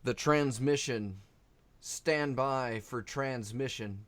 the transmission. Stand by for transmission.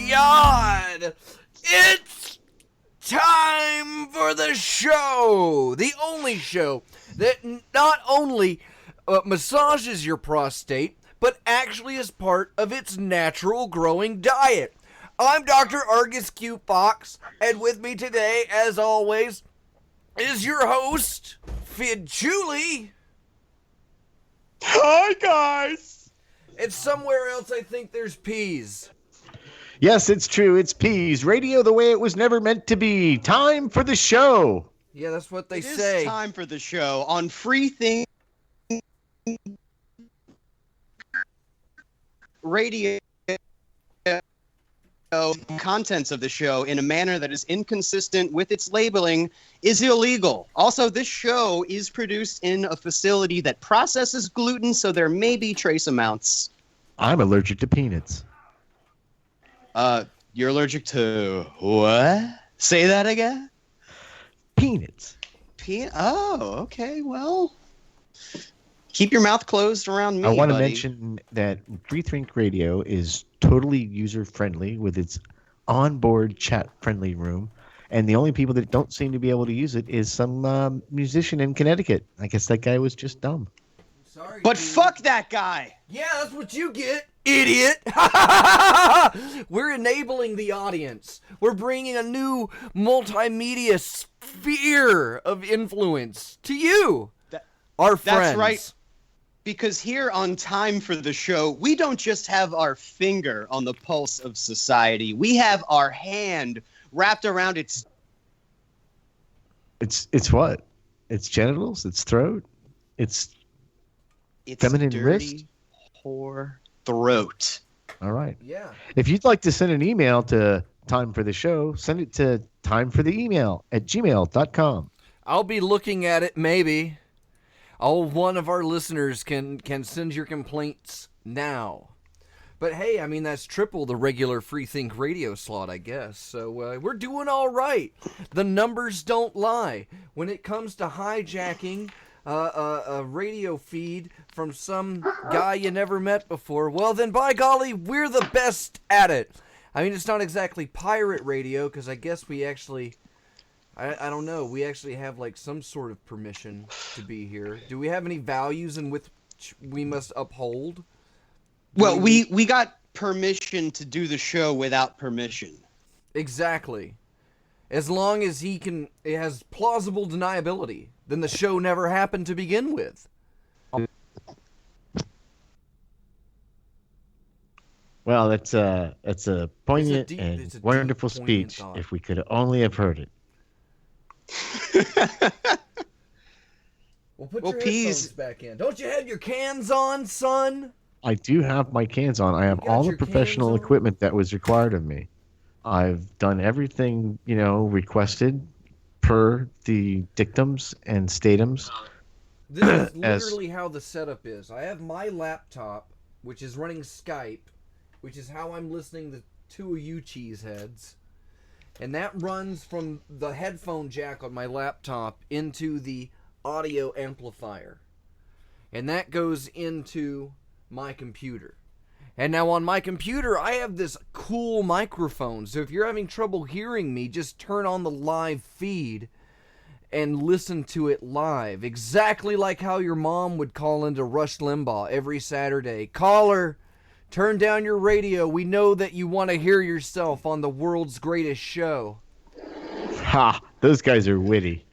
God! It's time for the show! The only show that not only massages your prostate, but actually is part of its natural growing diet. I'm Dr. Argus Q. Fox, and with me today, as always, is your host, Fidd Chewley. Hi, guys! And somewhere else I think there's peas. Yes, it's true. It's peas. Radio the way it was never meant to be. Time for the show. Yeah, that's what they say. It is time for the show on Free Thing Radio. Contents of the show in a manner that is inconsistent with its labeling is illegal. Also, this show is produced in a facility that processes gluten, so there may be trace amounts. I'm allergic to peanuts. You're allergic to what? Say that again? Peanuts. Oh, okay. Well, keep your mouth closed around me, I want to buddy. mention that Free Think Radio is totally user-friendly with its onboard chat-friendly room. And the only people that don't seem to be able to use it is some musician in Connecticut. I guess that guy was just dumb. Sorry, But dude. fuck that guy! Yeah, that's what you get, idiot! We're enabling the audience. We're bringing a new multimedia sphere of influence to you, our friends. That's right. Because here on Time for the Show, we don't just have our finger on the pulse of society. We have our hand wrapped around its... It's what? It's genitals? It's throat? It's feminine dirty wrist? whore throat. All right. Yeah. If you'd like to send an email to Time for the Show, send it to timefortheemail@gmail.com. I'll be looking at it, maybe. One of our listeners can send your complaints now. But hey, I mean, that's triple the regular Free Think Radio slot, I guess. So we're doing all right. The numbers don't lie. When it comes to hijacking a radio feed from some guy you never met before, well, then by golly, we're the best at it. I mean, it's not exactly pirate radio, because I guess we actually... I don't know. We actually have like some sort of permission to be here. Do we have any values in which we must uphold? Well, we got permission to do the show without permission. Exactly. As long as it has plausible deniability, then the show never happened to begin with. Well, that's a poignant it's and a deep, wonderful poignant speech. thought. If we could only have heard it. Well, put Well, your Peas- headphones back in. Don't you have your cans on, son? I do have my cans on. I have got all the your cans professional on? equipment that was required of me. I've done everything, requested per the dictums and statums. This is As- literally how the setup is. I have my laptop, which is running Skype, which is how I'm listening to two of you cheeseheads. And that runs from the headphone jack on my laptop into the audio amplifier. And that goes into my computer. And now on my computer, I have this cool microphone. So if you're having trouble hearing me, just turn on the live feed and listen to it live. Exactly like how your mom would call into Rush Limbaugh every Saturday. Caller, turn down your radio. We know that you want to hear yourself on the world's greatest show. Ha! Those guys are witty.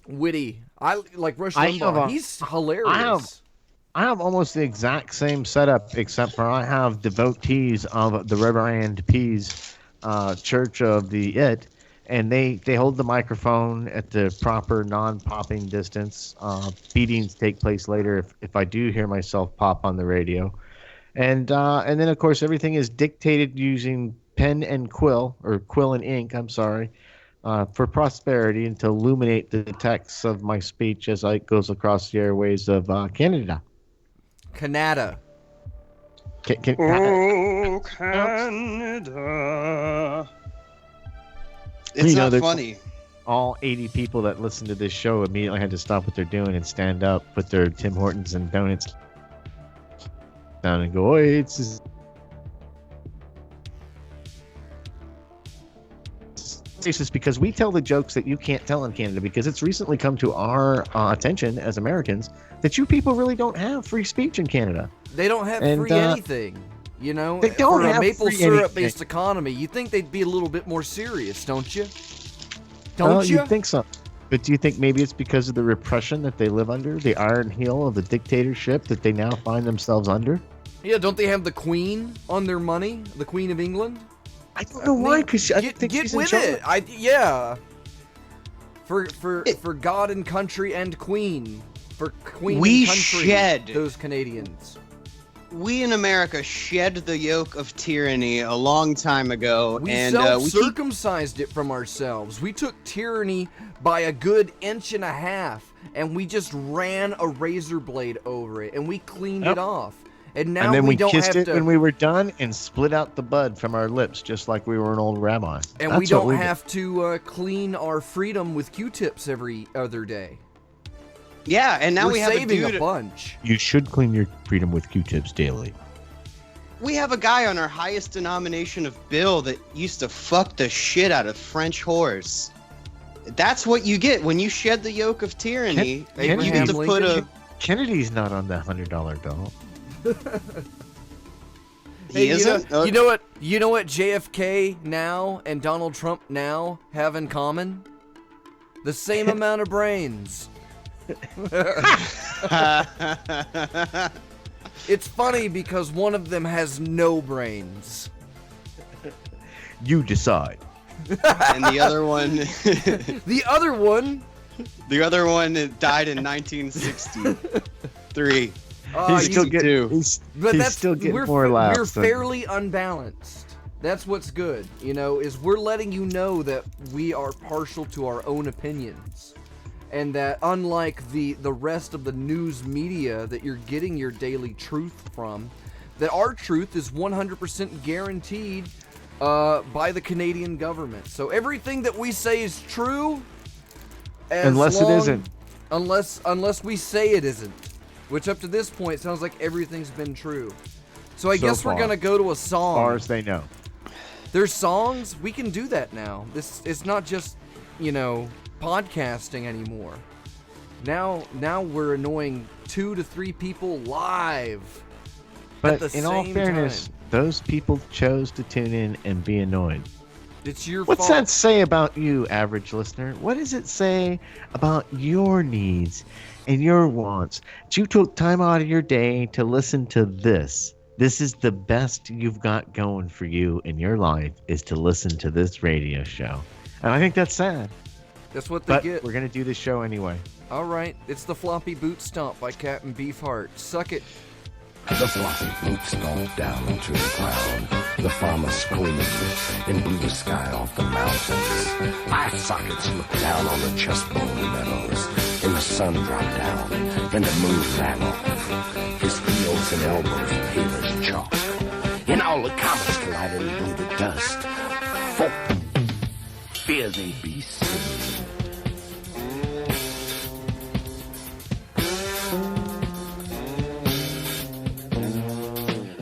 Witty. I like Rush I have Limbaugh. a- He's hilarious. I have almost the exact same setup, except for I have devotees of the Reverand P's Church of the It, and they hold the microphone at the proper non-popping distance. Beatings take place later if I do hear myself pop on the radio. And then, of course, everything is dictated using pen and quill, or quill and ink, I'm sorry, for prosperity and to illuminate the text of my speech as it goes across the airways of Canada. Canada. Oh, Canada. It's not there's funny. all 80 people that listen to this show immediately had to stop what they're doing and stand up, put their Tim Hortons and donuts down and go, "Oh, it's just because we tell the jokes that you can't tell in Canada, because it's recently come to our attention as Americans that you people really don't have free speech in Canada. They don't have And, free anything. They don't for a have maple free syrup-based economy, you think they'd be a little bit more serious, don't you? Well, Don't you? you'd think so. But do you think maybe it's because of the repression that they live under, the iron heel of the dictatorship that they now find themselves under? Yeah, don't they have the Queen on their money? The Queen of England? I don't know why, because I think get she's in with charge. it. Yeah. For God and country and Queen. For Queen We and country. shed. Those Canadians. We in America shed the yoke of tyranny a long time ago, We and we keep self-circumcised it from ourselves. We took tyranny by a good inch and a half, and we just ran a razor blade over it, and we cleaned Yep. it off. And now And then we don't kissed have it to, when we were done and split out the bud from our lips, just like we were an old rabbi. and That's we what don't did. have to clean our freedom with Q-tips every other day. yeah, and now We're we have saving a dude. bunch. You should clean your freedom with Q-tips daily. We have a guy on our highest denomination of bill that used to fuck the shit out of French whores. That's what you get when you shed the yoke of tyranny. You Abraham get to put Lincoln? a. Kennedy's not on the $100 bill. He isn't. You know what? You know what JFK now and Donald Trump now have in common? The same amount of brains. It's funny because one of them has no brains. You decide. and the other one, The other one, died in 1963. you- still getting, but he's that's still getting we're, more laughs. we're than- fairly unbalanced. That's what's good, is we're letting you know that we are partial to our own opinions. And that unlike the rest of the news media that you're getting your daily truth from, that our truth is 100% guaranteed by the Canadian government. So everything that we say is true, Unless it isn't. Unless we say it isn't. Which up to this point sounds like everything been true. So I So guess we're far. going to go to a As song. far as they know. There's songs, we can do that now. It's not just, podcasting anymore. Now we're annoying 2 to 3 people live. But the in all same fairness, time. those people chose to tune in and be annoyed. It's your What's fault. that say about you, average listener? What does it say about your needs and your wants? That you took time out of your day to listen to this This is the best you've got going for you in your life is to listen to this radio show. And I think that's sad. That's what they But get. we're going to do this show anyway. All right, it's the Floppy Boot Stomp by Captain Beefheart. Suck it. The floppy boot stomped down to the ground. The farmer screamed and blew the sky off the mountains. Eye sockets looked down on the chessboard meadows. And the sun dropped down and the moon ran off. His heels and elbows pale as chalk. And all the comets collided into the dust. For fear they be seen.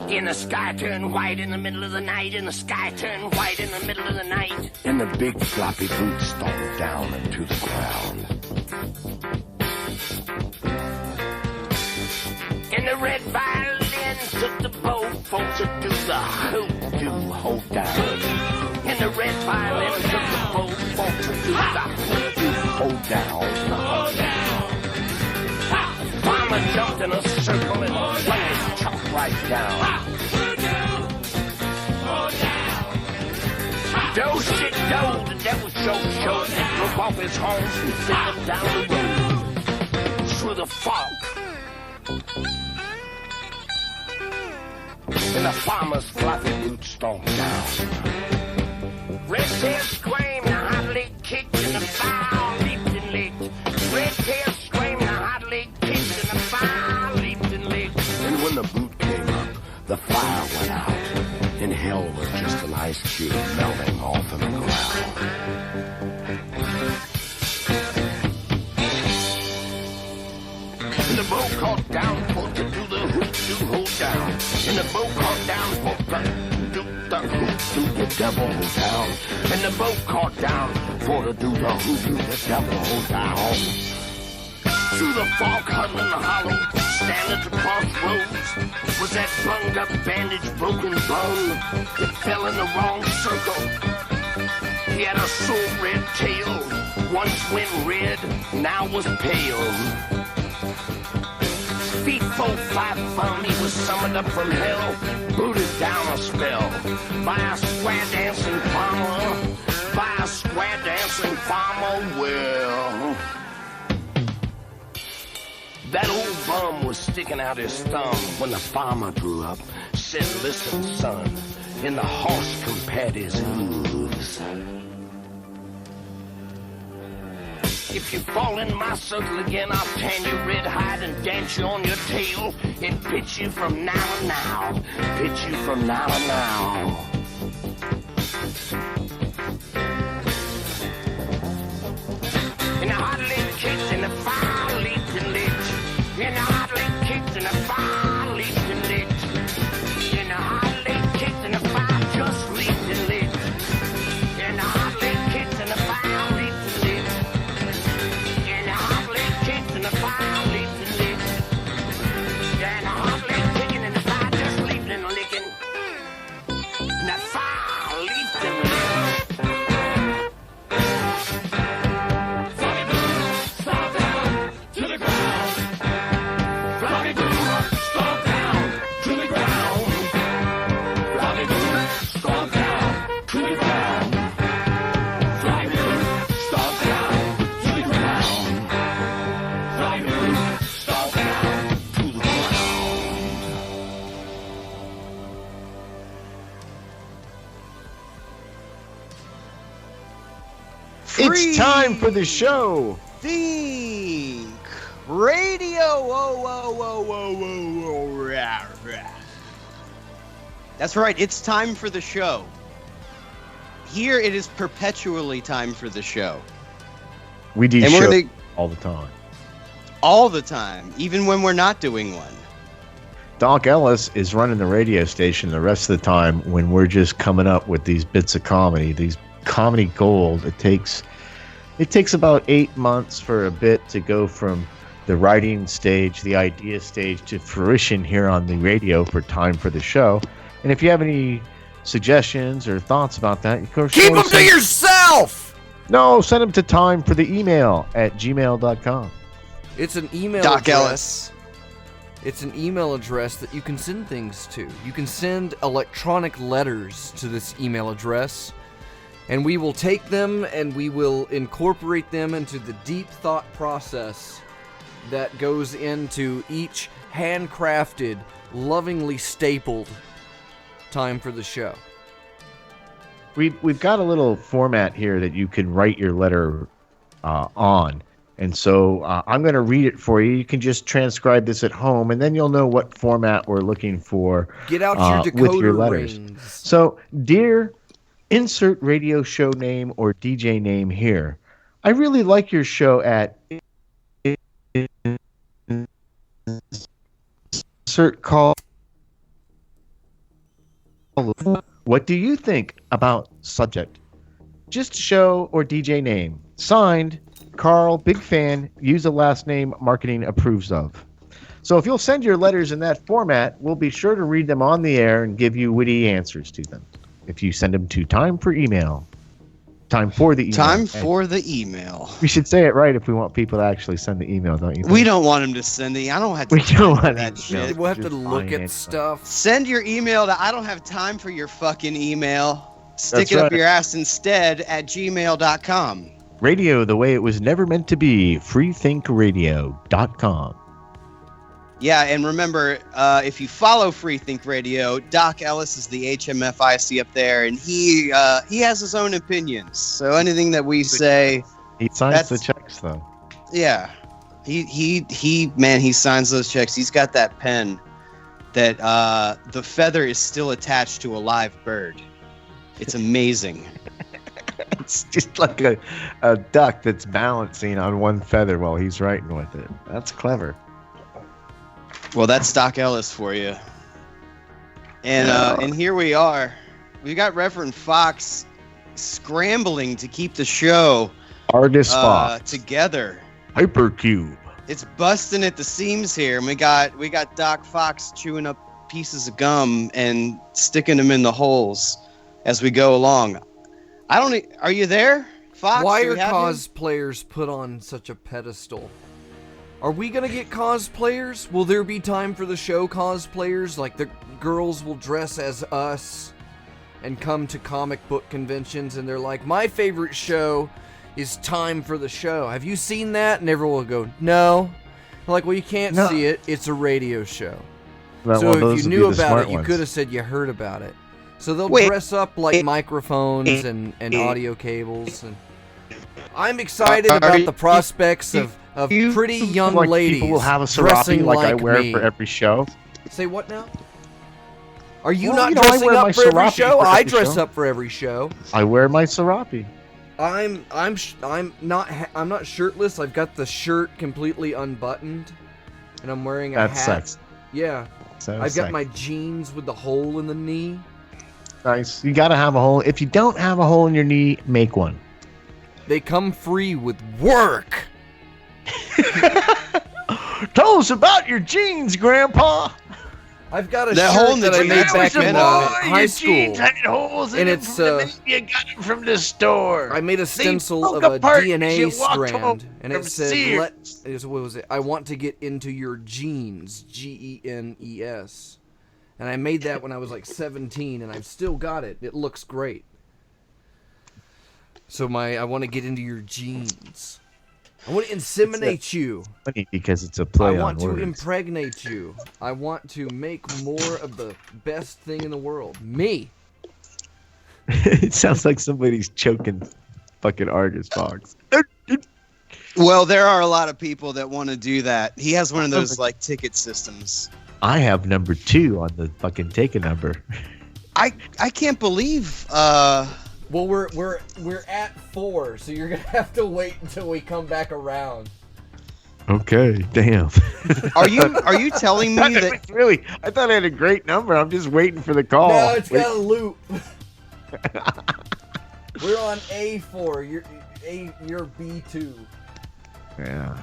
And the sky turned white in the middle of the night. And the sky turned white in the middle of the night. And the big floppy boot stomped down into the ground. And the red violin took the bow for to do the hoodoo hold down. And the red violin took the bow for to do the hoodoo hold down. Farmer jumped in a circle and flung his chalk right down. Do shit do, the devil show, broke off his horns and fiddled down the road through the fog. And the farmer's floppy boot stomped down. Red tail screamed, the hot leg kicked, and the fire leaped and licked. Red tail screamed, the hot leg kicked, and the fire leaped and licked. And when the boot came up, the fire went out, and hell was just an ice cube melting off of the ground. And the boat caught down for to do the hoodoo hold down. And the boat caught down for to do the hoodoo the devil hold down. And the boat caught down for to do the hoodoo the devil hold down. Through the fog huddling the hollow, stand at the crossroads, was that bunged up bandaged broken bone that fell in the wrong circle. He had a sore red tail, once went red, now was pale. Feet 4, 5 fun, he was summoned up from hell, booted down a spell by a square dancing farmer, by a square dancing farmer. Well, that old bum was sticking out his thumb when the farmer grew up, said, listen, son, and the horse compared his hooves. If you fall in my circle again, I'll tan your red hide and dance you on your tail and pitch you from now to now, pitch you from now to now. And the hot leg kicked and the fire leaped and licked. And the hot leg kicked and the fire leaped and licked. And the hot leg kicked and the fire just leaped and licked. And the hot leg kicked and the fire leaped and licked. And the hot leg kicked and the fire leaped and licked. And the hot leg kicking and the fire just leaped and licking. And the fire leaped and licked. It's time for the show. Think Radio. Whoa, whoa, whoa, whoa, whoa, whoa. Rah, rah. That's right. It's time for the show. Here it is perpetually time for the show. We do And shows we're all the time. all the time, even when we're not doing one. Doc Ellis is running the radio station the rest of the time when we're just coming up with these bits of comedy, these comedy gold. It takes about 8 months for a bit to go from the writing stage, the idea stage, to fruition here on the radio for time for the show. And if you have any suggestions or thoughts about that, of course, Keep them to yourself! No, send them to time for the email at gmail.com. It's an email Doc address. Ellis. It's an email address that you can send things to. You can send electronic letters to this email address, and we will take them and we will incorporate them into the deep thought process that goes into each handcrafted, lovingly stapled time for the show. We've got a little format here that you can write your letter on. And so I'm going to read it for you. You can just transcribe this at home, and then you'll know what format we're looking for. Get out your decoder with your letters. rings. So, dear, insert radio show name or DJ name here. I really like your show at insert call. What do you think about subject? Just show or DJ name. Signed, Carl, big fan, use a last name marketing approves of. So if you'll send your letters in that format, we'll be sure to read them on the air and give you witty answers to them. If you send them to Time for the email. Time for the email. We should say it right if we want people to actually send the email, don't you think? We don't want them to send the. I don't have to. We don't want that shit. We'll have to Just look at fine. stuff. Send your email to I don't have time for your fucking email. Stick That's it up right. your ass instead at gmail.com. Radio the way it was never meant to be. freethinkradio.com. Yeah, and remember, if you follow Free Think Radio, Doc Ellis is the HMFIC up there, and he has his own opinions. So anything that we say, He signs the checks, though. yeah, he signs those checks. He's got that pen that the feather is still attached to a live bird. It's amazing. It's just like a duck that's balancing on one feather while he's writing with it. That's clever. Well, that's Doc Ellis for you. And here we are. We got Reverend Fox scrambling to keep the show Argus Fox. together. Hypercube. It's busting at the seams here. And we got Doc Fox chewing up pieces of gum and sticking them in the holes as we go along. Are you there, Fox? Why Do are we have you? cosplayers put on such a pedestal? Are we gonna get cosplayers? Will there be time for the show cosplayers? Like the girls will dress as us and come to comic book conventions and they're like, my favorite show is Time for the Show. Have you seen that? And everyone will go, no. I'm like, well, you can't No. see it. It's a radio show. Well, So those if you would be knew the about smart it, you ones. could have said you heard about it. So they'll Wait. dress up like microphones and audio cables. And I'm excited about the prospects of You pretty young like ladies people will have a dressing serape like I like wear me. for every show. Say what now? Are you Well, not you know, I dressing wear up my for every serape show? for I every dress show. up for every show. I wear my serape. I'm not shirtless. I've got the shirt completely unbuttoned, and I'm wearing a That's hat. sex. Yeah, So I've got my jeans with the hole in the knee. nice. You gotta have a hole. If you don't have a hole in your knee, make one. They come free with work. Tell us about your jeans, Grandpa. I've got a That hole shirt in the that I jeans made was back a in boy, high school. had holes And it's you got it from the store. I made a stencil broke of a apart as DNA you walked home strand, and it from said, Sears. what was it? I want to get into your genes, Genes. And I made that when I was like 17, and I've still got it. It looks great. So I want to get into your genes. I want to inseminate you. Funny because it's a I play on want to words. impregnate you. I want to make more of the best thing in the world. Me. It sounds like somebody's choking fucking Argus Fox. Well, there are a lot of people that want to do that. He has one of those like ticket systems. I have number 2 on the fucking take a number. I can't believe. Well, we're at 4, so you're gonna have to wait until we come back around. Okay, damn. Are you telling me that? Really, I thought I had a great number. I'm just waiting for the call. No, it's got a loop. We're on A4. You're B2. Yeah.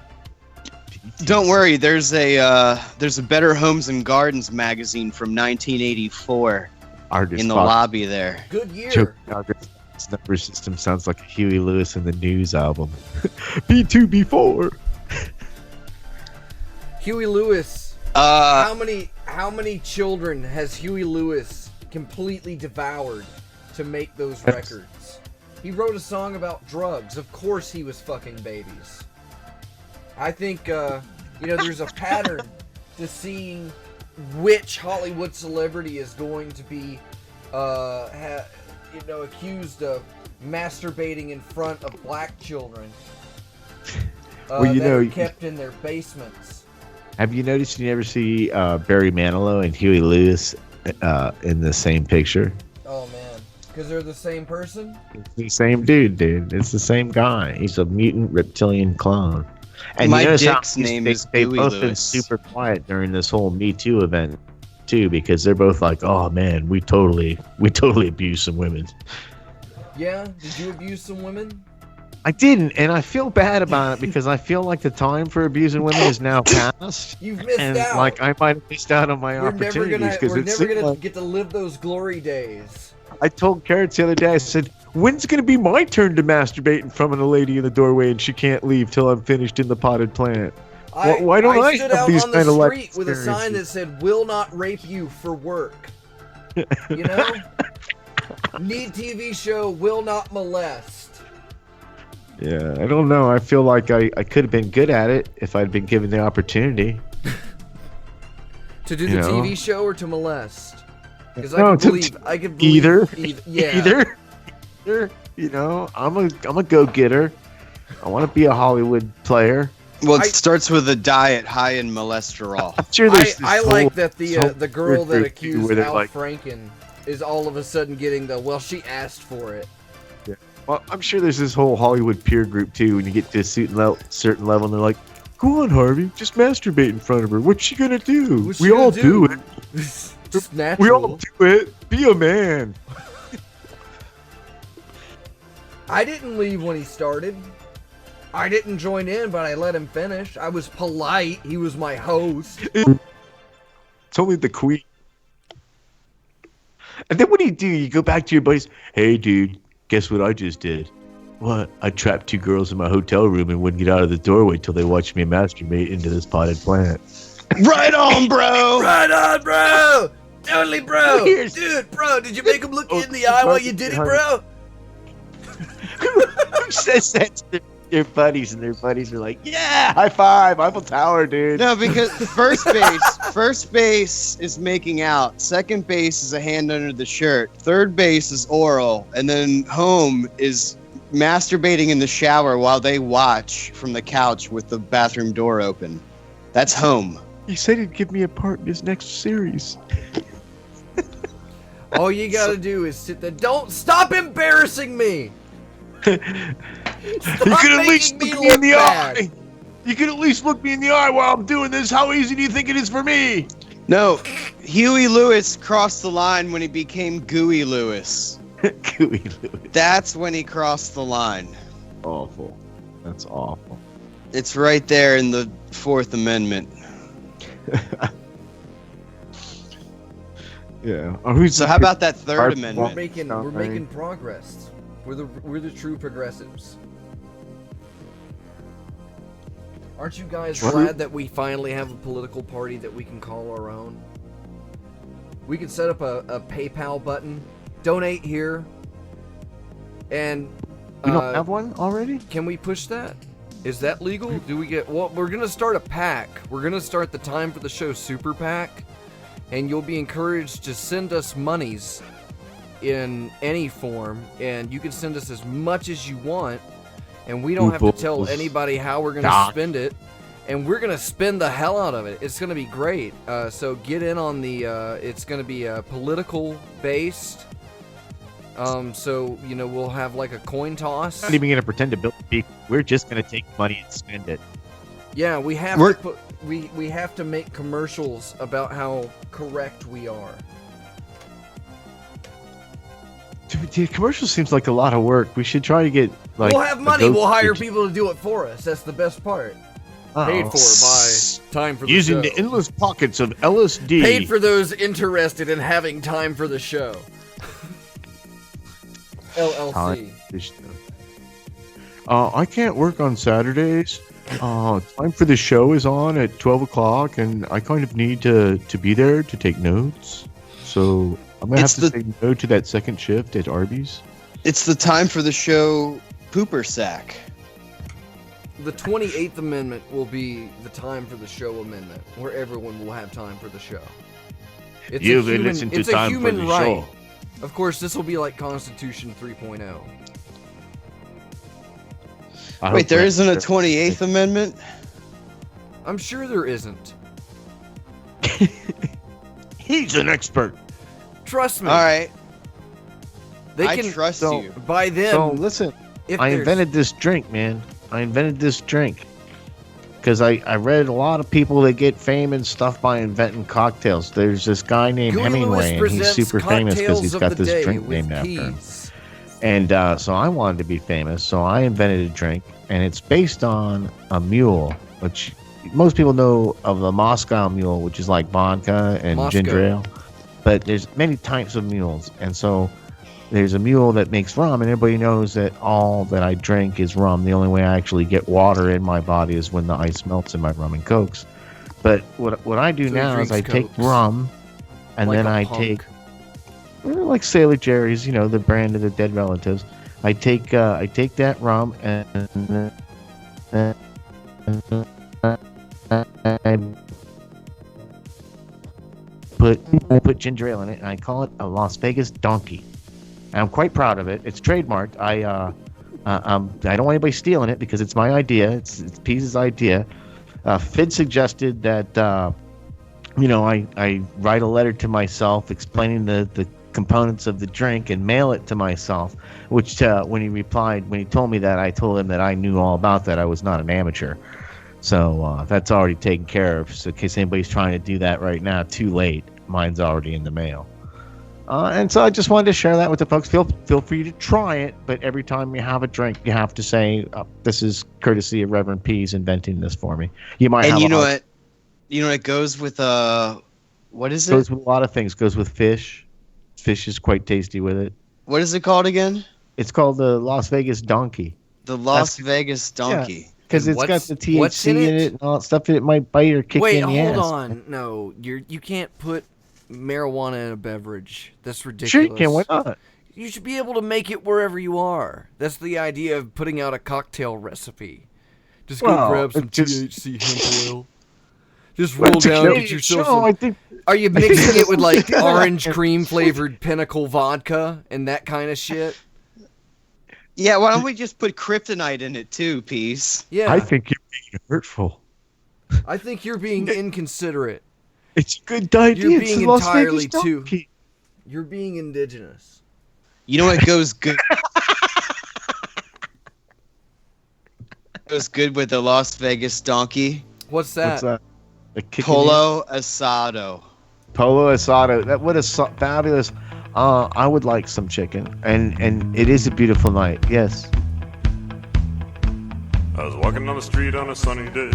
Don't worry. There's a Better Homes and Gardens magazine from 1984 Argus in the Fox. lobby there. Good year. Choking Argus Fox's number system sounds like a Huey Lewis and the News album. B2, B4. Huey Lewis How many children has Huey Lewis completely devoured to make those records? He wrote a song about drugs. Of course he was fucking babies. I think, there's a pattern to seeing which Hollywood celebrity is going to be, accused of masturbating in front of black children that are kept in their basements. Have you noticed you never see Barry Manilow and Huey Lewis in the same picture? Oh, man. Because they're the same person? It's the same dude. It's the same guy. He's a mutant reptilian clone. And My you notice dick's how name is they've Huey both been Lewis. super quiet during this whole Me Too event, too, because they're both like, oh, man, we totally abuse some women. Yeah? Did you abuse some women? I didn't, and I feel bad about it because I feel like the time for abusing women is now past. You've missed and out. like I might have missed out on my We're never opportunities gonna get to live those glory days. I told Carrots the other day, I said, when's it going to be my turn to masturbate in front of a lady in the doorway and she can't leave till I'm finished in the potted plant? Why don't I stood have out these on the kind of life street with a sign that experiences? said, "Will not rape you for work." You know? Need TV show, will not molest. Yeah, I don't know. I feel like I could have been good at it if I'd been given the opportunity. To do the TV show or to molest? Because No, I can believe either. Yeah. Either. You know, I'm a go-getter. I want to be a Hollywood player. Well, it starts with a diet high in cholesterol. I'm sure there's I this like whole- that this whole the girl that group accused where they're Al like, Franken is all of a sudden getting she asked for it. well, I'm sure there's this whole Hollywood peer group too. When you get to a certain level, and they're like, "Go on, Harvey, just masturbate in front of her. What's she gonna do? What's she We gonna all do?" do it. Just natural. We all do it. Be a man." I didn't leave when he started. I didn't join in, but I let him finish. I was polite. He was my host. It's only the queen. And then what do? You go back to your buddies. Hey, dude, guess what I just did? What? I trapped 2 girls in my hotel room and wouldn't get out of the doorway till they watched me masturbate into this potted plant. Right on, bro! Right on, bro! Totally, bro! Here's- Dude, bro, did you make him look you in the eye while you did it, bro? Who says that to their buddies? And their buddies are like, yeah, high five, Eiffel Tower, dude. No, because first base is making out. Second base is a hand under the shirt. Third base is oral. And then home is masturbating in the shower while they watch from the couch with the bathroom door open. That's home. He said he'd give me a part in his next series. All you gotta do is sit there. Don't stop embarrassing me! You could at least making me look me in the look bad. eye. You could at least look me in the eye while I'm doing this. How easy do you think it is for me? No, Huey Lewis crossed the line when he became Gooey Lewis. Gooey Lewis. That's when he crossed the line. Awful. That's awful. It's right there in the Fourth Amendment. Yeah. Oh, So how about that Third Our- We're Amendment? making progress. We're the true progressives. Aren't you guys glad that we finally have a political party that we can call our own? We can set up a PayPal button, donate here, and we don't have one already? can we push that? Is that legal? Do we get? Well, we're gonna start a PAC. We're gonna start the Time for the Show Super PAC, and you'll be encouraged to send us monies in any form, and you can send us as much as you want, and we don't have to tell anybody how we're gonna spend it, and we're gonna spend the hell out of it. It's gonna be great. So get in on the. It's gonna be political based. So we'll have like a coin toss. We're not even gonna pretend to build people. We're just gonna take money and spend it. Yeah, we have to put, we have to make commercials about how correct we are. Dude, the commercial seems like a lot of work. We should try to get like. We'll have a money. We'll hire ghost people to do it for us. That's the best part. Oh. Paid for by Time for the Using Show. the endless pockets of LSD. Paid for those interested in having time for the show. LLC. I can't work on Saturdays. Time for the show is on at 12 o'clock, and I kind of need to be there to take notes. So I'm going to have to say no to that second shift at Arby's. It's the time for the show pooper sack. The 28th Amendment will be the time for the show amendment, where everyone will have time for the show. It's You've been listening to Time for the Show. Of course, this will be like Constitution 3.0. Wait, there isn't a 28th Amendment? I'm sure there isn't. He's an expert. Trust me. All right. I trust you. By them. So listen, I invented this drink, man. I invented this drink because I read a lot of people that get fame and stuff by inventing cocktails. There's this guy named Hemingway, and he's super famous because he's got this drink named after him. And so I wanted to be famous, so I invented a drink, and it's based on a mule, which most people know of the Moscow Mule, which is like vodka and ginger ale. But there's many types of mules, and so there's a mule that makes rum, and everybody knows that all that I drink is rum. The only way I actually get water in my body is when the ice melts in my rum and cokes. But what I do now is I take rum, and then I take like Sailor Jerry's, the brand of the dead relatives. I take that rum and I put ginger ale in it, and I call it a Las Vegas Donkey. And I'm quite proud of it. It's trademarked. I don't want anybody stealing it because it's my idea. It's Pease's idea. Fidd suggested that I write a letter to myself explaining the components of the drink and mail it to myself, which when he told me that, I told him that I knew all about that. I was not an amateur. So that's already taken care of. So in case anybody's trying to do that right now, too late. Mine's already in the mail. And so I just wanted to share that with the folks. Feel free to try it, but every time you have a drink, you have to say, this is courtesy of Reverend P's inventing this for me. You might have what? It goes with what is it? Goes with a lot of things. Goes with fish. Fish is quite tasty with it. What is it called again? It's called the Las Vegas Donkey. The Las Vegas Donkey. Yeah. Because it's got the THC in it and all that stuff that might bite or kick you in the ass. Wait, hold on. No, you can't put marijuana in a beverage. That's ridiculous. Sure you can. Why not? You should be able to make it wherever you are. That's the idea of putting out a cocktail recipe. Just go grab some THC hemp oil. Just roll down and get yourself some... Are you mixing it with like orange cream flavored Pinnacle vodka and that kind of shit? Yeah, why don't we just put kryptonite in it too, Peace? Yeah. I think you're being hurtful. I think you're being inconsiderate. It's a good idea. You're being entirely too. You're being indigenous. You know what goes good? Goes good with the Las Vegas Donkey. What's that? Polo asado. Polo asado. What a fabulous. I would like some chicken, and it is a beautiful night. Yes. I was walking down the street on a sunny day.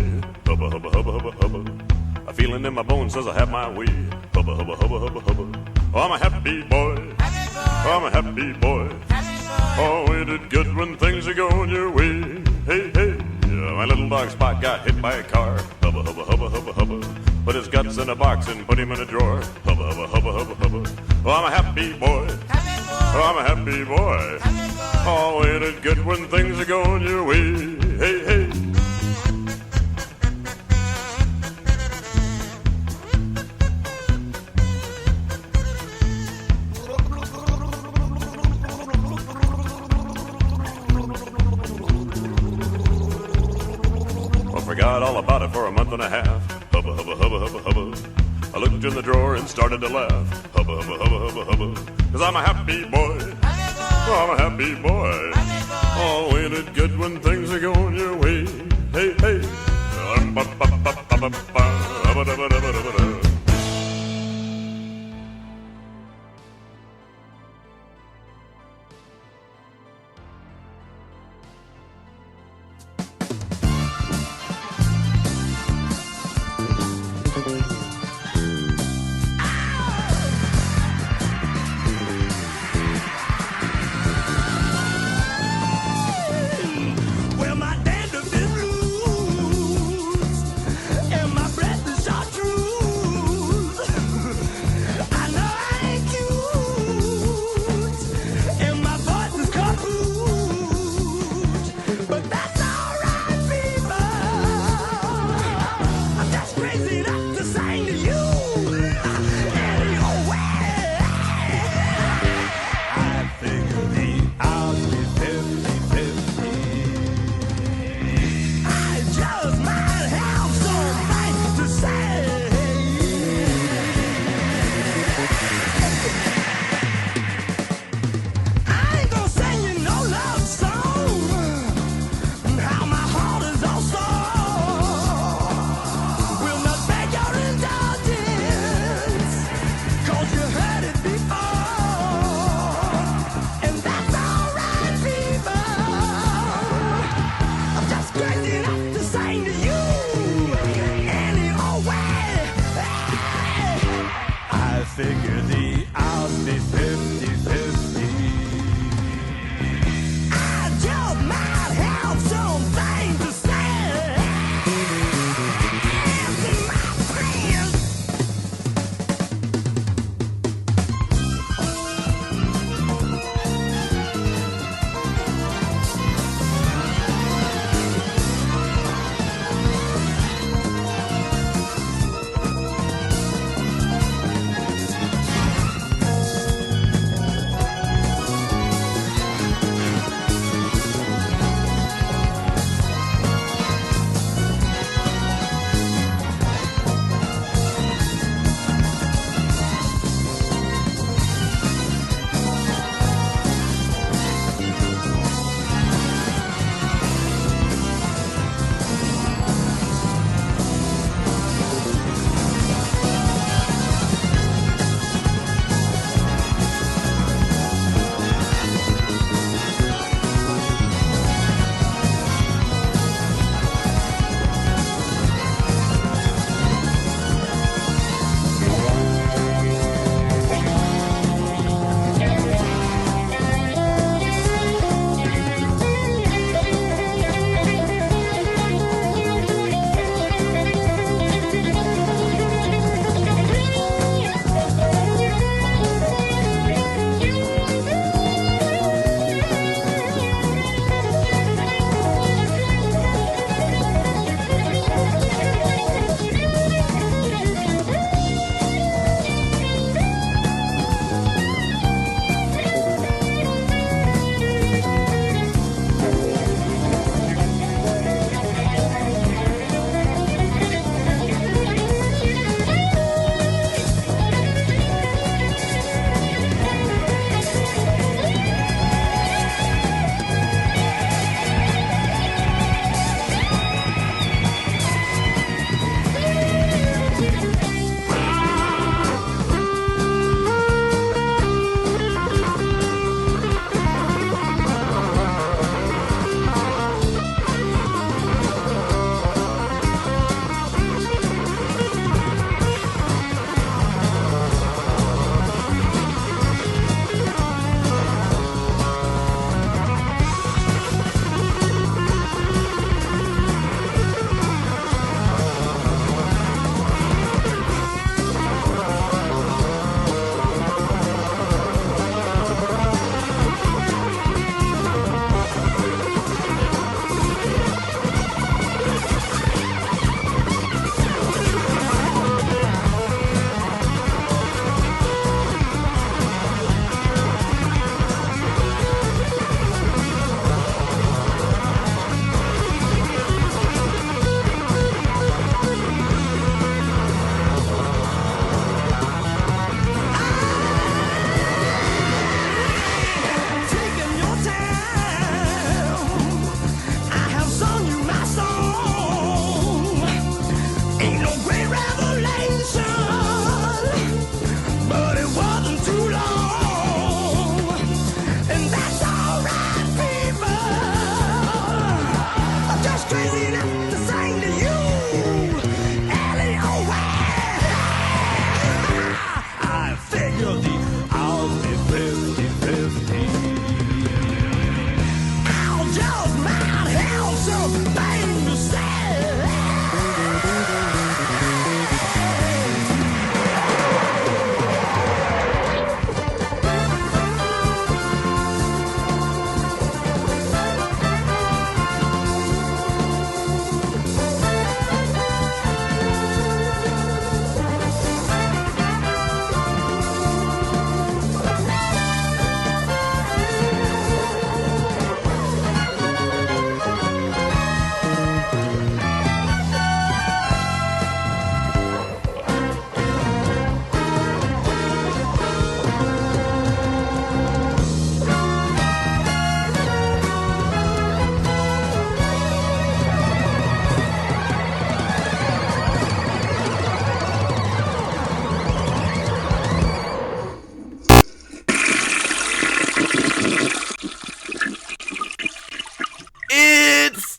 Hubba, hubba, hubba, hubba, hubba. A feeling in my bones says I have my way. Hubba, hubba, hubba, hubba, hubba. Oh, I'm a happy boy. Oh, I'm a happy boy. Oh, ain't it good when things are going your way? Hey, hey. Yeah, my little dog Spot got hit by a car. Hubba, hubba, hubba, hubba, hubba. Put his guts in a box and put him in a drawer. Hubba, hubba, hubba, hubba, hubba. Oh, I'm a happy boy. Oh, I'm a happy boy. Oh, ain't it good when things are going your way? Hey, hey. I forgot all about it for a month and a half. Hubba, hubba, hubba, hubba, hubba. I looked in the drawer and started to laugh. Hubba, hubba, hubba, hubba, hubba. 'Cause I'm a happy boy. Oh, I'm a happy boy. Oh, ain't it good when things are going your way? Hey, hey. Well, my dandruff is blue. figure the odds be 50-50. I just might have something to say.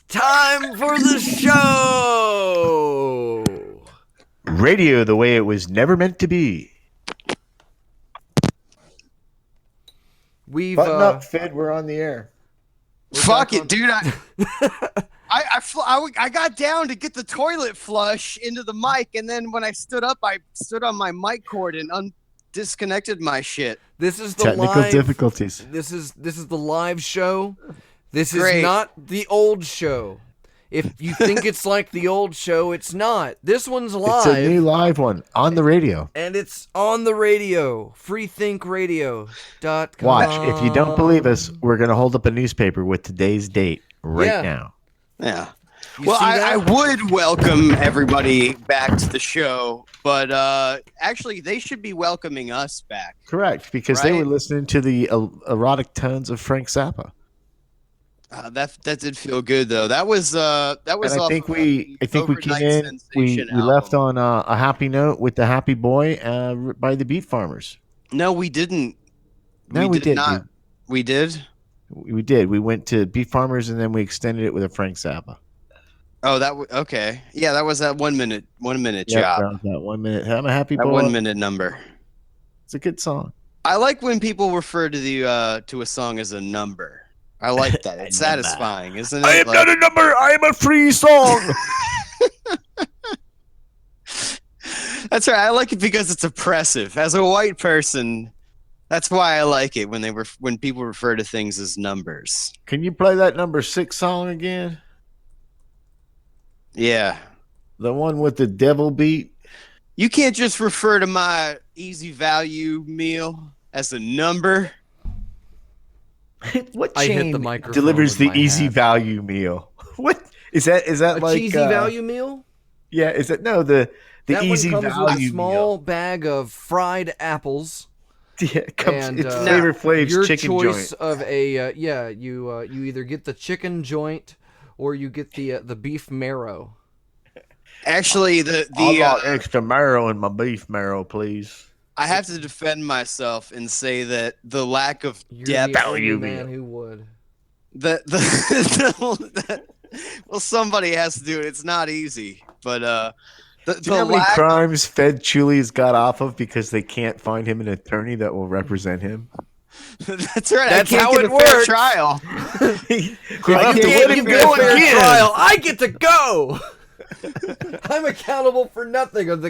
time for the show. Radio the way it was never meant to be. We've Button up, Fidd. We're on the air. Fuck it, dude. I got down to get the toilet flush into the mic, and then when I stood up, I stood on my mic cord and disconnected my shit. This is the Technical live, difficulties. This is the live show. This Great. is not the old show. If you think it's like the old show, it's not. This one's live. It's a new live one on the radio. And it's on the radio. freethinkradio.com. Watch. If you don't believe us, we're going to hold up a newspaper with today's date right now. Yeah. You Well, see I that? would welcome everybody back to the show, but actually, they should be welcoming us back. Correct, because they Right. were listening to the erotic tones of Frank Zappa. That did feel good though. That was And I off think of we the came Overnight in. We Sensation left album. on a happy note with the Happy Boy by the Beat Farmers. No, we didn't. No, we did. not. We did. We did. We went to Beat Farmers and then we extended it with a Frank Zappa. Oh, okay. Yeah, that was that 1 minute Yeah, job. that 1 minute. I'm a happy That boy. 1 minute number. It's a good song. I like when people refer to the to a song as a number. I like that. It's satisfying, isn't it? I am not a number. I am a free song. That's right. I like it because it's oppressive. As a white person, that's why I like it when people refer to things as numbers. Can you play that number 6 song again? Yeah. The one with the devil beat. You can't just refer to my easy value meal as a number. What I hit chain the microphone delivers with the my easy hat. value meal? What is that? Is that A like cheesy value meal? Yeah, is it no the That easy one comes value with a small meal? bag of fried apples. Yeah, it comes, And it's Flavor Flav's your chicken choice joint. of a you either get the chicken joint or you get the beef marrow. Actually, I got extra marrow in my beef marrow, please. I have to defend myself and say that the lack of You're depth, the only value man meal. who would. well, somebody has to do it. It's not easy, but Do you know how many crimes Fed Chewley's got off of because they can't find him an attorney that will represent him? That's right. That's I can't how get it a fair works. trial. You I have to can't let him give go a fair again. trial. I get to go. I'm accountable for nothing on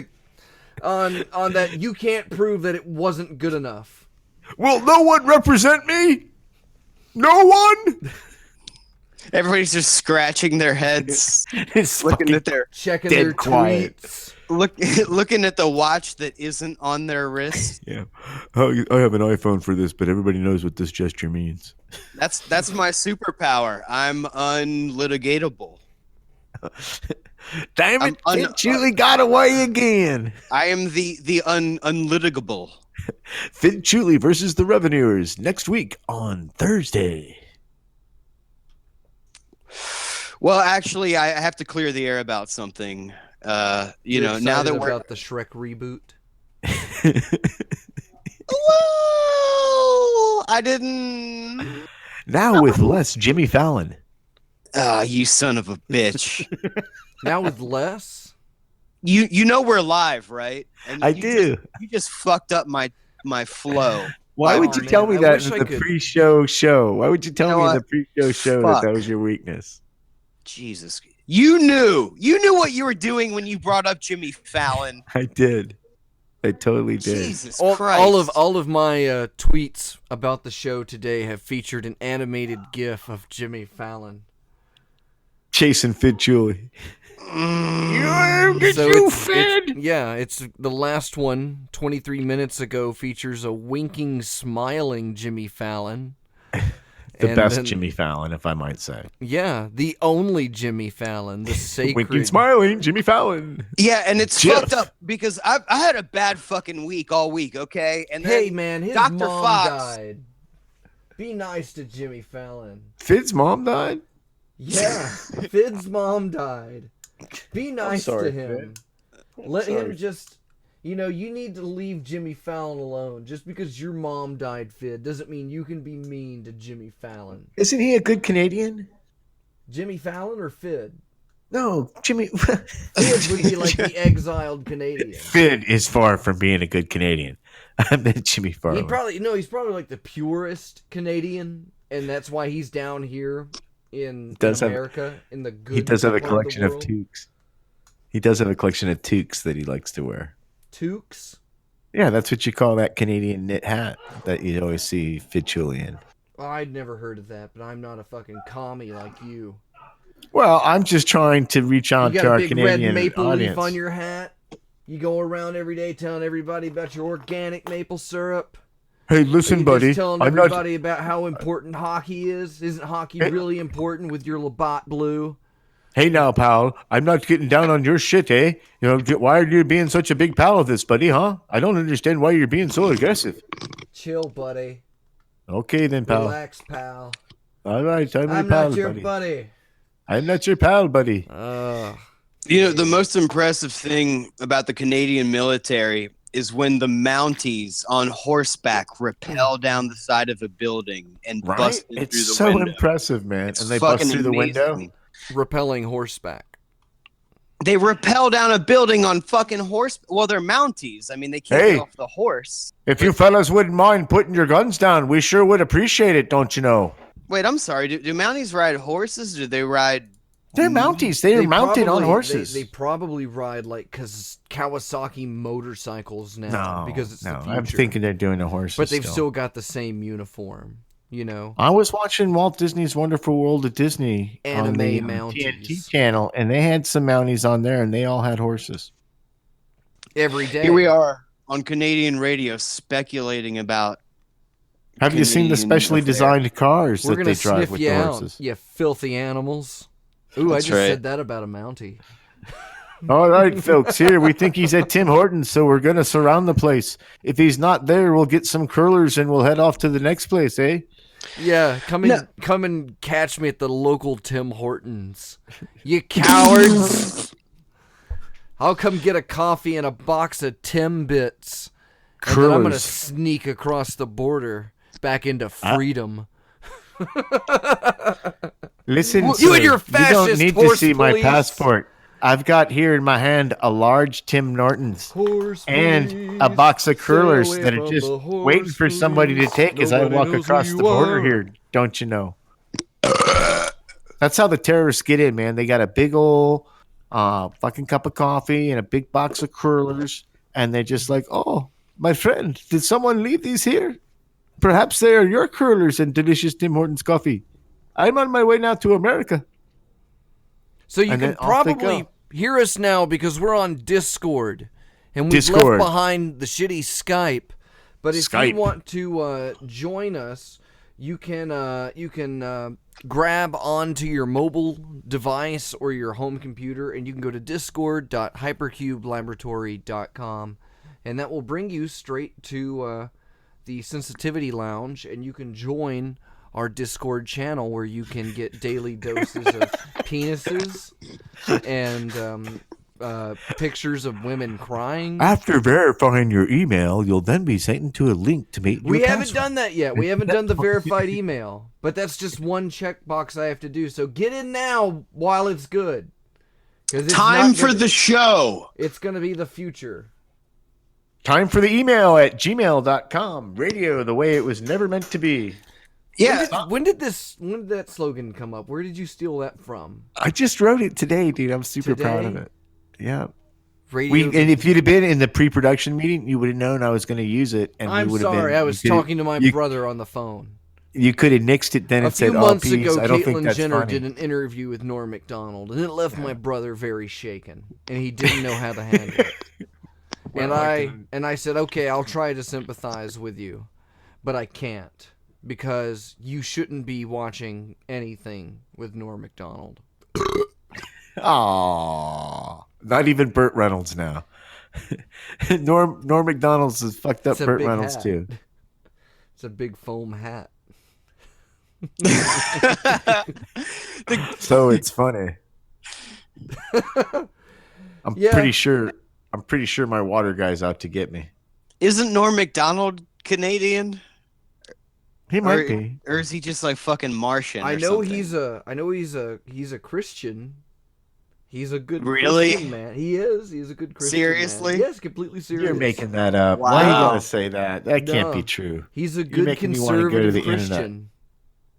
that. You can't prove that it wasn't good enough. Will no one represent me? No one? Everybody's just scratching their heads, It's looking fucking at their Checking Dead their quiet. tweets. looking at the watch that isn't on their wrist. Yeah. Oh, I have an iPhone for this, but everybody knows what this gesture means. That's my superpower. I'm unlitigatable. Damn I'm it, Chewley got away again. I am the unlitigable. Fidd Chewley versus the Revenuers next week on Thursday. Well, actually, I have to clear the air about something. Now that we're about the Shrek reboot. Well, I didn't. Now with less Jimmy Fallon. Ah, you son of a bitch. Now with less. You know we're live, right? And I you do. You just fucked up my flow. Why Oh, would you man, tell me I that wish in I the could- pre-show show? Why would you tell You know me in what? the pre-show show Fuck. that was your weakness? Jesus. You knew what you were doing when you brought up Jimmy Fallon. I did. I totally did. Jesus All Christ. of my tweets about the show today have featured an animated GIF of Jimmy Fallon. Chasing Fidd Chewley. So it's the last one, 23 minutes ago, features a winking, smiling Jimmy Fallon. The And best then- Jimmy Fallon, if I might say. Yeah, the only Jimmy Fallon, the sacred. Winking, smiling Jimmy Fallon. Yeah, and it's Jeff. fucked up because I had a bad fucking week all week, okay? And then Hey man, his Dr. mom Fox. died. Be nice to Jimmy Fallon. Fidd's mom died? Yeah, Fidd's mom died. Be nice sorry, to him. Fid. Let him sorry. just, you need to leave Jimmy Fallon alone. Just because your mom died, Fidd, doesn't mean you can be mean to Jimmy Fallon. Isn't he a good Canadian? Jimmy Fallon or Fidd? No, Jimmy. Fidd would be like the exiled Canadian. Fidd is far from being a good Canadian. I meant Jimmy Farley. He's probably like the purest Canadian, and that's why he's down here in Does have- America in the good. He does have a part the collection of world. toques. He does have a collection of toques that he likes to wear. Toques. Yeah, that's what you call that Canadian knit hat that you always see Fidd Chewley in. Well, I'd never heard of that, but I'm not a fucking commie like you. Well, I'm just trying to reach out You to got our a big Canadian red maple audience. leaf on your hat. You go around every day telling everybody about your organic maple syrup. Hey, Are listen, you buddy. just telling I'm not. everybody about how important hockey is? Isn't hockey really important with your Labatt Blue? Hey, now, pal. I'm not getting down on your shit, eh? You know, why are you being such a big pal of this, buddy? Huh? I don't understand why you're being so aggressive. Chill, buddy. Okay, then, pal. Relax, pal. All right, I'm your I'm pal, not your buddy. buddy. I'm not your pal, buddy. You know, the most impressive thing about the Canadian military is when the Mounties on horseback rappel down the side of a building and Right? bust in It's through the so window. impressive, man. It's And they bust fucking through the window. amazing. Rappelling horseback. They rappel down a building on fucking horse. Well, they're Mounties. I mean, they can't Hey. get off the horse. If you fellas wouldn't mind putting your guns down, we sure would appreciate it, don't you know? Wait, I'm sorry. Do Mounties ride horses? Or do they ride? They're Mounties. They are mounted on horses. They probably ride like Kawasaki motorcycles now because it's the future. I'm thinking they're doing the horses. But they've still got the same uniform, you know. I was watching Walt Disney's Wonderful World of Disney on the Anime Mounties. TNT channel, and they had some Mounties on there, and they all had horses. Every day. Here we are on Canadian radio speculating about. Have you seen the Canadian specially affair. designed cars We're that gonna they drive sniff with you the out, horses? you filthy animals. Ooh, That's I just right. said that about a Mountie. All right, folks, here we think he's at Tim Hortons, so we're going to surround the place. If he's not there, we'll get some curlers and we'll head off to the next place, eh? Yeah, come and catch me at the local Tim Hortons. You cowards. I'll come get a coffee and a box of Timbits. And then I'm going to Curlers. sneak across the border back into freedom. Listen, You sir, and your you don't fascist need to horse see my police. passport. I've got here in my hand a large Tim Nortons Horse and a police, box of stay curlers away that are from just the horse waiting for somebody to police. take as I Nobody walk knows who across you the border are. here. Don't you know? That's how the terrorists get in, man. They got a big old fucking cup of coffee and a big box of curlers, and they're just like, "Oh, my friend, did someone leave these here? Perhaps they are your curlers and delicious Tim Hortons coffee. I'm on my way now to America." So you And can then off they probably go. hear us now because we're on Discord, and we've Discord. left behind the shitty Skype. But if Skype. you want to join us, you can grab onto your mobile device or your home computer, and you can go to discord.hypercubelaboratory.com, and that will bring you straight to the Sensitivity Lounge, and you can join our Discord channel where you can get daily doses of penises and pictures of women crying. After verifying your email, you'll then be sent to a link to meet your We haven't password. done that yet. We haven't done the verified email, but that's just one checkbox I have to do. So get in now while it's good. 'Cause it's Time not for gonna- the show. It's going to be the future. Time for the email at gmail.com. Radio the way it was never meant to be. Yeah. When did that slogan come up? Where did you steal that from? I just wrote it today, dude. I'm super proud of Today? it. Yeah. Radio. And if you'd have been in the pre-production meeting, you would have known I was going to use it. And I'm we would have sorry. been, I was you could've- talking to my you- brother on the phone. You could have nixed it then A and said, few "Oh, months peace." ago, I don't think Caitlyn that's Jenner funny. did an interview with Norm Macdonald, and it left my brother very shaken, and he didn't know how to handle it. Well, and I said, okay, I'll try to sympathize with you, but I can't because you shouldn't be watching anything with Norm Macdonald. Aww. Not even Burt Reynolds now. Norm McDonald's is fucked up It's a Burt big Reynolds hat. too. It's a big foam hat. So it's funny. I'm Yeah. pretty sure my water guy's out to get me. Isn't Norm Macdonald Canadian? He might be. Or is he just like fucking Martian? I or know something? he's a Christian. He's a good Really? Christian man. He is. He's a good Christian Seriously? man. Yes, completely serious. You're making that up. Why are you Wow. gonna say that? That can't No. be true. He's a You're good making me wanna go to conservative the internet. Christian.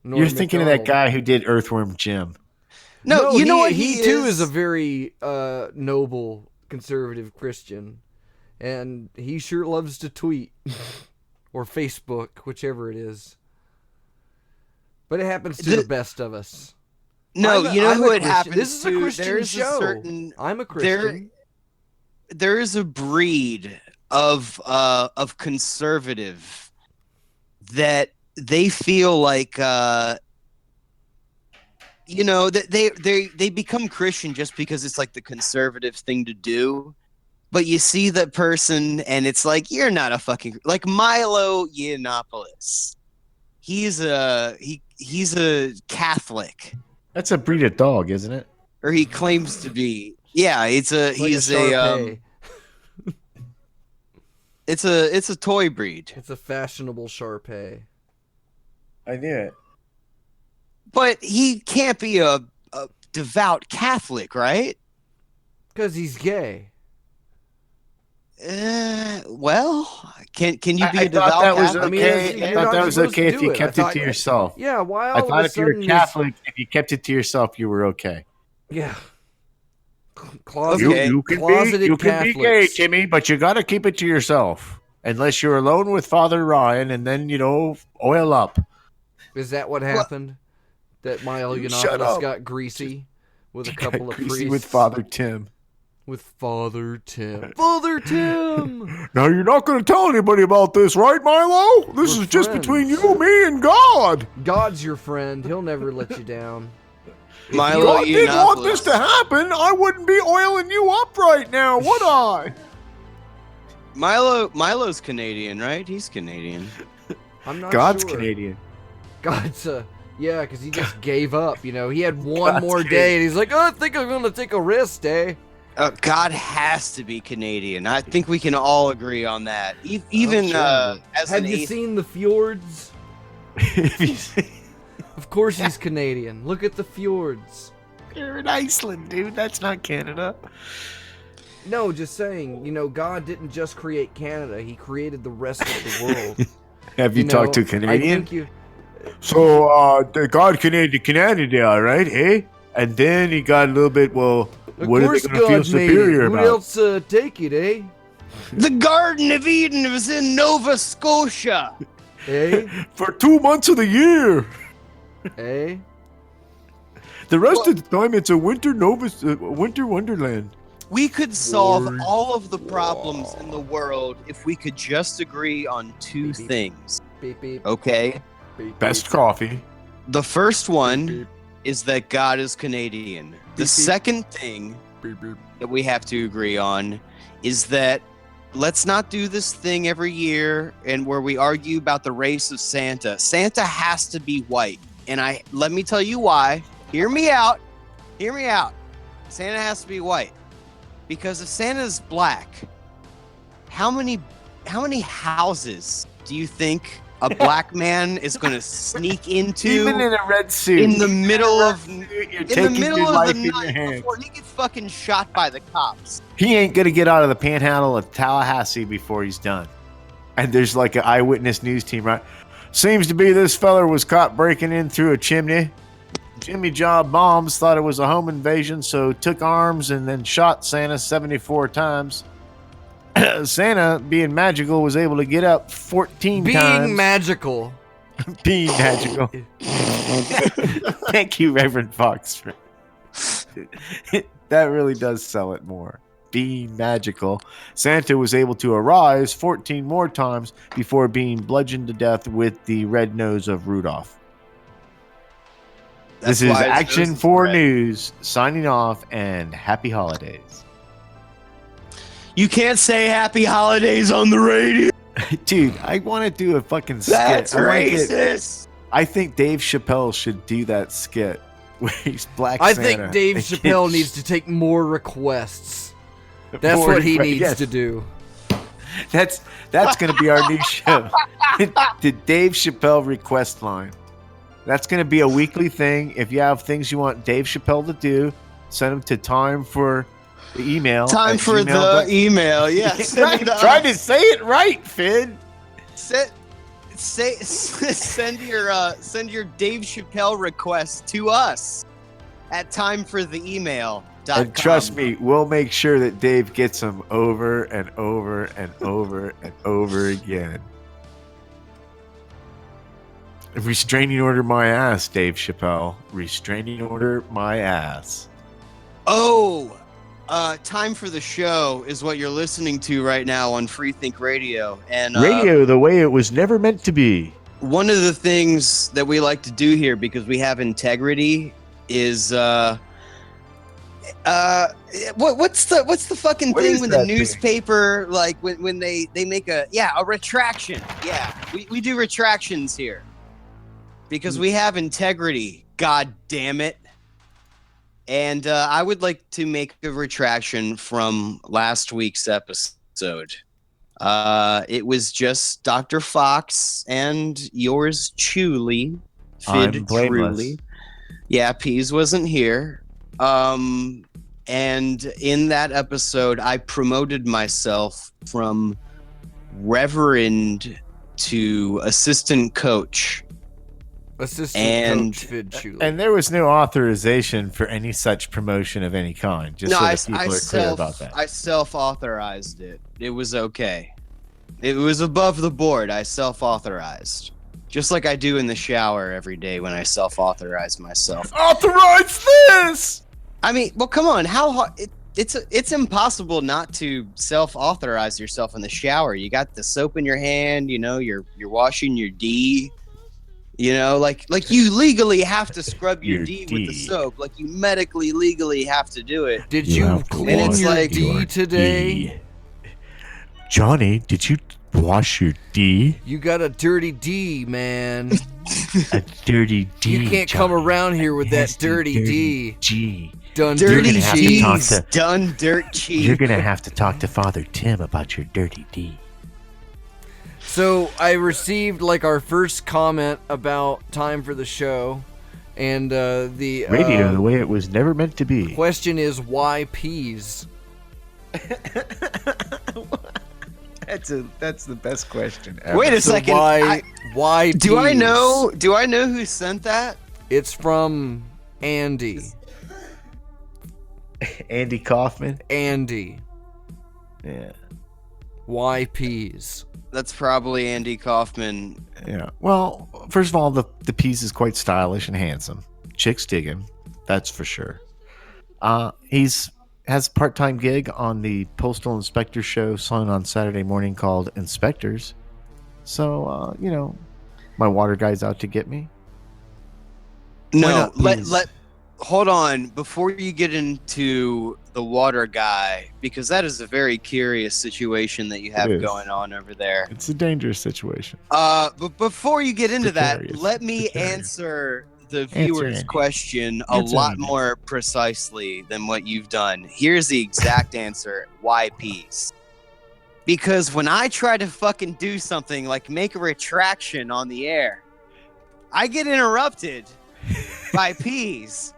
You're Norm thinking of that Macdonald. guy who did Earthworm Jim. No, you know what he too is a very noble conservative Christian, and he sure loves to tweet or Facebook, whichever it is. But it happens to the best of us. No, you know I'm who a it Christian. happens This is a to? Christian There's show. a certain I'm a Christian. there is a breed of conservative that they feel like that they become Christian just because it's like the conservative thing to do. But you see that person and it's like, you're not a fucking, like Milo Yiannopoulos. He's a Catholic, That's a breed of dog, isn't it? or he claims to be. Yeah, he's a Shar-Pei. it's a toy breed. It's a fashionable Shar-Pei. I knew it. But he can't be a devout Catholic, right? Because he's gay. Well, can you be I a devout thought that was Catholic? I mean, okay. you're I thought not that was supposed to okay if do you it. kept I it thought- to yourself. Yeah, why all I of thought a if you were sudden Catholic, if you kept it to yourself, you were okay. Yeah. Okay. Closeted, You can closeted be gay, Catholics. Timmy, but you got to keep it to yourself. Unless you're alone with Father Ryan, and then, oil up. Is that what happened? That Milo Shut Yiannopoulos up. got greasy with a couple of Greasy priests? with Father Tim. With Father Tim. Father Tim! Now, you're not going to tell anybody about this, right, Milo? This We're is just friends. between you, me, and God. God's your friend. He'll never let you down. Milo God didn't want this Yiannopoulos. to happen. I wouldn't be oiling you up right now, would I? Milo's Canadian, right? He's Canadian. I'm not God's sure. Canadian. God's yeah, because he just gave up. He had one God's more Canadian. day, and he's like, I think I'm going to take a rest day. God has to be Canadian. I think we can all agree on that. Even sure. as Have an you atheist. seen the fjords? Of course he's Canadian. Look at the fjords. You're in Iceland, dude. That's not Canada. No, just saying, God didn't just create Canada. He created the rest of the world. Have you talked to a I Canadian? think you... So, the God created Canada, all right, eh? And then he got a little bit, Of what are course they going to feel God made superior it. Who about? else take it, eh? The Garden of Eden was in Nova Scotia. Eh? For 2 months of the year. Eh? The rest of the time, it's a winter wonderland. We could solve all of the problems in the world if we could just agree on two Beep. things. Beep, beep, Okay? beep, Best beep. coffee. The first one Beep, is that God is Canadian. The beep. second thing beep, beep. that we have to agree on is that let's not do this thing every year and where we argue about the race of Santa. Santa has to be white. And let me tell you why. Hear me out. Hear me out. Santa has to be white. Because if Santa's black, how many houses do you think a black man is going to sneak into Even in a red suit. in the middle of You're in the taking middle your of life the in your night hands. before he gets fucking shot by the cops? He ain't gonna get out of the panhandle of Tallahassee before he's done. And there's like an eyewitness news team, right? Seems to be this feller was caught breaking in through a chimney. Jimmy Job Bombs thought it was a home invasion, so took arms and then shot Santa 74 times. Santa, being magical, was able to get up 14 Being times. magical. Being magical. Thank you, Reverend Fox. That really does sell it more. Being magical. Santa was able to arise 14 more times before being bludgeoned to death with the red nose of Rudolph. This is why his Action nose is 4 red. News signing off, and happy holidays. You can't say happy holidays on the radio. Dude, I want to do a fucking skit. That's I wanna get- racist. I think Dave Chappelle should do that skit where he's Black I Santa. think Dave and Chappelle gets needs to take more requests. That's more what he requests. needs Yes. to do. That's going to be our new show. The Dave Chappelle request line. That's going to be a weekly thing. If you have things you want Dave Chappelle to do, Send them to time for the email. Time at for gmail the dot- email. Yeah. Right, try to say it right, Fidd. Send your Dave Chappelle request to us at timefortheemail.com. And trust me, we'll make sure that Dave gets them over and over and over and over again. Restraining order my ass, Dave Chappelle. Restraining order my ass. Oh, Time for the Show is what you're listening to right now on Freethink Radio. And Radio the way it was never meant to be. one of the things that we like to do here, because we have integrity, is what's the fucking What thing is when the that thing? newspaper, like when they make a retraction. Yeah, we do retractions here because we have integrity. God damn it. And I would like to make a retraction from last week's episode. It was just Dr. Fox and yours, Chewley. I'm Fidd, blameless. truly. Yeah, Pease wasn't here. And in that episode, I promoted myself from Reverend to assistant coach. Assistant Coach Fidd Chewley. And there was no authorization for any such promotion of any kind. Just so that people are clear about that. I self-authorized it. It was okay. It was above the board. I self-authorized. Just like I do in the shower every day when I self-authorize myself. Authorize this! I mean, well, come on. How hard? It's impossible not to self-authorize yourself in the shower. You got the soap in your hand. You know, you're washing your D. You know, like you legally have to scrub your D with the soap. Like you medically, legally have to do it. Did You you have to clean wash your your D today? D. Johnny, did you wash your D? You got a dirty D, man. A dirty D. You can't come Johnny. around here with that Nasty, dirty D. G. Done Dirty dirty have to talk D's to- done dirt cheap. You're gonna have to talk to Father Tim about your dirty D. So I received like our first comment about time for the show, and the Radio the way it was never meant to be. question is why peas? That's the best question ever. Wait a So second. why Do I peas? know who sent that? It's from Andy. Andy Kaufman. Andy. Yeah. Why peas? That's probably Andy Kaufman. Yeah. Well, first of all, the piece is quite stylish and handsome. Chicks dig him, that's for sure. He's has a part-time gig on the Postal Inspector show sung on Saturday morning called Inspectors. So, my water guy's out to get me. No, not peas? let hold on before you get into the water guy, because that is a very curious situation that you have It is. going on over there. It's a dangerous situation. But before you get into that, Precarious. let me Precarious. answer the viewer's Andy. question a Answer lot Andy. more precisely than what you've done. Here's the exact answer. Why peas? Because when I try to fucking do something like make a retraction on the air, I get interrupted by peas.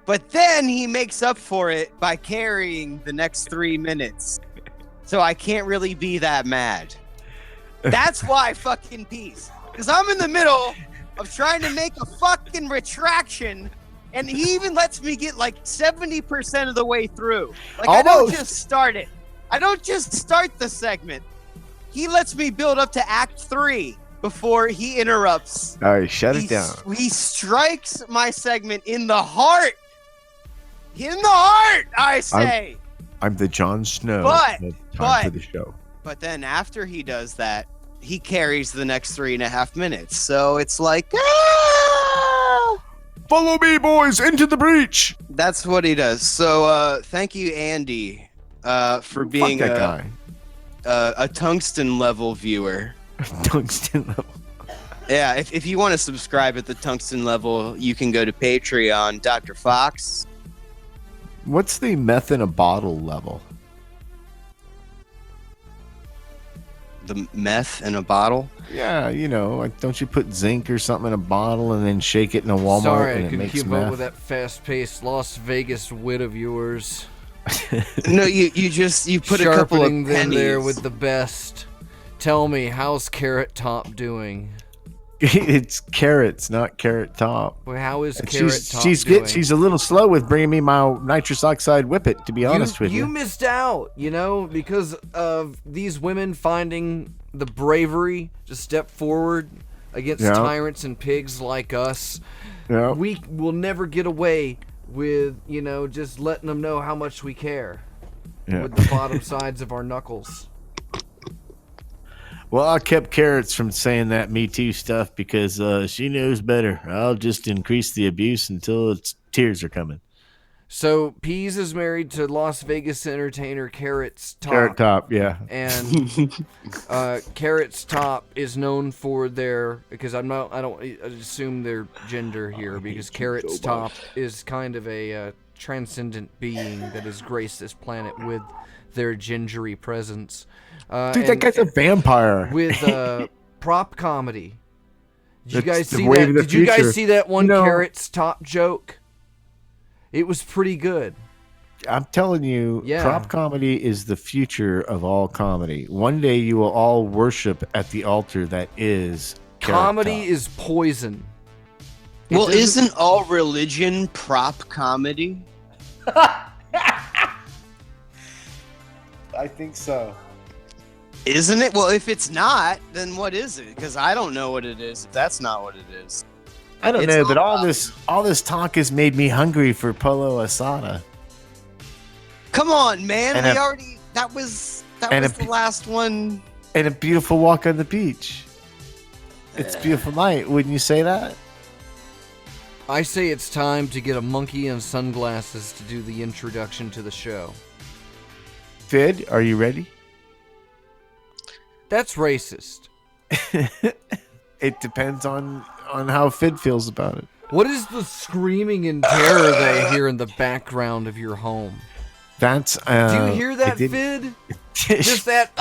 But then he makes up for it by carrying the next 3 minutes. So I can't really be that mad. That's why fucking peas. Because I'm in the middle of trying to make a fucking retraction, and he even lets me get like 70% of the way through. Like I don't Almost. just start it. I don't just start the segment. He lets me build up to Act 3 before he interrupts. All right, shut it down. He strikes my segment in the heart. In the heart, I say. I'm the Jon Snow But- of time but- for the show. But then after he does that, he carries the next 3.5 minutes. So it's like, Follow me, boys, into the breach. that's what he does. So thank you, Andy, for being Fuck that a tungsten level viewer. guy. Tungsten level. Yeah, if you want to subscribe at the tungsten level, you can go to Patreon, Dr. Fox. What's the meth in a bottle level? the meth in a bottle? Yeah, like, don't you put zinc or something in a bottle and then shake it in a Walmart Sorry, I and it couldn't makes keep meth? up with that fast-paced Las Vegas wit of yours. No, you put a couple of Sharpening them pennies. there with the best. Tell me, how's Carrot Top doing? It's Carrots, not Carrot Top. Well, how is And Carrot Top doing? she's a little slow with bringing me my nitrous oxide whippet, to be honest with you. You missed out, because of these women finding the bravery to step forward against tyrants and pigs like us. Yeah. We will never get away with, just letting them know how much we care with the bottom sides of our knuckles. Well, I kept Carrots from saying that Me Too stuff because she knows better. I'll just increase the abuse until its tears are coming. So, Peas is married to Las Vegas entertainer Carrot's Top. Carrot Top, yeah. And Carrot's Top is known for because I don't assume their gender here, because Carrot's Top is kind of a transcendent being that has graced this planet with their gingery presence. Dude, that guy's a vampire. With prop comedy. Did you guys the see wave that? of the Did you guys future. see that one No. Carrot's Top joke? It was pretty good. I'm telling you, Yeah. prop comedy is the future of all comedy. One day you will all worship at the altar that is Carrot Comedy Top. is poison. Well, doesn't- isn't all religion prop comedy? I think so. Isn't it? Well, if it's not, then what is it? Because I don't know what it is. If that's not what it is. I don't It's know, all but all prop. this talk has made me hungry for polo asada. Come on, man. And We a- already. That was and a the p- last one. And a beautiful walk on the beach. It's a beautiful night, wouldn't you say that? I say it's time to get a monkey and sunglasses to do the introduction to the show. Fidd, are you ready? That's racist. It depends on how Fidd feels about it. What is the screaming and terror they hear in the background of your home? That's Do you hear that, Fidd? Just that.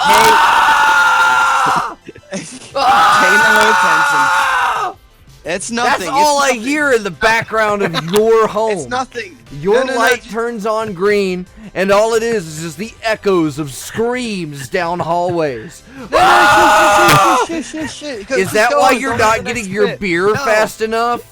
Pay no attention. It's nothing. That's all It's I nothing. hear in the background of your home. It's nothing. Your No, light just- turns on green, and all it is just the echoes of screams down hallways. Shit. Is that why you're not getting your beer fast enough?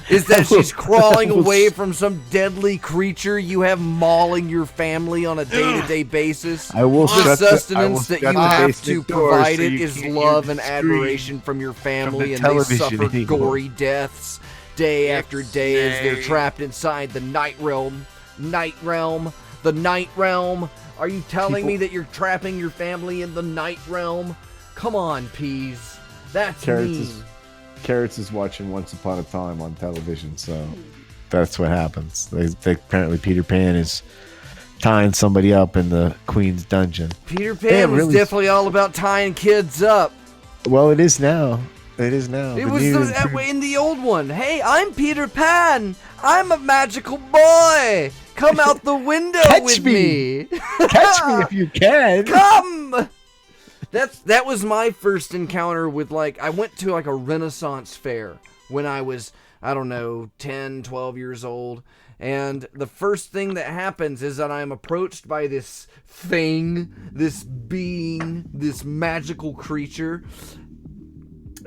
Is that she's crawling away from some deadly creature you have mauling your family on a day-to-day basis? I will The shut the- I will sustenance that shut you the have basement to door provide so it you is can't hear love the and scream admiration from your family, and they television suffer anymore. gory deaths day after day as they're trapped inside the night realm. The night realm. Are you telling me that you're trapping your family in the night realm? Come on, Peas. That's mean. Carrots is watching Once Upon a Time on television, so that's what happens. Apparently Peter Pan is tying somebody up in the Queen's dungeon. Peter Pan was really- definitely all about tying kids up. Well, it is now. It is now. It The was new- that way in the old one. Hey, I'm Peter Pan. I'm a magical boy. Come out the window Catch with me. me. Catch me if you can. Come. That was my first encounter with, I went to a Renaissance fair when I was, I don't know, 10, 12 years old. And the first thing that happens is that I'm approached by this thing, this being, this magical creature.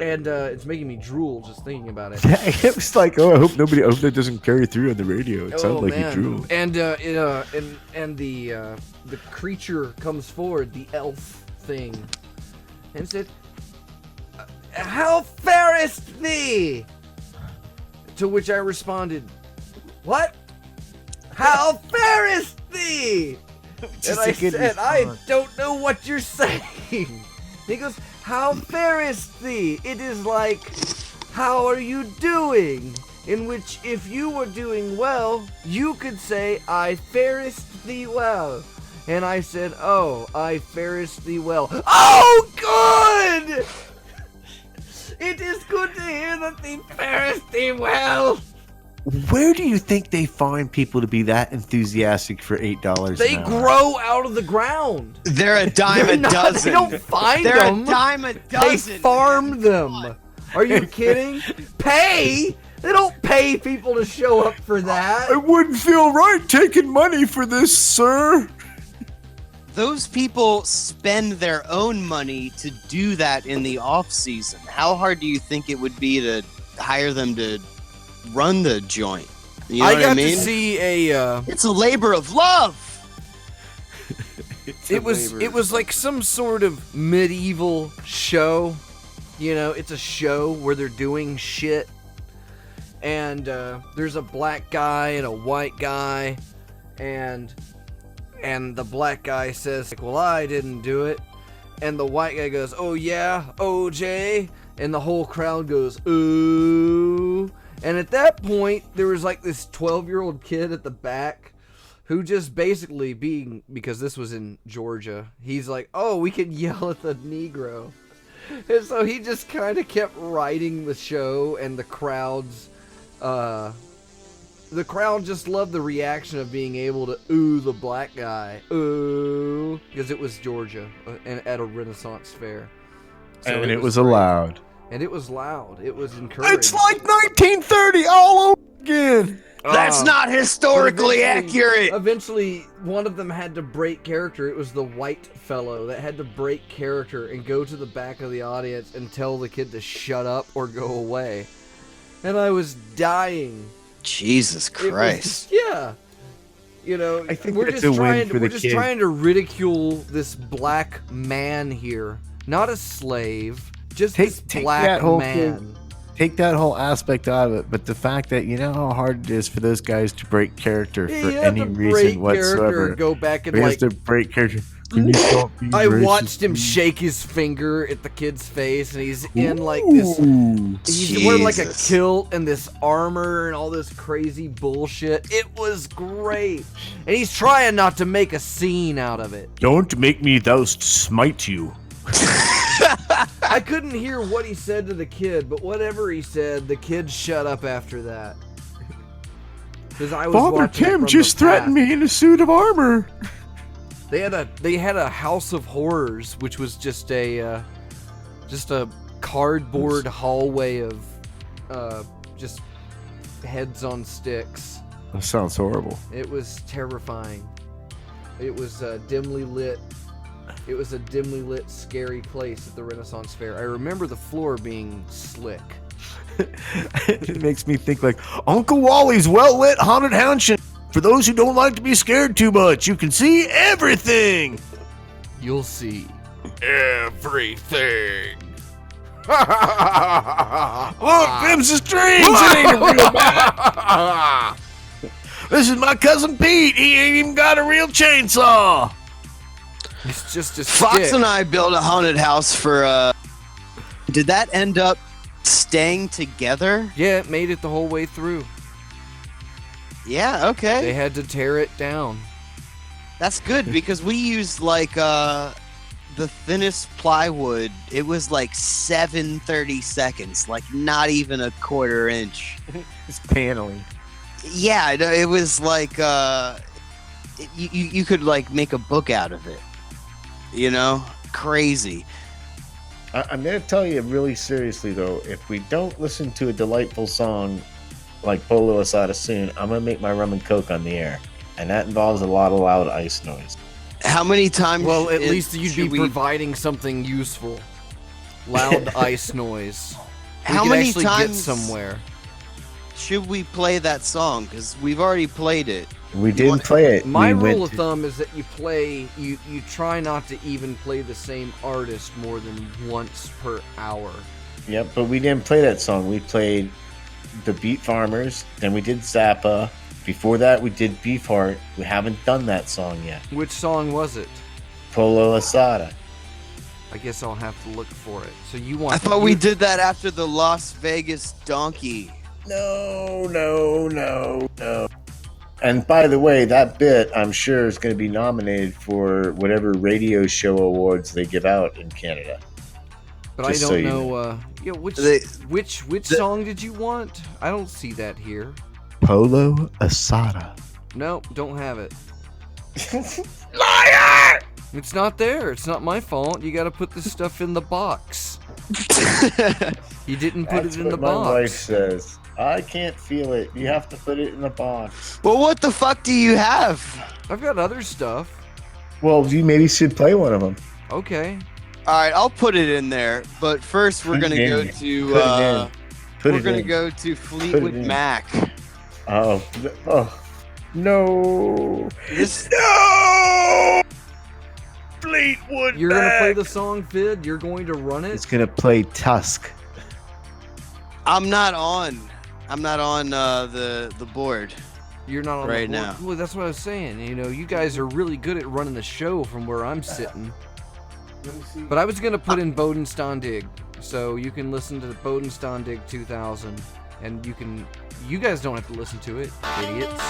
And it's making me drool just thinking about it. It was like, I hope that doesn't carry through on the radio. It sounds like you drool. And the creature comes forward, the elf thing, and said, "How fairest thee?" To which I responded, "What? How fairest thee?" And I said, "I don't know what you're saying." He goes, "How fairest thee?" It is like, "How are you doing?" In which, if you were doing well, you could say, "I farest thee well." And I said, "Oh, I farest thee well." Oh, good! It is good to hear that thee farest thee well. Where do you think they find people to be that enthusiastic for $8? They an hour? grow out of the ground. They're a dime They're a not- dozen. They don't find They're them. a dime a They dozen. farm them. Are you kidding? Pay? They don't pay people to show up for that. I wouldn't feel right taking money for this, sir. Those people spend their own money to do that in the off season. How hard do you think it would be to hire them to run the joint? You know I what got I mean? to see a. It's a labor of love. It was like some sort of medieval show. You know, it's a show where they're doing shit. And there's a black guy and a white guy, and the black guy says, like, well, I didn't do it. And the white guy goes, oh yeah, OJ. And the whole crowd goes, ooh. And at that point, there was like this 12-year-old kid at the back who just basically because this was in Georgia, he's like, oh, we can yell at the Negro. And so he just kind of kept writing the show, and the crowd just loved the reaction of being able to ooh the black guy, ooh, because it was Georgia and at a Renaissance fair. So And it was great. allowed. And it was loud. It was encouraged. It's like 1930 all over again. That's not historically Eventually- accurate. Eventually, one of them had to break character. It was the white fellow that had to break character and go to the back of the audience and tell the kid to shut up or go away. And I was dying. Jesus It was Christ. just- yeah. You know, I think we're that's just a win trying. for the We're just kid. trying to ridicule this black man here, not a slave, just this Take black that whole man. Take that whole aspect out of it, but the fact that you know how hard it is for those guys to break character Yeah, for you have any to break reason character whatsoever. and go back and He has like. to break character. Can you stop being I racist, watched him please? shake his finger at the kid's face, and he's in like this. Ooh. He's wearing like a Jesus. kilt and this armor and all this crazy bullshit. It was great, and he's trying not to make a scene out of it. Don't make me thou'st smite you. I couldn't hear what he said to the kid, but whatever he said, the kid shut up after that. Because I was Father watching it Tim from just the back. threatened me in a suit of armor. They had a House of Horrors, which was just a cardboard hallway of just heads on sticks. That sounds horrible. It was terrifying. It was dimly lit. It was a dimly lit, scary place at the Renaissance Fair. I remember the floor being slick. It makes me think like Uncle Wally's well-lit haunted mansion. For those who don't like to be scared too much, you can see everything. You'll see. Everything. Look, them's the strings. It ain't a real bat. This is my cousin Pete. He ain't even got a real chainsaw. It's just a Fox stick. and I built a haunted house for. Did that end up staying together? Yeah, it made it the whole way through. Yeah. They Okay. had to tear it down. That's good because we used like the thinnest plywood. It was like 7/32, like not even a quarter inch. It's paneling. Yeah, it was like you could like make a book out of it. You know, crazy. I'm going to tell you really seriously, though, if we don't listen to a delightful song like Polo Asada soon, I'm going to make my rum and coke on the air. And that involves a lot of loud ice noise. How many times? Well, at least you'd be should we- providing something useful. Loud ice noise. We How could many actually times get somewhere. should we play that song? Because we've already played it. We didn't play it. My we rule went of thumb is that you try not to even play the same artist more than once per hour. Yep, but we didn't play that song. We played the Beat Farmers, then we did Zappa. Before that, we did Beefheart. We haven't done that song yet. Which song was it? Polo Asada. I guess I'll have to look for it. So you want? I thought we did that after the Las Vegas Donkey. No. And by the way, that bit, I'm sure, is going to be nominated for whatever radio show awards they give out in Canada. But just I so don't you know. Which They- song did you want? I don't see that here. Polo Asada. Nope, don't have it. Liar! It's not there. It's not my fault. You got to put this stuff in the box. You didn't put That's it in the what my wife box. says. I can't feel it. You have to put it in the box. Well, what the fuck do you have? I've got other stuff. Well, you maybe should play one of them. Okay. All right, I'll put it in there. But first, we're Put it gonna go in. to. Put it in. Put We're it gonna in. go to Fleetwood in. Mac. Oh, no. This No! Fleetwood You're going to play Mac. the song, Fidd? You're going to run it? It's gonna play Tusk. I'm not on. I'm not on the board. You're not on right the board. now. Well, that's what I was saying. You know, you guys are really good at running the show from where I'm sitting. But I was going to put in Bodenstandig, so you can listen to the Bodenstandig 2000, and you guys don't have to listen to it, idiots.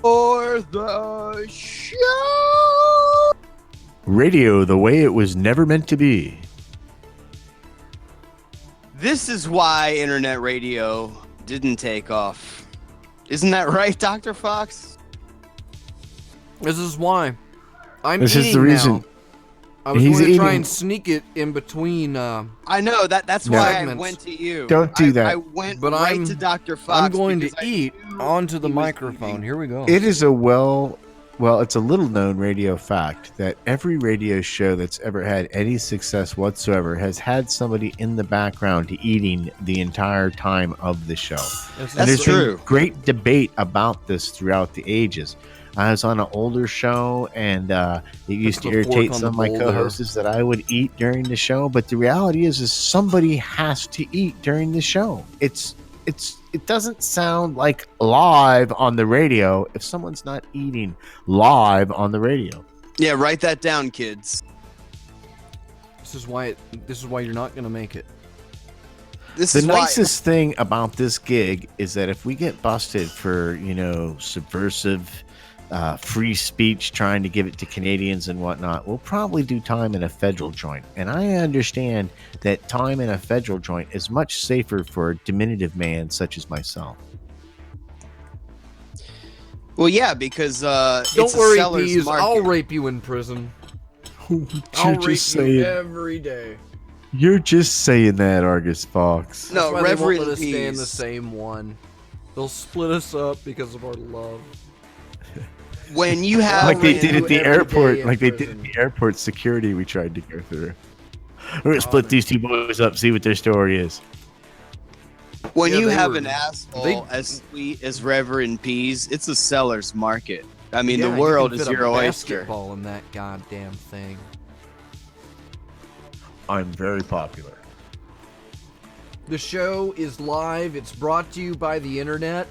For the show. Radio the way it was never meant to be. This is why internet radio didn't take off. Isn't that right, Dr. Fox? This is why. I'm This is eating the reason. now. I was He's going to try eating- and sneak it in between. I know that's No. why I Segments. went to you. Don't do that. I went But right to Dr. Fox. I'm going to because I eat knew onto the he was microphone. eating. Here we go. It is a well, it's a little known radio fact that every radio show that's ever had any success whatsoever has had somebody in the background eating the entire time of the show. This And is- That's there's true. been great debate about this throughout the ages. I was on an older show, and it used to the fork irritate on some of the my bowl there. co-hosts that I would eat during the show. But the reality is somebody has to eat during the show. It doesn't sound like live on the radio if someone's not eating live on the radio. Yeah, write that down, kids. This is why you're not going to make it. This The is why. nicest thing about this gig is that if we get busted for, subversive free speech, trying to give it to Canadians and whatnot, we'll probably do time in a federal joint. And I understand that time in a federal joint is much safer for a diminutive man such as myself. Well, yeah, because Don't it's a worry, seller's Peas. market. I'll rape you in prison. I'll rape you every day. You're just saying that, Argus Fox. That's No, why they won't Reverend let us stay in the Peas. same one. They'll split us up because of our love. When you have Like they I'll did rape at the you every airport, day in like they did prison. at the airport security we tried to go through. We're gonna split these two boys up, see what their story is. when Yeah, you they have were- an asshole they- as sweet as Reverend Peas, it's a seller's market. I mean, Yeah, the you world can is fit a your oyster. basketball in that goddamn thing. I'm very popular. The show is live. It's brought to you by the internet.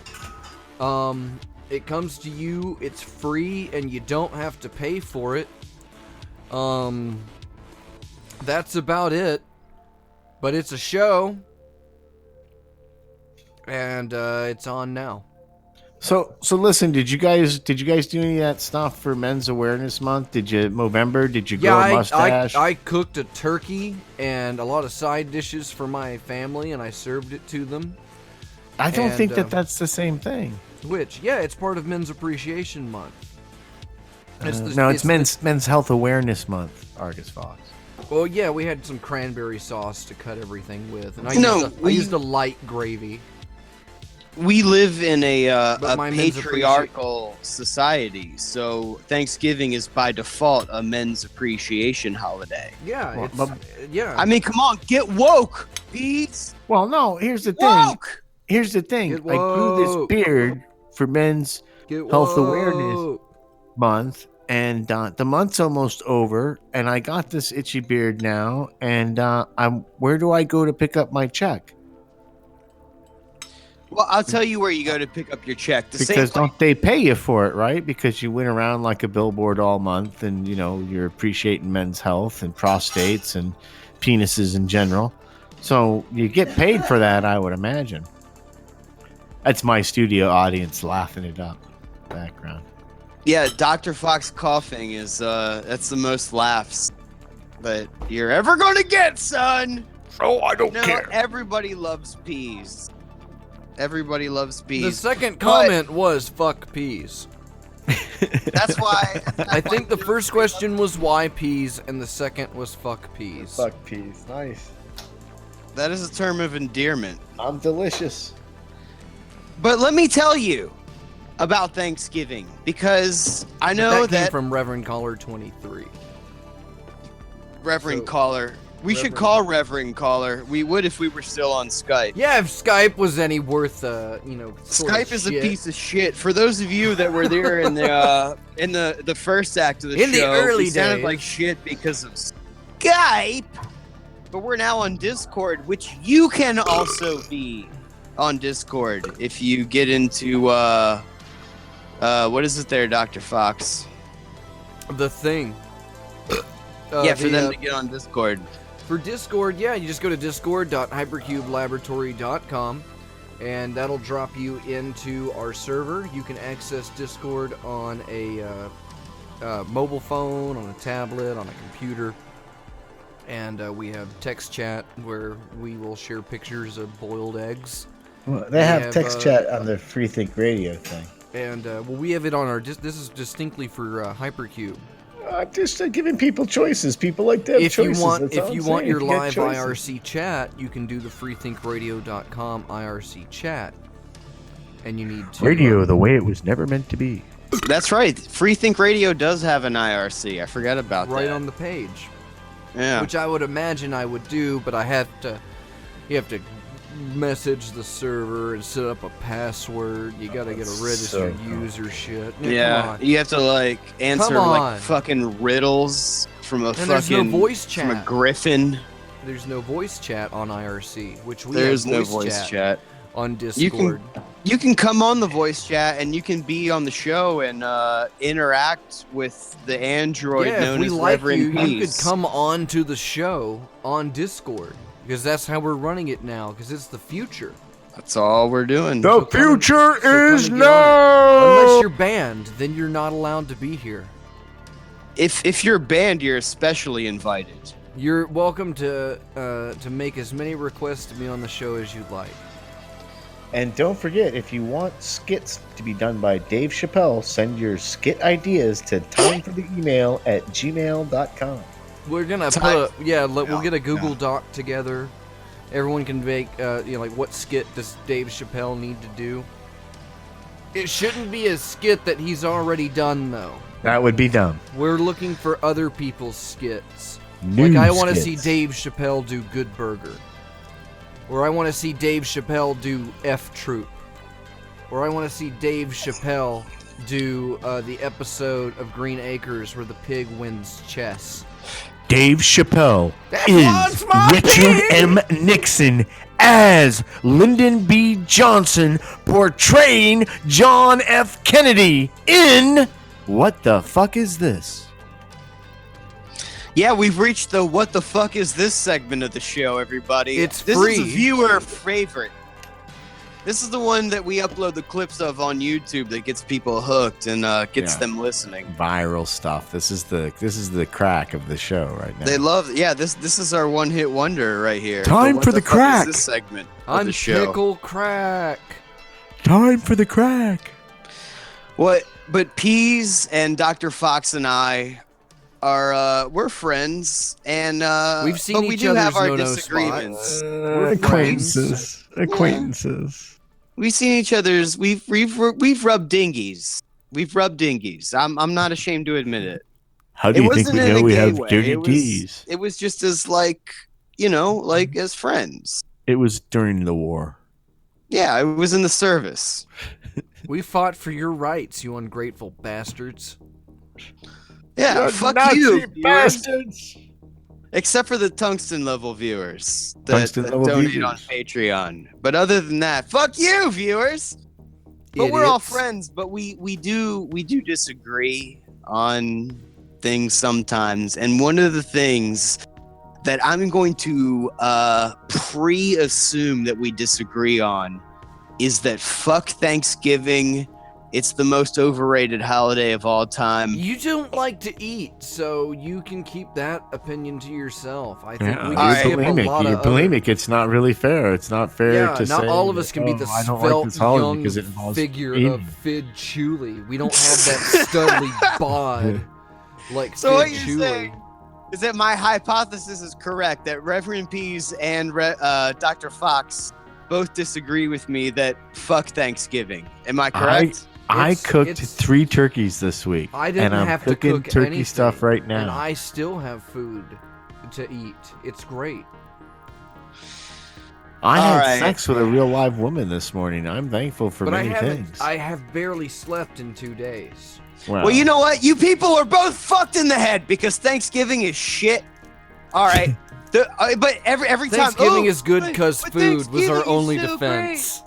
It comes to you. It's free, and you don't have to pay for it. That's about it. But it's a show, and it's on now. So listen, did you guys do any of that stuff for Men's Awareness Month? Did you Movember? Did you grow a mustache? I cooked a turkey and a lot of side dishes for my family, and I served it to them. I don't and, think that's the same thing. Which, yeah, it's part of Men's Appreciation Month. It's Men's Health Awareness Month, Argus Fox. Well, yeah, we had some cranberry sauce to cut everything with, and I No, used a light gravy. We live in a But my men's patriarchal society, so Thanksgiving is by default a men's appreciation holiday. Yeah, Well, it's, but- yeah. I mean, come on, get woke, Pete. Well, no. Here's the thing. Woke. Here's the thing. Get I grew this woke. beard for Men's Get Health woke. Awareness Month, and the month's almost over, and I got this itchy beard now, and where do I go to pick up my check? Well, I'll tell you where you go to pick up your check. The Because same place. don't they pay you for it, right? Because you went around like a billboard all month, and you're appreciating men's health and prostates and penises in general. So you get paid for that, I would imagine. That's my studio audience laughing it up. Background. Yeah, Dr. Fox coughing is that's the most laughs that you're ever gonna get, son. Oh, I don't No, everybody loves peas. Everybody loves The peas. second But- comment was "fuck peas." That's why. I think the first question was why peas, and the second was fuck peas. Fuck peas. Nice. That is a term of endearment. I'm delicious. But let me tell you about Thanksgiving, because I know that came that from Reverend Caller 23. Reverend so- Caller. We should Reverend- call Reverend Caller. We would if we were still on Skype. Yeah, if Skype was any worth, sort Skype of is shit. a piece of shit. For those of you that were there in the first act of the In the show, early we sounded days. like shit because of Skype. But we're now on Discord, which you can also be on Discord if you get into what is it there, Dr. Fox? The thing. Yeah, for them to get on Discord. For Discord, yeah, you just go to discord.hypercubelaboratory.com, and that'll drop you into our server. You can access Discord on a mobile phone, on a tablet, on a computer, and we have text chat where we will share pictures of boiled eggs. Well, They have have, text chat on the Free Think Radio thing. And, well, we have it on our... This is distinctly for Hypercube. Just giving people choices. People like to have If choices. you want, That's all if I'm you want saying. your You get live choices. IRC chat, you can do the freethinkradio.com IRC chat, and you need to Radio, the way it was never meant to be. That's right. Free Think Radio does have an IRC. I forgot about right that. on the page, Yeah. which I would imagine I would do, but you have to message the server and set up a password. You got to get a registered user shit. Come Yeah, on. you have to like answer Come on. like fucking riddles from a And fucking there's no voice from a chat. griffin. There's no voice chat on IRC, which we There's have no voice chat. on Discord. You can come on the voice chat and you can be on the show and interact with the android Yeah, if known we as like Reverend you, you could Peace. come on to the show on Discord, because that's how we're running it now, because it's the future. That's all we're doing. The future is come and get on it. now. Unless you're banned, then you're not allowed to be here. If you're banned, you're especially invited. You're welcome to make as many requests to be on the show as you'd like. And don't forget, if you want skits to be done by Dave Chappelle, send your skit ideas to timefortheemail@gmail.com. We're gonna we'll get a Google Doc together. Everyone can make like what skit does Dave Chappelle need to do. It shouldn't be a skit that he's already done though. That would be dumb. We're looking for other people's skits. New Like I want to see skits. Dave Chappelle do Good Burger. Or I want to see Dave Chappelle do F Troop. Or I want to see Dave Chappelle do the episode of Green Acres where the pig wins chess. Dave Chappelle what's is my Richard pig! M. Nixon as Lyndon B. Johnson portraying John F. Kennedy in What the Fuck Is This? Yeah, we've reached the "What the fuck is this" segment of the show, everybody. It's this free. is a viewer favorite. This is the one that we upload the clips of on YouTube that gets people hooked and gets them listening. Viral stuff. This is the crack of the show right now. They love, this is our one-hit wonder right here. Time What for the fuck is crack. This segment of I'm the show. Pickle Crack. Time for the crack. What? But Peas and Dr. Fox and I are we're friends, and We've seen but we each do have other's our no-no disagreements. spots. We're Acquaintances. Acquaintances. We've seen each other's. We've rubbed dinghies. We've rubbed dinghies. I'm not ashamed to admit it. How do It you think wasn't we in know a we gay have way. dirty It was- D's? It was just as like as friends. It was during the war. Yeah, it was in the service. We fought for your rights, you ungrateful bastards. Yeah, You fuck Nazi you, viewers. bastards. Except for the tungsten level viewers that, Tungsten that level donate viewers. on Patreon. But other than that, fuck you, viewers. But we're all Idiots. friends. But we do disagree on things sometimes. And one of the things that I'm going to pre-assume that we disagree on is that fuck Thanksgiving. It's the most overrated holiday of all time. You don't like to eat, so you can keep that opinion to yourself. I think we All can right. skip a lot You're of bulimic. It's not really fair. It's not fair Yeah, to not say. all of us can be the I don't svelte like this holiday young because it involves figure eating. of Fidd Chewley. We don't have that studly bod like So what Fidd you're Chewley. saying is that my hypothesis is correct, that Reverend Peas and Dr. Fox both disagree with me that fuck Thanksgiving. Am I correct? I It's- cooked it's- 3 turkeys this week. I didn't and I'm have to cooking cook turkey anything, stuff right and now. I still have food to eat. It's great. I All had right. sex with a real live woman this morning. I'm thankful for But many things. I have barely slept in 2 days. Well, you know what? You people are both fucked in the head because Thanksgiving is shit. All right. But every time Thanksgiving is good but- because but food was Thanksgiving our is only so defense.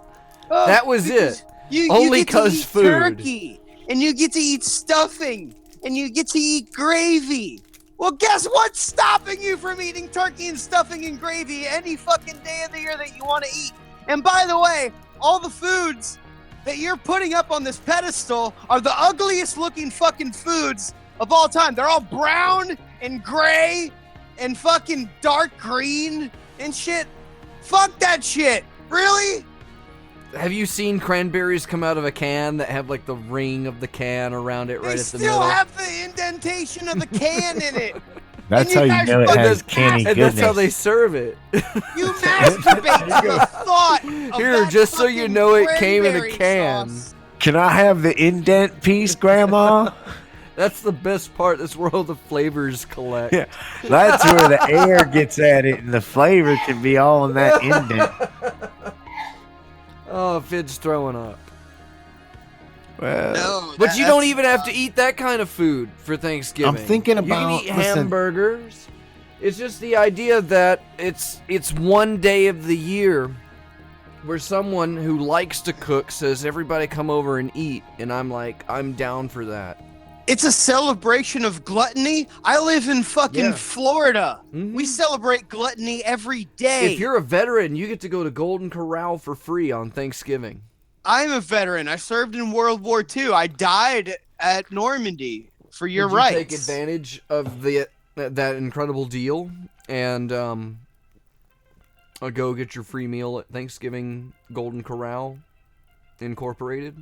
Oh, That was because it. You Only get to 'cause eat food. turkey, and you get to eat stuffing, and you get to eat gravy. Well, guess what's stopping you from eating turkey and stuffing and gravy any fucking day of the year that you want to eat? And by the way, all the foods that you're putting up on this pedestal are the ugliest looking fucking foods of all time. They're all brown and gray and fucking dark green and shit. Fuck that shit. Really? Have you seen cranberries come out of a can that have like the ring of the can around it right They at the still middle? have the indentation of the can in it. That's And how you you guys know it put has this canny And goodness. that's how they serve it. You masturbate to the thought of Here, that just so you fucking know it came in a cranberry can. sauce. Can I have the indent piece, Grandma? That's the best part. That's where all the flavors collect. Yeah, that's where the air gets at it, and the flavor can be all in that indent. Oh, Fidd's throwing up. Well, No, But you don't even have to eat that kind of food for Thanksgiving. I'm thinking You can about- eat listen. hamburgers. It's just the idea that it's one day of the year where someone who likes to cook says, everybody come over and eat. And I'm like, I'm down for that. It's a celebration of gluttony. I live in fucking Yeah. Florida. Mhm. We celebrate gluttony every day. If you're a veteran, you get to go to Golden Corral for free on Thanksgiving. I'm a veteran. I served in World War II. I died at Normandy for your Did you rights. take advantage of that incredible deal and go get your free meal at Thanksgiving Golden Corral Incorporated?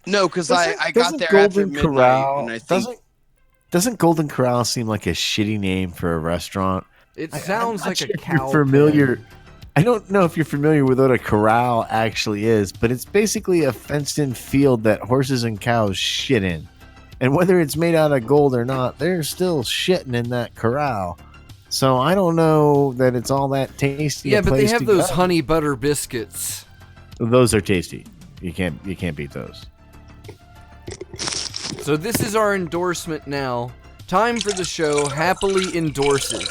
No, because I got Doesn't there Golden after midnight, Corral, and I think doesn't Golden Corral seem like a shitty name for a restaurant? It I'm sounds not like sure a if you're cow. familiar. pen. I don't know if you're familiar with what a corral actually is, but it's basically a fenced-in field that horses and cows shit in. And whether it's made out of gold or not, they're still shitting in that corral. So I don't know that it's all that tasty. Yeah, a but they place have to those go. honey butter biscuits. Those are tasty. You can't beat those. So this is our endorsement now. Time for the show happily endorses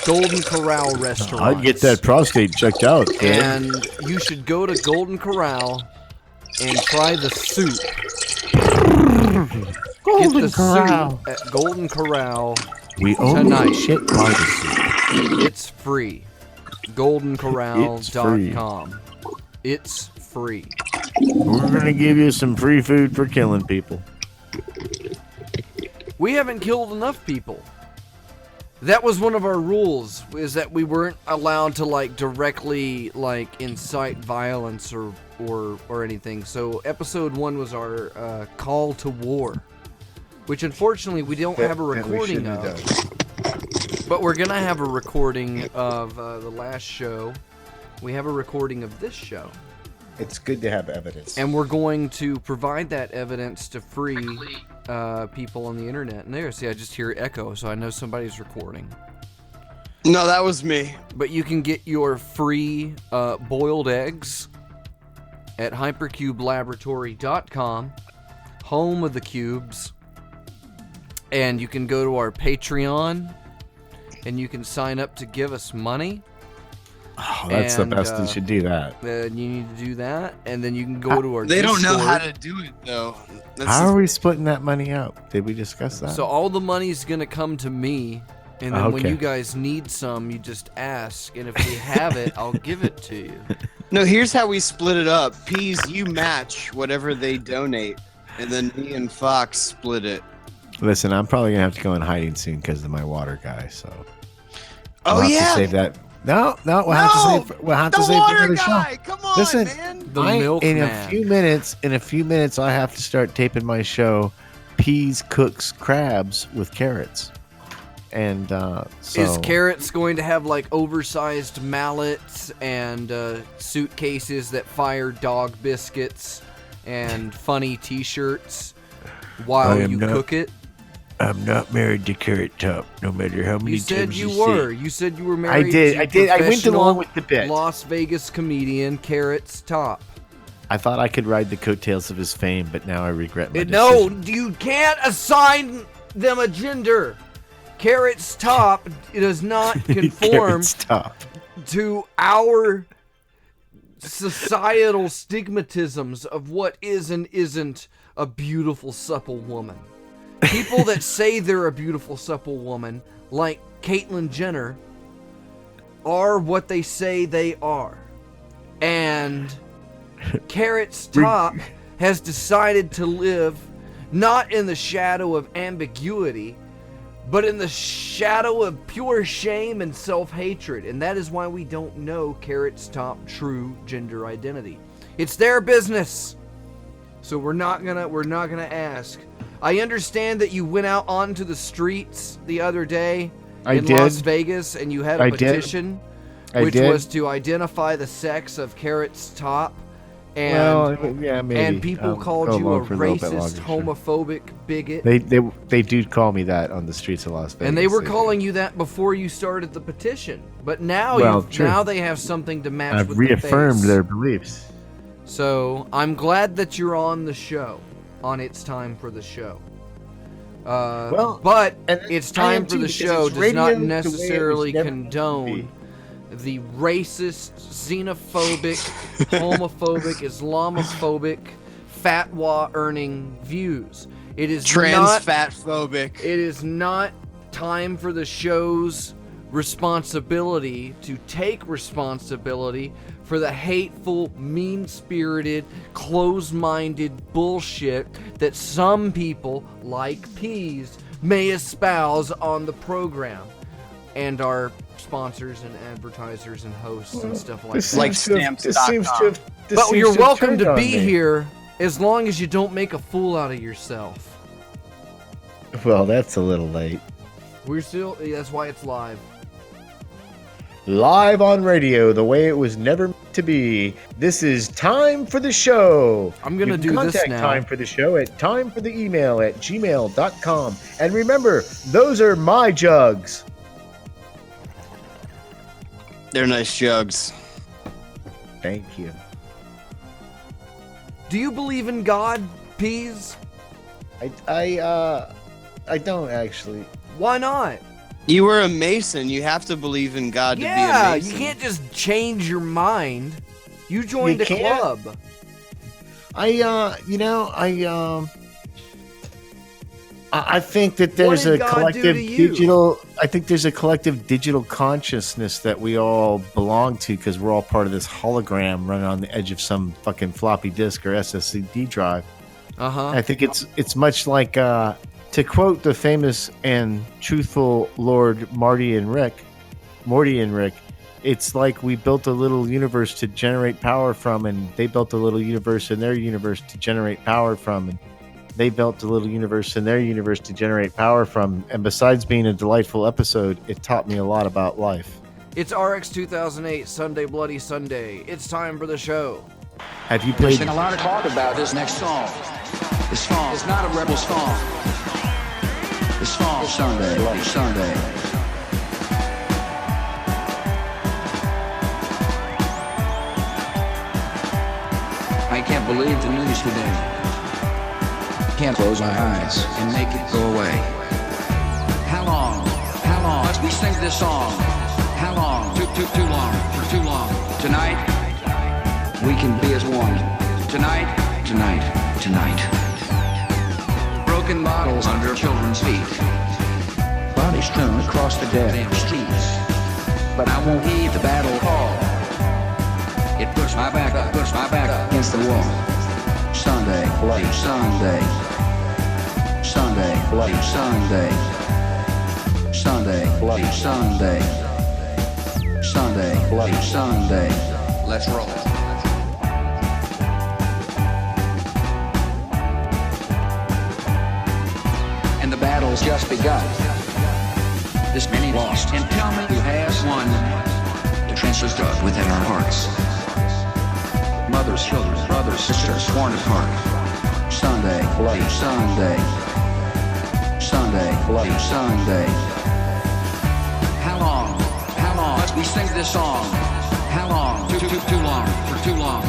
Golden Corral restaurant. I'd get that prostate checked out. Kid. And you should go to Golden Corral and try the soup. Golden Get the Corral. soup at Golden Corral. We only tonight. shit by the soup. It's free. GoldenCorral.com. It's free. We're gonna give you some free food for killing people. We haven't killed enough people. That was one of our rules, is that we weren't allowed to directly incite violence or anything. So episode 1 was our call to war, which unfortunately we don't have a recording of. But we're gonna have a recording of the last show. We have a recording of this show. It's good to have evidence. And we're going to provide that evidence to free people on the internet. And there, see, I just hear echo, so I know somebody's recording. no, that was me. But you can get your free boiled eggs at hypercubelaboratory.com, home of the cubes. And you can go to our Patreon, and you can sign up to give us money. Oh, that's the best. You should do that. Then you need to do that, and then you can go to our They don't know how Discord. to do it though. How are we splitting that money out? Did we discuss that? So all the money's gonna come to me, and then when Okay. you guys need some, you just ask, and if we have it, I'll give it to you. No, here's how we split it up. Peas, you match whatever they donate, and then me and Fox split it. Listen, I'm probably gonna have to go in hiding soon because of my water guy. So Oh we'll have yeah, to save that. No, we'll have to save. We'll have the to save water another guy. show. Come on, Listen, man. The in milkman. a few minutes, I have to start taping my show. Peas cooks crabs with carrots, and so Is Carrots going to have oversized mallets and suitcases that fire dog biscuits and funny T-shirts while you cook it? I'm not married to Carrot Top, no matter how many You said times you say were. You said you were married. did, to I did. I went professional along with the bit. Las Vegas comedian Carrots Top. I thought I could ride the coattails of his fame, but now I regret my No, decision. you can't assign them a gender. Carrots Top does not conform Carrot Top. to our societal stigmatisms of what is and isn't a beautiful, supple woman. People that say they're a beautiful, supple woman, like Caitlyn Jenner, are what they say they are. And Carrot's Top has decided to live not in the shadow of ambiguity, but in the shadow of pure shame and self-hatred, and that is why we don't know Carrot's Top true gender identity. It's their business, so we're not gonna ask. I understand that you went out onto the streets the other day in Las Vegas, and you had a petition, which was to identify the sex of Carrot's Top. And, and people called you a racist, homophobic bigot. They do call me that on the streets of Las Vegas. And they were calling you that before you started the petition. But now now they have something to match with the face. I've reaffirmed their beliefs. So I'm glad that you're on the show, on It's Time for the Show. But It's Time for the Show does not necessarily condone the racist, xenophobic, homophobic, Islamophobic, fatwa-earning views. It is trans-fatphobic. It is not time for the show's responsibility to take responsibility for the hateful, mean-spirited, closed-minded bullshit that some people, like Peas, may espouse on the program. And our sponsors and advertisers and hosts and stuff like that. Like stamps.com. But you're welcome to be here as long as you don't make a fool out of yourself. Well, that's a little late. That's why it's live. Live on radio, the way it was never meant to be. This is Time for the Show. I'm going to do this now. Contact Time for the Show at timefortheemail@gmail.com. And remember, those are my jugs. They're nice jugs. Thank you. Do you believe in God, Peas? I don't actually. Why not? You were a Mason. You have to believe in God to be a Mason. Yeah, you can't just change your mind. You joined a club. I think that there's a collective digital. I think there's a collective digital consciousness that we all belong to because we're all part of this hologram running on the edge of some fucking floppy disk or SSD drive. I think it's much like to quote the famous and truthful Lord Morty and Rick. It's like we built a little universe to generate power from, and they built a little universe in their universe to generate power from, and they built a little universe in their universe to generate power from. And besides being a delightful episode, it taught me a lot about life. It's RX 2008, Sunday Bloody Sunday. It's time for the show. Have you played? There's been a lot of talk about this next song. This song is not a rebel song. This song is Sunday Bloody Sunday. I can't believe the news today. Can't close my eyes and make it go away. How long must we sing this song? How long? Too long, for too long. Tonight, we can be as one. Tonight. Broken bottles under children's feet. Bodies strewn across the damn streets. But I won't heed the battle call. It puts my back up against the wall. Sunday, Bloody Sunday. Sunday, Bloody Sunday. Sunday, Bloody Sunday. Sunday, Bloody Sunday. Let's roll. And the battle's just begun. This many lost, and tell me who has won. The trenches dug within our hearts. Mothers, children, brothers, sisters, torn apart. Sunday, Bloody Sunday. Sunday, Bloody Sunday. How long must we sing this song? How long? Too long, for too long.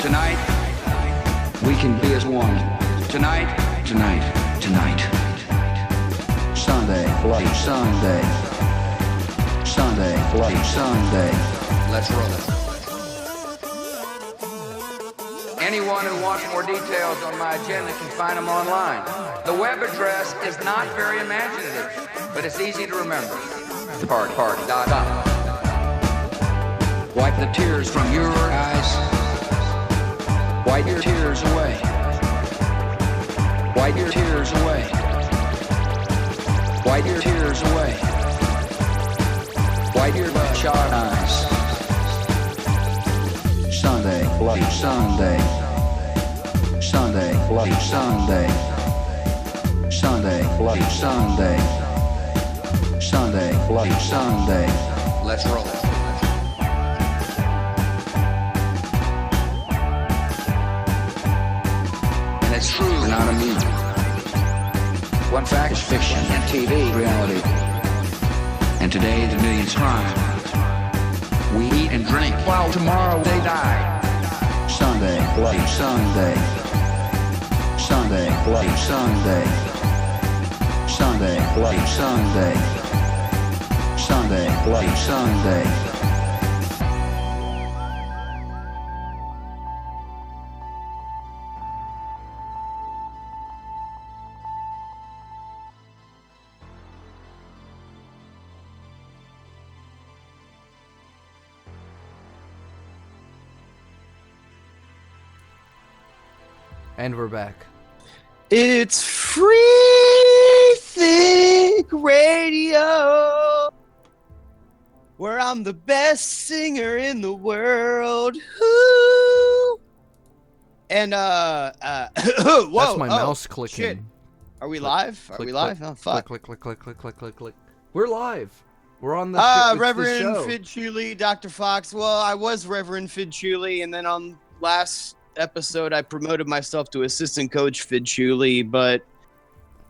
Tonight, we can be as one. Tonight. Sunday, Bloody Sunday. Sunday, Bloody Sunday. Let's roll it. Anyone who wants more details on my agenda can find them online. The web address is not very imaginative, but it's easy to remember. Party.com. Wipe the tears from your eyes. Wipe your tears away. Wipe your tears away. Wipe your tears away. Wipe your bloodshot eyes. Sunday, bloody Sunday. Sunday, bloody Sunday. Sunday, bloody Sunday. Sunday, bloody Sunday. Let's roll. And it's true, we're not immune. One fact is fiction and TV reality. And today the millions cry. We eat and drink while tomorrow they die. Sunday, bloody Sunday. Sunday, bloody Sunday. Sunday, bloody Sunday. Sunday, bloody Sunday. And we're back. It's Free Think Radio, where I'm the best singer in the world. Woo! And whoa, That's my mouse clicking. Shit. Are we live? Are Click, we live? click, Oh fuck. Click, click, click, click, click, click, click. We're live. We're on the show. It's the Reverend show. Fidd Chewley, Dr. Fox. Well, I was Reverend Fidd Chewley, and then on last episode I promoted myself to assistant coach Fidd Chewley, but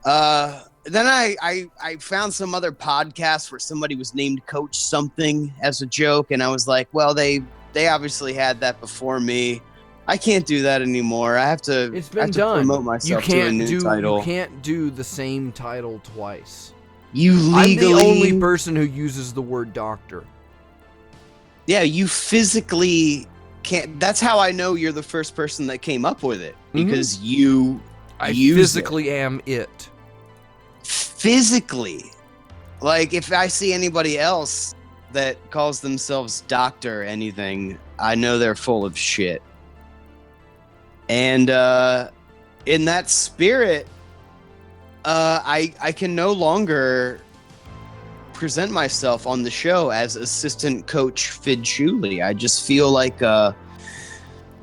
then I found some other podcast where somebody was named Coach something as a joke, and I was like, well, they obviously had that before me. I can't do that anymore. I have to. It's I been have to done. promote You myself to a can't new do. title. You can't do the same title twice. You legally. I'm the only person who uses the word doctor. Yeah, you physically can't. That's how I know you're the first person that came up with it, because you I use physically am it. physically. Like, if I see anybody else that calls themselves doctor anything, I know they're full of shit. And in that spirit, I can no longer present myself on the show as assistant coach Fidd Chewley. I just feel like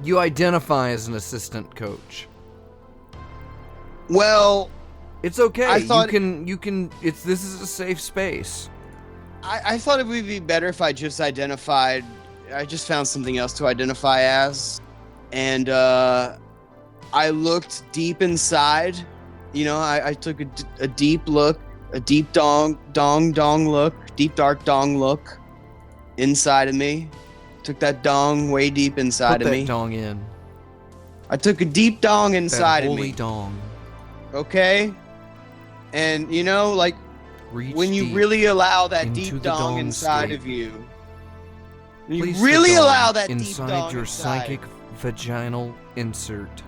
You identify as an assistant coach. well, It's okay. I thought- you can this is a safe space. I thought it would be better if I just found something else to identify as. And I looked deep inside. You know, I took a deep look, a deep dong look, deep dark dong look inside of me. Took that dong way deep inside Put of that me. dong in. I took a deep dong inside That of holy me. dong. Okay? And you know, like, Reach when you deep really allow that into deep the dong dong inside state. of you, when you Place the really dong allow that deep inside dong your inside, psychic vaginal insert.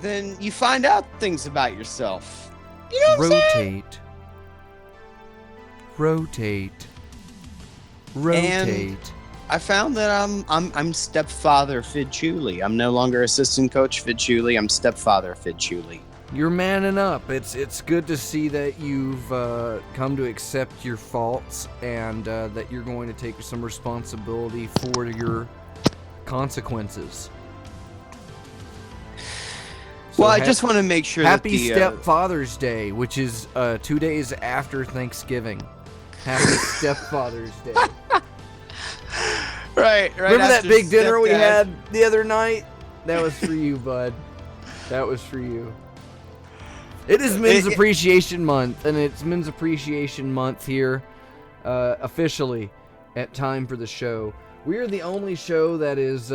then you find out things about yourself. You know what I'm saying? Rotate. Rotate. I found that I'm stepfather Fidd Chewley. I'm no longer assistant coach Fidd Chewley. I'm stepfather Fidd Chewley. You're manning up. It's good to see that you've come to accept your faults and that you're going to take some responsibility for your consequences. Well, I ha- just want to make sure Happy that the Stepfather's Day, which is 2 days after Thanksgiving. Happy Stepfather's Day. right. Remember that after big dinner we stepdad. had the other night? That was for you, bud. That was for you. It is Men's Appreciation Month, and it's Men's Appreciation Month here, officially, at Time for the Show. We are the only show that is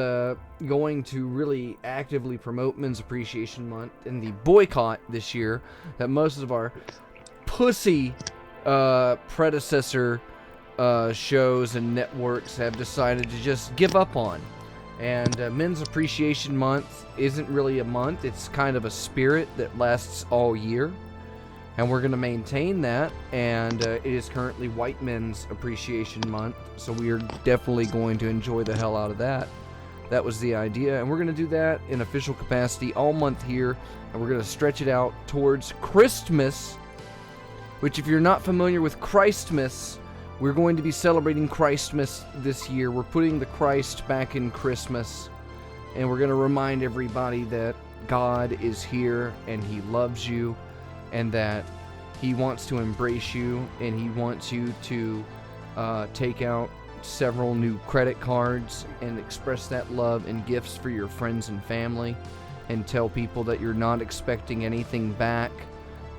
going to really actively promote Men's Appreciation Month and the boycott this year that most of our pussy predecessor shows and networks have decided to just give up on. And Men's Appreciation Month isn't really a month. It's kind of a spirit that lasts all year. And we're going to maintain that. And it is currently White Men's Appreciation Month. So we are definitely going to enjoy the hell out of that. That was the idea. And we're going to do that in official capacity all month here. And we're going to stretch it out towards Christmas which if you're not familiar with Christmas, we're going to be celebrating Christmas this year. We're putting the Christ back in Christmas, and we're going to remind everybody that God is here and He loves you, and that He wants to embrace you, and He wants you to take out several new credit cards and express that love in gifts for your friends and family, and tell people that you're not expecting anything back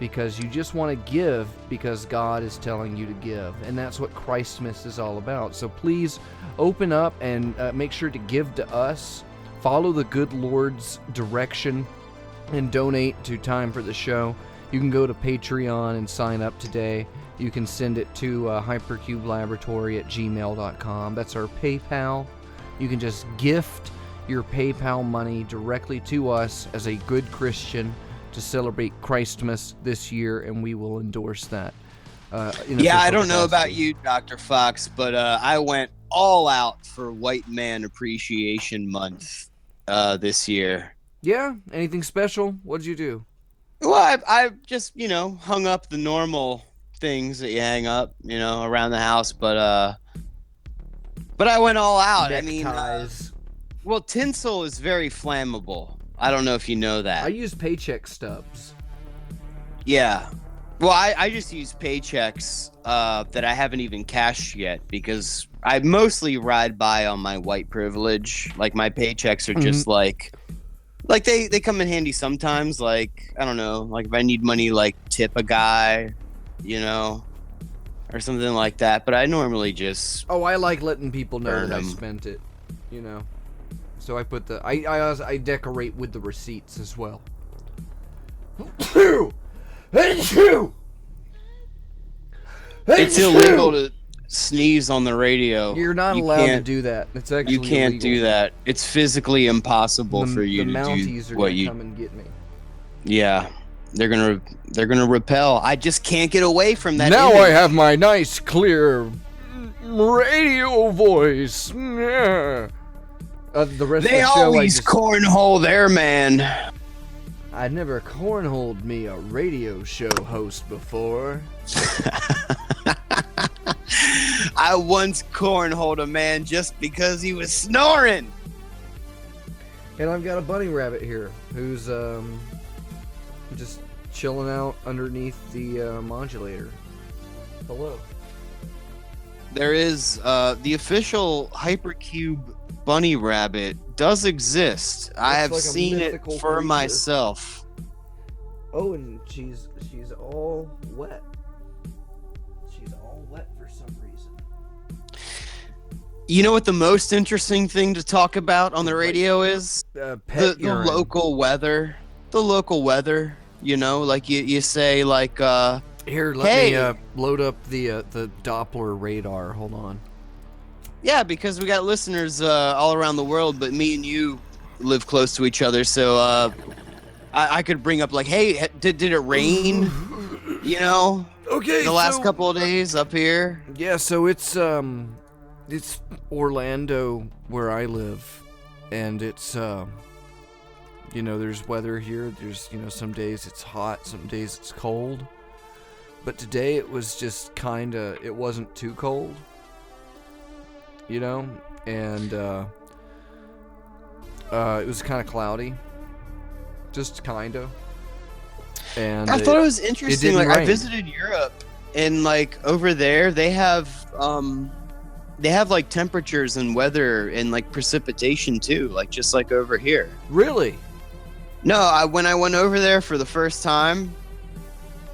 because you just want to give because God is telling you to give. And that's what Christmas is all about. So please open up and make sure to give to us. Follow the good Lord's direction and donate to Time for the Show. You can go to Patreon and sign up today. You can send it to hypercubelaboratory@gmail.com. That's our PayPal. You can just gift your PayPal money directly to us as a good Christian to celebrate Christmas this year, and we will endorse that. I don't know about you, Dr. Fox, but I went all out for White Man Appreciation Month this year. Yeah? Anything special? What'd you do? Well, I just, hung up the normal things that you hang up, around the house, but I went all out. Neckties. Well, tinsel is very flammable. I don't know if you know that. I use paycheck stubs. Yeah. Well, I just use paychecks that I haven't even cashed yet because I mostly ride by on my white privilege. Like, my paychecks are just like they come in handy sometimes. Like, I don't know, like if I need money, like tip a guy, or something like that. But I normally just I like letting people know that I them. spent it, So I put I decorate with the receipts as well. It's illegal to sneeze on the radio. You're not allowed to do that. It's actually You can't illegal. do that. It's physically impossible for you the to Mounties do are what gonna you. come and get me. Yeah, they're gonna repel. I just can't get away from that. Now image. I have my nice, clear radio voice. Yeah. The rest They of the show, always cornhole there, man. I never cornholed me a radio show host before. I once cornholed a man just because he was snoring. And I've got a bunny rabbit here who's just chilling out underneath the modulator. Hello. There is the official Hypercube bunny rabbit does exist. I have like a seen it mythical for creature. myself. Oh, and she's all wet. She's all wet for some reason. You know what the most interesting thing to talk about on the radio is? Pet The urine. local weather. The local weather. Like you say, like Here, let Hey. me load up the Doppler radar. Hold on. yeah, because we got listeners all around the world, but me and you live close to each other, so I could bring up like, hey, did it rain? Okay. The last couple of days up here. Yeah, so it's Orlando where I live, and it's there's weather here. There's some days it's hot, some days it's cold. But today it was just it wasn't too cold. And it was kind of cloudy. Just kind of. And I thought it was interesting. didn't Like, I rain. visited Europe, and like over there, they have like temperatures and weather and like precipitation too, like just like over here. Really? No, when I went over there for the first time,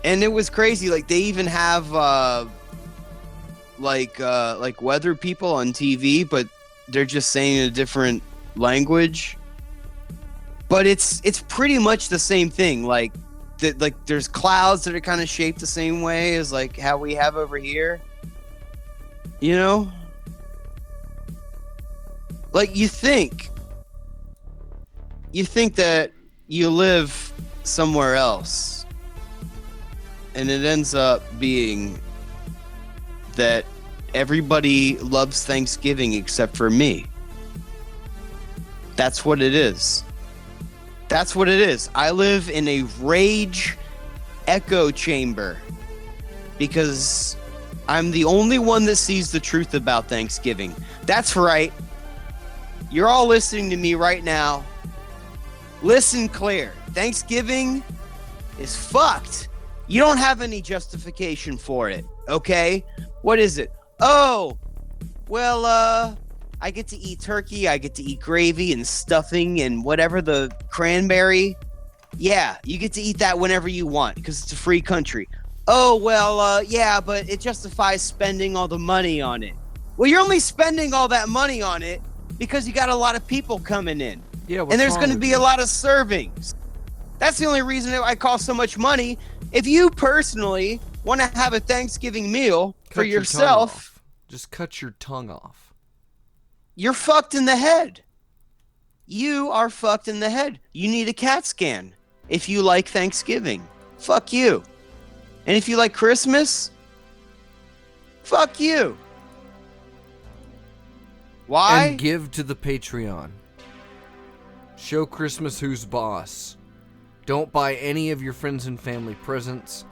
and it was crazy. Like, they even have like weather people on TV, but they're just saying a different language. But it's pretty much the same thing. Like there's clouds that are kind of shaped the same way as like how we have over here. Like, you think that you live somewhere else, and it ends up being that everybody loves Thanksgiving except for me. That's what it is. That's what it is. I live in a rage echo chamber because I'm the only one that sees the truth about Thanksgiving. That's right. You're all listening to me right now. Listen clear. Thanksgiving is fucked. You don't have any justification for it, okay? What is it? Oh, well, I get to eat turkey, I get to eat gravy and stuffing and whatever, the cranberry. Yeah, you get to eat that whenever you want because it's a free country. Oh, well, yeah, but it justifies spending all the money on it. Well, you're only spending all that money on it because you got a lot of people coming in. Yeah, and there's going to be a lot of servings. That's the only reason I cost so much money. If you personally want to have a Thanksgiving meal for yourself, just cut your tongue off. You're fucked in the head. You are fucked in the head. You need a CAT scan if you like Thanksgiving. Fuck you. And if you like Christmas, fuck you. Why? And give to the Patreon. Show Christmas who's boss. Don't buy any of your friends and family presents.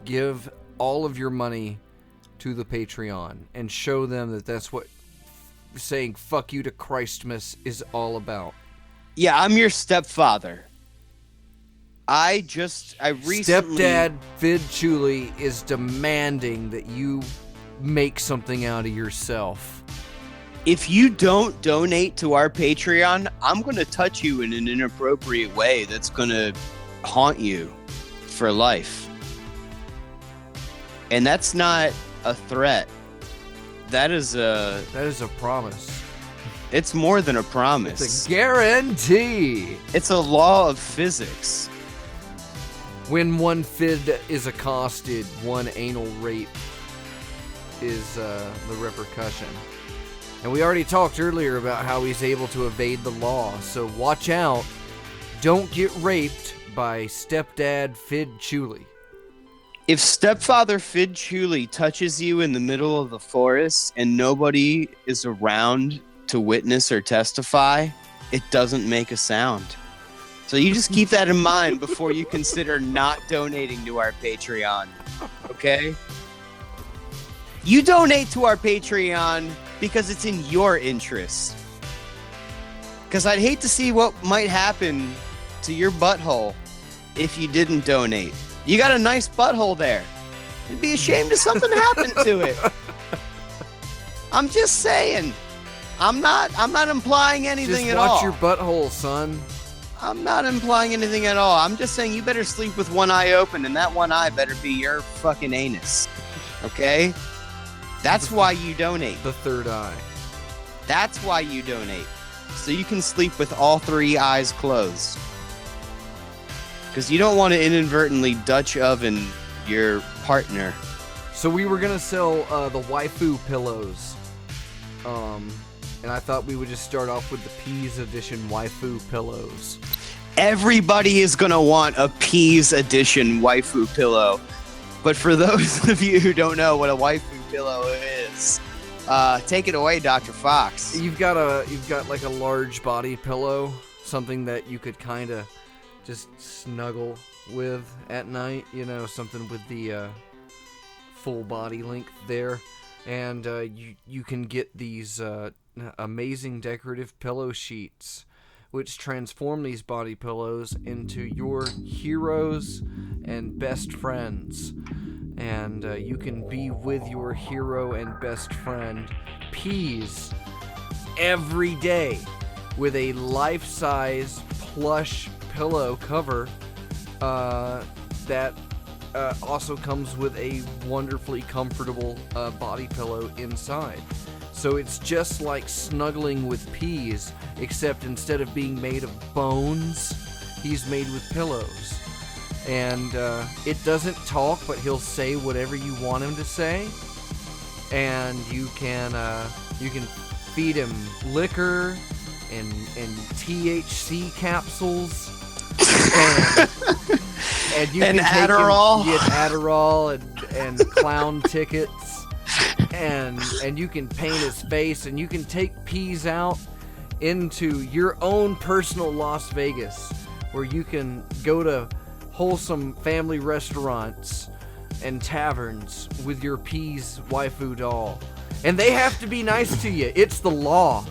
Give all of your money to the Patreon and show them that that's what saying fuck you to Christmas is all about. Yeah, I'm your stepfather. I recently... Stepdad Fidd Chewley is demanding that you make something out of yourself. If you don't donate to our Patreon, I'm going to touch you in an inappropriate way that's going to haunt you for life. And that's not a threat. That is a promise. It's more than a promise. It's a guarantee. It's a law of physics. When one Fidd is accosted, one anal rape is the repercussion. And we already talked earlier about how he's able to evade the law, so watch out. Don't get raped by stepdad Fidd Chewley. If stepfather Fidd Chewley touches you in the middle of the forest and nobody is around to witness or testify, it doesn't make a sound. So you just keep that in mind before you consider not donating to our Patreon, okay? You donate to our Patreon because it's in your interest. Because I'd hate to see what might happen to your butthole if you didn't donate. You got a nice butthole there. It'd be a shame if something happened to it. I'm just saying. I'm not implying anything at all. Just watch your butthole, son. I'm not implying anything at all. I'm just saying you better sleep with one eye open, and that one eye better be your fucking anus. Okay? That's why you donate. The third eye. That's why you donate. So you can sleep with all three eyes closed. Because you don't want to inadvertently Dutch oven your partner. So we were going to sell the waifu pillows. And I thought we would just start off with the Peas Edition waifu pillows. Everybody is going to want a Peas Edition waifu pillow. But for those of you who don't know what a waifu pillow is, take it away, Dr. Fox. You've got like a large body pillow, something that you could kind of just snuggle with at night, you know, something with the full body length there. And you can get these amazing decorative pillow sheets, which transform these body pillows into your heroes and best friends. And you can be with your hero and best friend, Peas, every day with a life-size plush pillow cover that also comes with a wonderfully comfortable body pillow inside. So it's just like snuggling with Peas, except instead of being made of bones, he's made with pillows. And it doesn't talk, but he'll say whatever you want him to say. And you can feed him liquor and THC capsules. And you and can Adderall. Get Adderall and clown tickets. And you can paint his face, and you can take Peas out into your own personal Las Vegas, where you can go to wholesome family restaurants and taverns with your P's waifu doll. And they have to be nice to you. It's the law.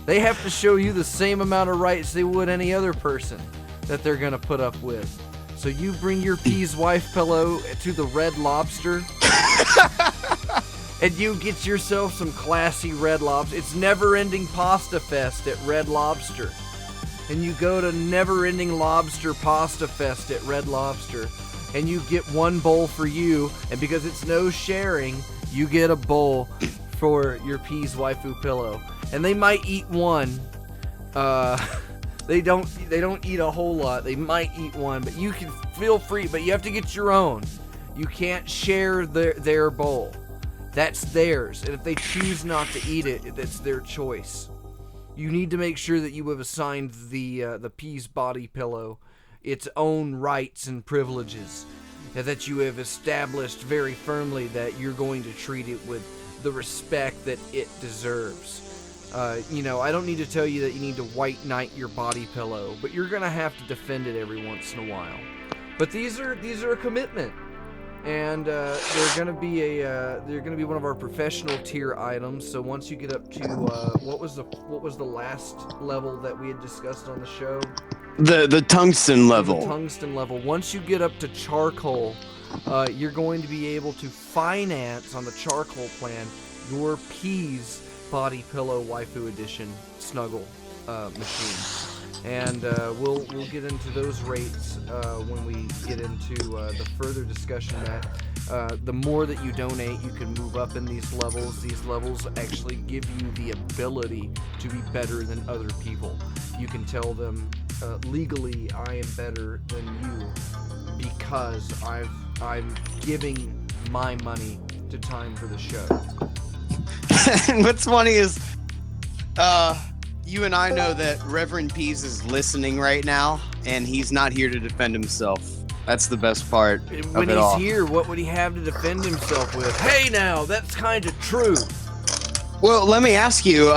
They have to show you the same amount of rights they would any other person that they're gonna put up with. So you bring your P's wife pillow to the Red Lobster, and you get yourself some classy Red Lobster. It's Never Ending Pasta Fest at Red Lobster. And you go to Never Ending Lobster Pasta Fest at Red Lobster, and you get one bowl for you, and because it's no sharing, you get a bowl for your P's waifu pillow. And they might eat one. They don't eat a whole lot. They might eat one, but you can feel free, but you have to get your own. You can't share their bowl. That's theirs. And if they choose not to eat it, that's their choice. You need to make sure that you have assigned the P's body pillow its own rights and privileges, and that you have established very firmly that you're going to treat it with the respect that it deserves. I don't need to tell you that you need to white knight your body pillow, but you're gonna have to defend it every once in a while. But these are a commitment, and they're gonna be one of our professional tier items. So once you get up to what was the last level that we had discussed on the show? The tungsten level. The tungsten level. Once you get up to charcoal, you're going to be able to finance on the charcoal plan your P's body pillow waifu edition snuggle machine. And we'll get into those rates when we get into the further discussion that the more that you donate, you can move up in these levels. These levels actually give you the ability to be better than other people. You can tell them legally, I am better than you because I'm giving my money to Time for the Show. And what's funny is, you and I know that Reverend Pease is listening right now, and he's not here to defend himself. That's the best part When of it all. he's here, what would he have to defend himself with? Hey now, that's kind of true. Well, let me ask you,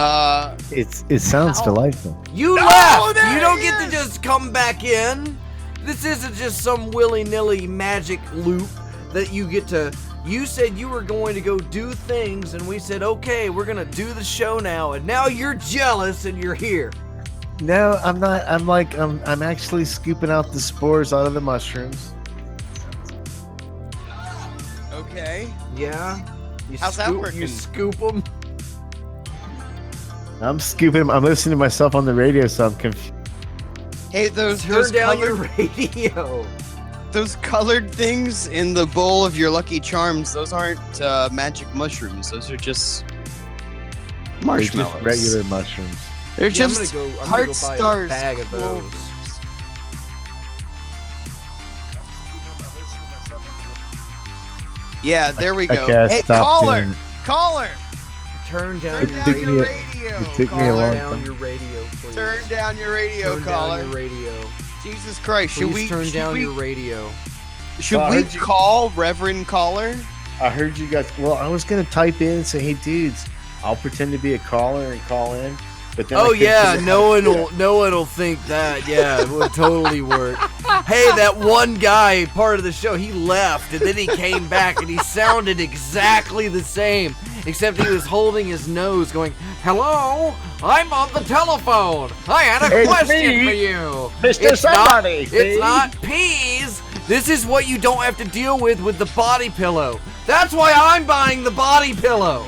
It sounds delightful. You left! You don't get to just come back in. This isn't just some willy-nilly magic loop that you get to... You said you were going to go do things, and we said, okay, we're going to do the show now, and now you're jealous and you're here. No, I'm not. I'm actually scooping out the spores out of the mushrooms. okay. Yeah? You How's that working? You scoop them? I'm scooping them. I'm listening to myself on the radio, so I'm confused. Hey, those Turn down your colored, radio. those colored things in the bowl of your Lucky Charms, those aren't magic mushrooms. Those are just marshmallows. Just regular mushrooms. They're Yeah, I'm just gonna go heart buy stars. a bag of those. Yeah, there we go. Okay, I Hey, stopped caller! doing- Caller! Turn down Turn your down took your me a- radio! it took me a caller. long Turn down time. your radio, please. Turn down your radio, Turn caller. down your radio. Jesus Christ, should Please we turn should down we, your radio. should Well, I we heard you- call Reverend Caller? I heard you guys. Well, I was gonna type in and say, "Hey, dudes, I'll pretend to be a caller and call in." But then I Oh couldn't yeah, figure no out- one will think that. Yeah, it would totally work. Hey, that one guy, part of the show, he left and then he came back and he sounded exactly the same, except he was holding his nose, going, "Hello, I'm on the telephone. I had a It's question me, for you, Mr. It's Somebody, Not, see? it's not peas. This is what you don't have to deal with the body pillow. That's why I'm buying the body pillow."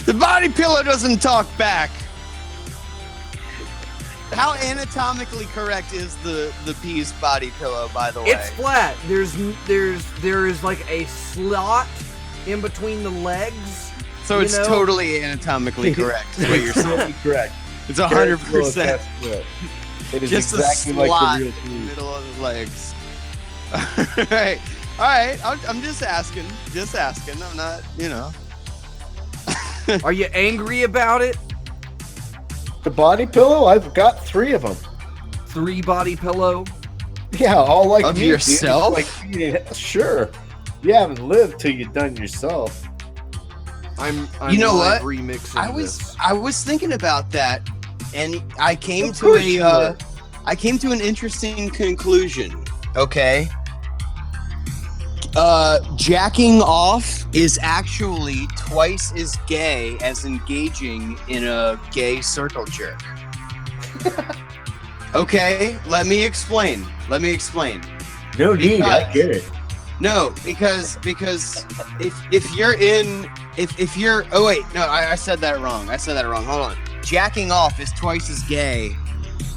The body pillow doesn't talk back. How anatomically correct is the Pease body pillow, by the way? It's flat. There is like a slot in between the legs. so you it's know? totally anatomically correct. Is what you're saying. Absolutely correct. It's 100%. It is Just exactly a like slot the real in the Pease. middle of the legs. All right. I'm just asking. I'm not, Are you angry about it? The body pillow? I've got 3 of them. 3 body pillow. Yeah, all like Of me, dude. yourself? Like, yeah, sure. You haven't lived till you've done yourself. I'm You know live what? remixing this. I was thinking about that, and I came Of to course you were. I came to an interesting conclusion. Okay. Jacking off is actually twice as gay as engaging in a gay circle jerk. Okay, let me explain. No need, I get it. No, because if you're oh wait, no, I said that wrong. Hold on. Jacking off is twice as gay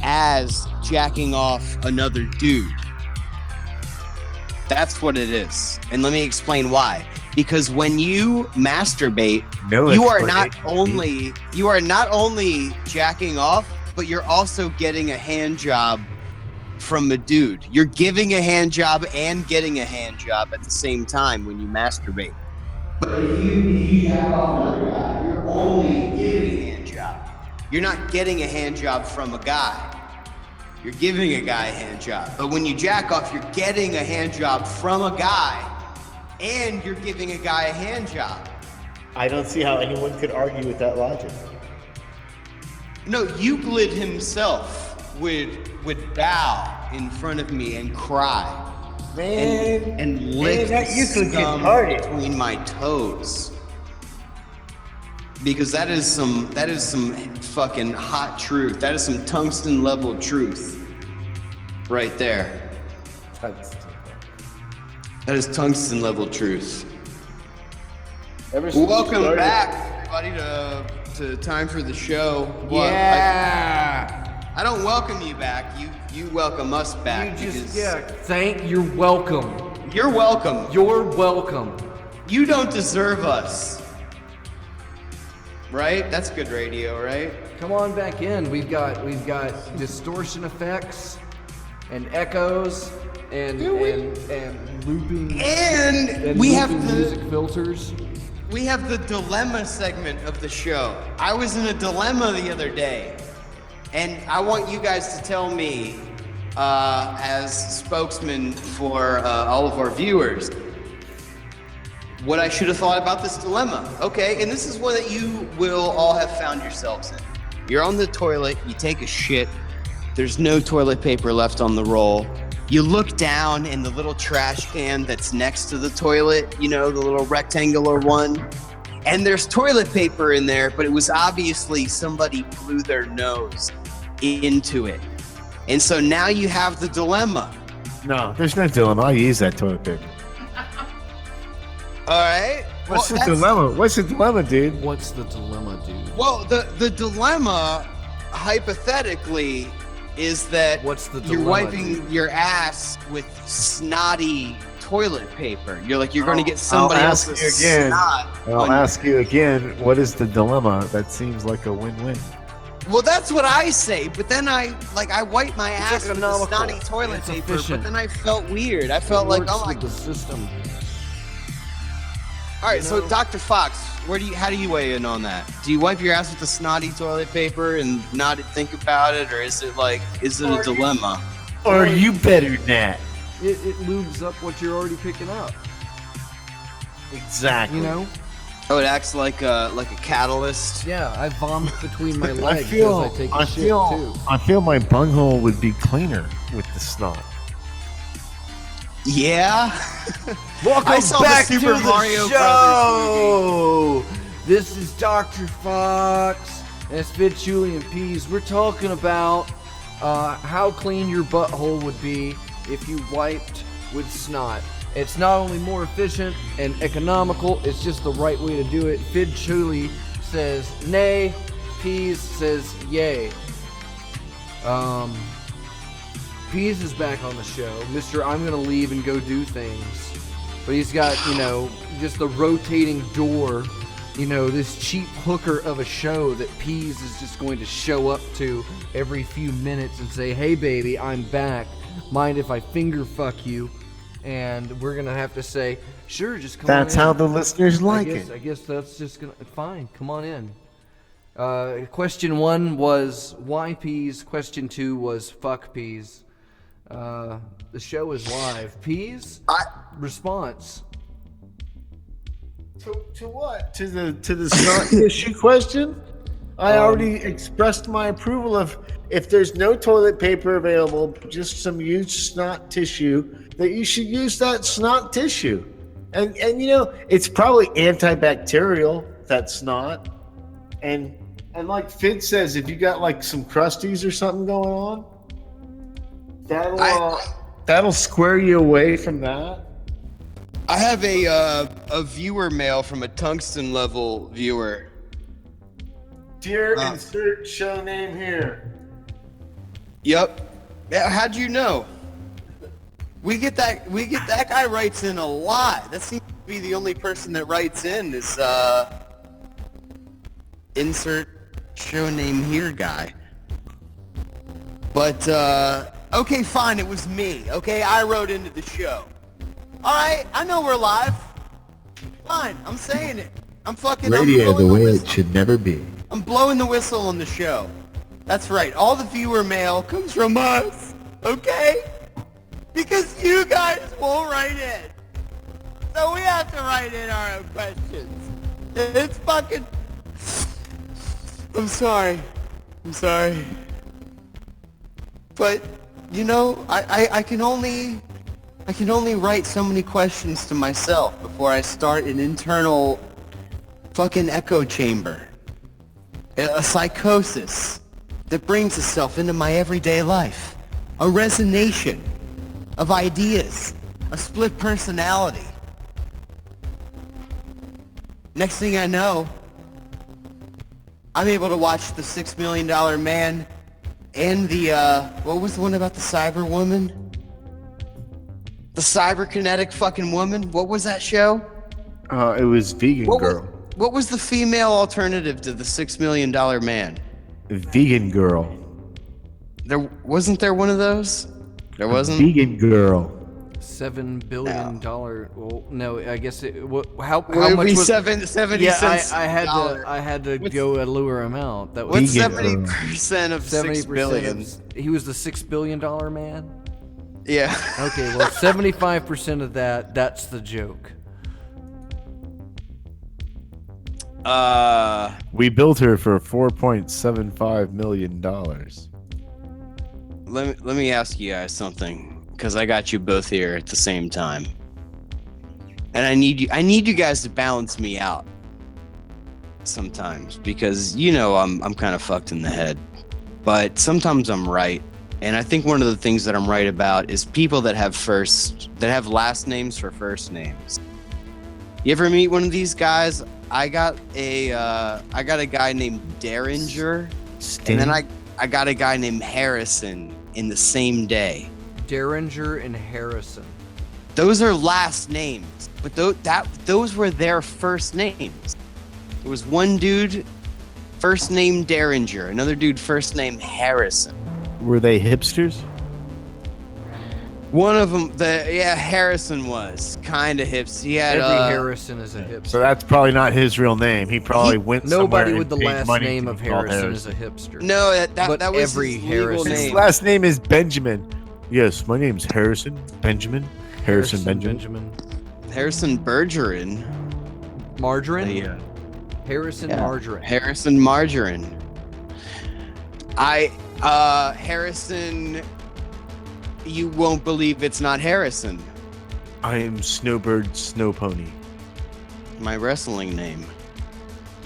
as jacking off another dude. That's what it is. And let me explain why. Because when you masturbate, you are not only jacking off, but you're also getting a hand job from a dude. You're giving a hand job and getting a hand job at the same time when you masturbate. But if you jack off another guy, you're only giving a hand job. You're not getting a hand job from a guy. You're giving a guy a hand job. But when you jack off, you're getting a hand job from a guy and you're giving a guy a hand job. I don't see how anyone could argue with that logic. No, Euclid himself would bow in front of me and cry. Man, and lick that Euclid gets scum hard. between my toes. Because that is some fucking hot truth. That is some tungsten level truth. Right there. That is tungsten level truth. Welcome back, everybody, to Time for the Show. I don't welcome you back. You welcome us back. You're welcome. You're welcome. You're welcome. You don't deserve us. Right? That's good radio, right? Come on back in. We've got distortion effects and echoes and looping and we have the music filters. We have the dilemma segment of the show. I was in a dilemma the other day, and I want you guys to tell me, as spokesman for all of our viewers, what I should have thought about this dilemma. Okay, and this is one that you will all have found yourselves in. You're on the toilet, you take a shit, there's no toilet paper left on the roll. You look down in the little trash can that's next to the toilet, you know, the little rectangular one, and there's toilet paper in there, but it was obviously somebody blew their nose into it. And so now you have the dilemma. No, there's no dilemma. I use that toilet paper. All right. What's the dilemma? What's the dilemma, dude? What's the dilemma, dude? Well, the dilemma, hypothetically, is that you're wiping your ass with snotty toilet paper. You're going to get somebody else's snot. I'll ask you again, what is the dilemma? That seems like a win-win. Well, that's what I say, but then I wiped my ass with the snotty toilet paper, efficient. but then I felt weird. I felt like, oh my God. The system. All right, so Dr. Fox, how do you weigh in on that? Do you wipe your ass with the snotty toilet paper and not think about it, or is it a dilemma? Or are you better than that? It lubes up what you're already picking up. Exactly. You know? Oh, it acts like a catalyst. Yeah, I vomit between my legs as I take a shit too. I feel my bunghole would be cleaner with the snot. Yeah. Welcome back to Super the Mario show. This is Dr. Fox and it's Fidd, Chewley, and Peas. We're talking about how clean your butthole would be if you wiped with snot. It's not only more efficient and economical, it's just the right way to do it. Fidd, Chewley says nay, Peas says yay. Peas is back on the show. Mr. I'm gonna leave and go do things. But he's got, just the rotating door, this cheap hooker of a show that Peas is just going to show up to every few minutes and say, hey baby, I'm back. Mind if I finger fuck you? And we're gonna have to say, sure, just come on in. That's how the listeners like it. I guess that's just gonna, fine, come on in. Question 1 was why Peas? Question 2 was fuck Peas. The show is live. Peas? Response. To what? To the snot issue question? I already expressed my approval of if there's no toilet paper available, just some used snot tissue, that you should use that snot tissue. And you know, it's probably antibacterial, that snot. And like Fidd says, if you got like some crusties or something going on, that'll square you away from that. I have a viewer mail from a tungsten level viewer. Dear insert show name here. Yep. Yeah, how'd you know? We get that guy writes in a lot. That seems to be the only person that writes in is insert show name here guy. But okay, fine, it was me. Okay, I wrote into the show. Alright, I know we're live. Fine, I'm saying it. I'm Radio the way it should never be. I'm blowing the whistle on the show. That's right. All the viewer mail comes from us. Okay? Because you guys won't write in. So we have to write in our own questions. It's fucking... I'm sorry. But, you know, I can only write so many questions to myself before I start an internal fucking echo chamber. A psychosis that brings itself into my everyday life. A resonation of ideas. A split personality. Next thing I know, I'm able to watch the $6 Million Man and the, what was the one about the cyber woman? The cyberkinetic fucking woman? What was that show? It was Vegan Girl. What was the female alternative to the $6 Million Man? Vegan Girl. Wasn't there one of those? There wasn't? Vegan Girl. $7 billion. Well, no, I guess it. How Would much be was 70 cents? I had to go a lure amount. That was what's 70% of 6 billion? He was the $6 billion man. Yeah. Okay, well, 75% of that's the joke. We built her for $4.75 million. Let me ask you guys something, because I got you both here at the same time, and I need you guys to balance me out sometimes, because you know I'm kind of fucked in the head, but sometimes I'm right, and I think one of the things that I'm right about is people that have last names for first names. You ever meet one of these guys? I got a guy named Derringer, and then I got a guy named Harrison in the same day. Derringer and Harrison. Those are last names, but those were their first names. There was one dude, first name Derringer, another dude, first name Harrison. Were they hipsters? One of them, Harrison was kind of hips. He had Every Harrison is a hipster. So that's probably not his real name. He probably went somewhere. Nobody with the and paid last money name to of be called Harrison is a hipster. No, that was every his legal Harrison. His name. last name is Benjamin. Yes, my name's Harrison Benjamin. Harrison Benjamin. Harrison Bergeron. Margarine? Yeah. Harrison Margarine. Harrison Margarine. Harrison, you won't believe it's not Harrison. I am Snowbird Snow Pony. My wrestling name.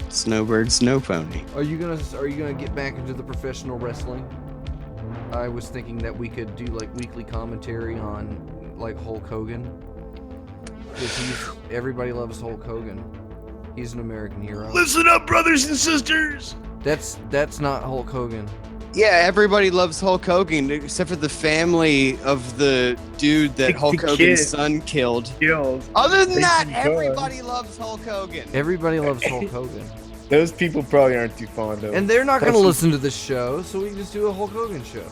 Snowbird Snow Pony. Are you gonna get back into the professional wrestling? I was thinking that we could do like weekly commentary on like Hulk Hogan. Because everybody loves Hulk Hogan. He's an American hero. Listen up, brothers and sisters. That's not Hulk Hogan. Yeah, everybody loves Hulk Hogan except for the family of the dude that Hulk Hogan's son killed. Other than that, everybody loves Hulk Hogan. Everybody loves Hulk Hogan. Those people probably aren't too fond of him. And they're not going to listen to this show, so we can just do a Hulk Hogan show.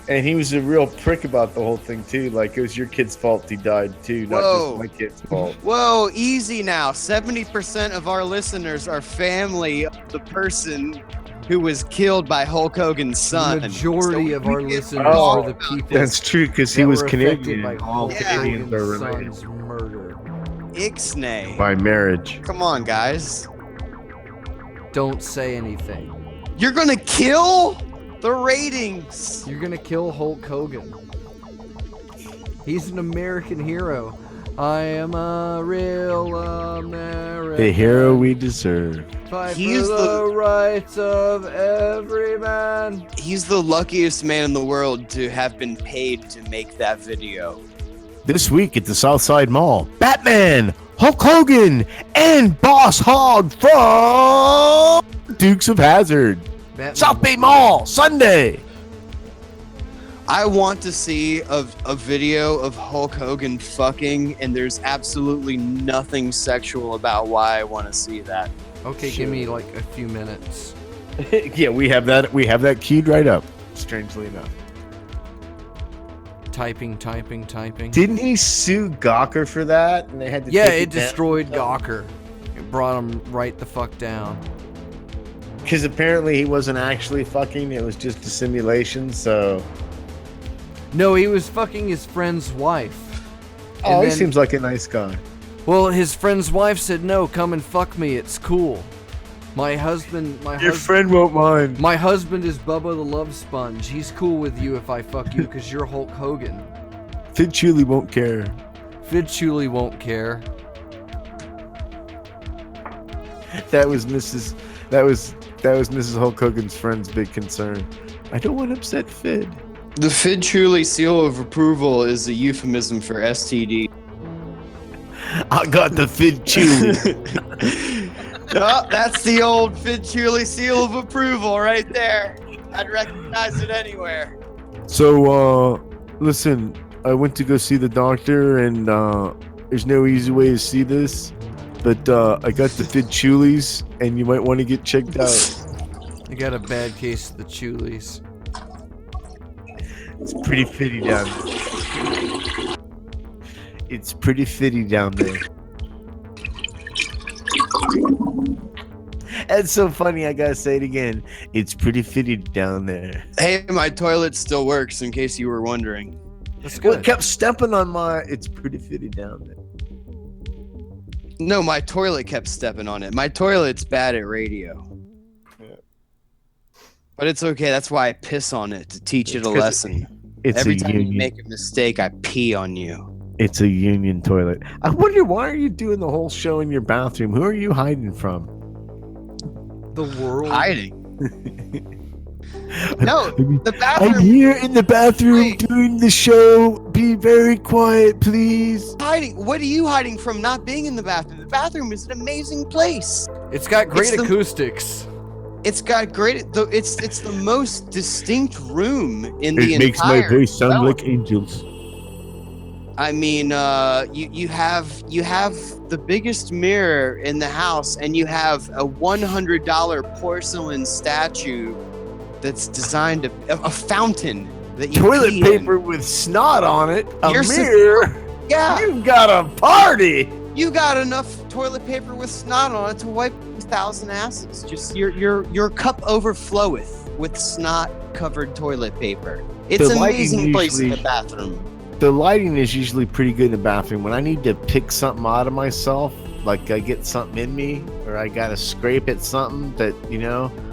And he was a real prick about the whole thing, too. Like, it was your kid's fault he died, too, not just my kid's fault. Whoa, easy now. 70% of our listeners are family of the person who was killed by Hulk Hogan's son. The majority of our listeners are the people. That's true, because he was Canadian. By All Canadians are related. Murder. Ixnay. By marriage. Come on, guys. Don't say anything. You're gonna kill the ratings. You're gonna kill Hulk Hogan. He's an American hero. I am a real American. The hero we deserve. Fight He's for the rights of every man. He's the luckiest man in the world to have been paid to make that video. This week at the Southside Mall, Batman, Hulk Hogan, and Boss Hogg from Dukes of Hazzard. Batman. South Bay Mall, Sunday. I want to see a video of Hulk Hogan fucking, and there's absolutely nothing sexual about why I want to see that. Okay, give me like a few minutes. Yeah, we have that. We have that keyed right up. Strangely enough. Typing. Didn't he sue Gawker for that? And they had to Yeah, take it destroyed Gawker. It brought him right the fuck down. Because apparently he wasn't actually fucking. It was just a simulation. So. No, he was fucking his friend's wife. Oh, And he then- seems like a nice guy. Well, his friend's wife said, "No, come and fuck me. It's cool." My husband won't mind. My husband is Bubba the Love Sponge. He's cool with you if I fuck you because you're Hulk Hogan. Fidd Chewley won't care. Fidd Chewley won't care. That was Mrs. Hulk Hogan's friend's big concern. I don't want to upset Fidd. The Fidd Chewley seal of approval is a euphemism for STD. I got the Fidd Chewley. Oh, that's the old Fidd Chewley seal of approval right there. I'd recognize it anywhere. So, listen, I went to go see the doctor, and there's no easy way to see this, but I got the Fidd Chewleys, and you might want to get checked out. You got a bad case of the Chewleys. It's pretty fitty down there. It's pretty fitty down there. That's so funny, I gotta say it again. It's pretty fitty down there. Hey, my toilet still works, in case you were wondering. That's Well, good. it kept stepping on my... It's pretty fitty down there. No, my toilet kept stepping on it. My toilet's bad at radio. But it's okay. That's why I piss on it, to teach it a lesson. It's Every a time union. you make a mistake, I pee on you. It's a union toilet. I wonder, why are you doing the whole show in your bathroom? Who are you hiding from? The world. Hiding. No, the I'm bathroom. here in the bathroom Wait. doing the show. Be very quiet, please. Hiding. What are you hiding from not being in the bathroom? The bathroom is an amazing place. It's got great It's the- acoustics. It's got great. It's the most distinct room in the It makes my entire voice sound development. like angels. I mean, you have the biggest mirror in the house, and you have a $100 porcelain statue that's designed to a fountain that you Toilet pee in. paper with snot on it. A You're mirror. Yeah, You've got a party. you got enough toilet paper with snot on it to wipe 1,000 asses. Just your cup overfloweth with snot-covered toilet paper. It's The an lighting amazing place in the usually- bathroom. The lighting is usually pretty good in the bathroom. When I need to pick something out of myself, like I get something in me, or I gotta scrape at something that,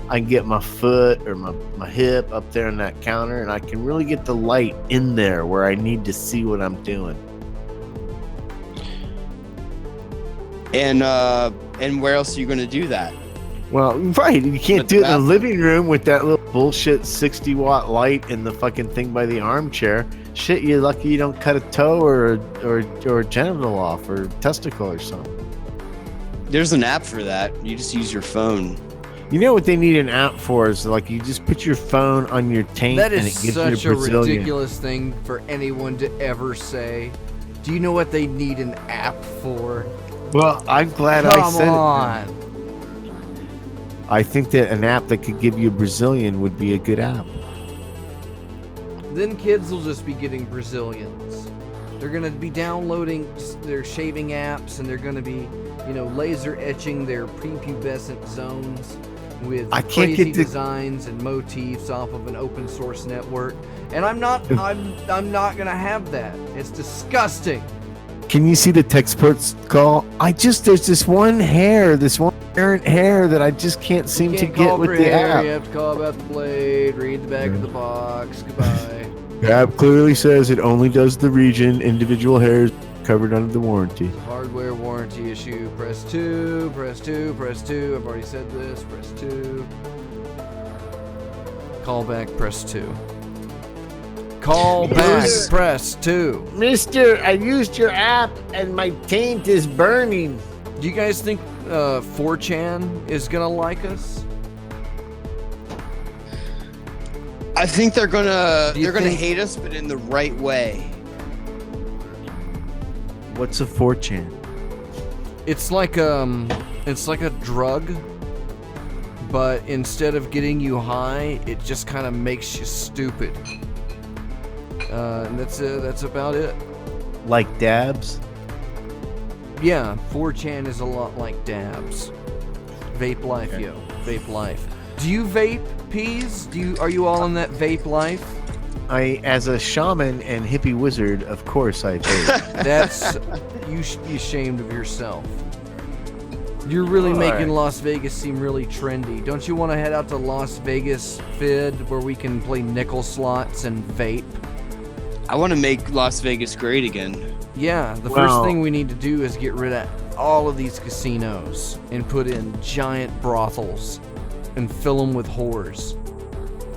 I can get my foot or my hip up there on that counter, and I can really get the light in there where I need to see what I'm doing. And where else are you going to do that? Well, right, you can't But do it in the bathroom- living room with that little bullshit 60-watt light and the fucking thing by the armchair. Shit, you're lucky you don't cut a toe or a genital off or testicle or something. There's an app for that. You just use your phone. You know what they need an app for is like you just put your phone on your taint That and is it gives such you a a Brazilian. ridiculous thing for anyone to ever say. Do you know what they need an app for? Well, I'm glad I Come said on. it. I think that an app that could give you a Brazilian would be a good app. Then kids will just be getting Brazilians. They're going to be downloading their shaving apps, and they're going to be, laser etching their prepubescent zones with I can't crazy get the- designs and motifs off of an open source network. And I'm not going to have that. It's disgusting. Can you see the text protocol? There's this one errant hair that I just can't seem to get with the app. You have to call about the blade, read the back of the box. Goodbye. The app clearly says it only does the region, individual hairs covered under the warranty. Hardware warranty issue. Press 2, press 2, press 2. I've already said this. Press 2. Call back, press 2. Call back, press 2. Mister, I used your app and my taint is burning. Do you guys think 4chan is gonna like us? I think they're gonna think- hate us, but in the right way. What's a 4chan? It's like a drug, but instead of getting you high, it just kind of makes you stupid. And that's about it. Like dabs? Yeah, 4chan is a lot like dabs. Vape life, yo. Vape life. Do you vape, Peas? Are you all in that vape life? As a shaman and hippie wizard, of course I vape. That's you should be ashamed of yourself. You're really making Las Vegas seem really trendy. Don't you want to head out to Las Vegas, Fidd, where we can play nickel slots and vape? I want to make Las Vegas great again. Yeah, the first thing we need to do is get rid of all of these casinos and put in giant brothels and fill them with whores.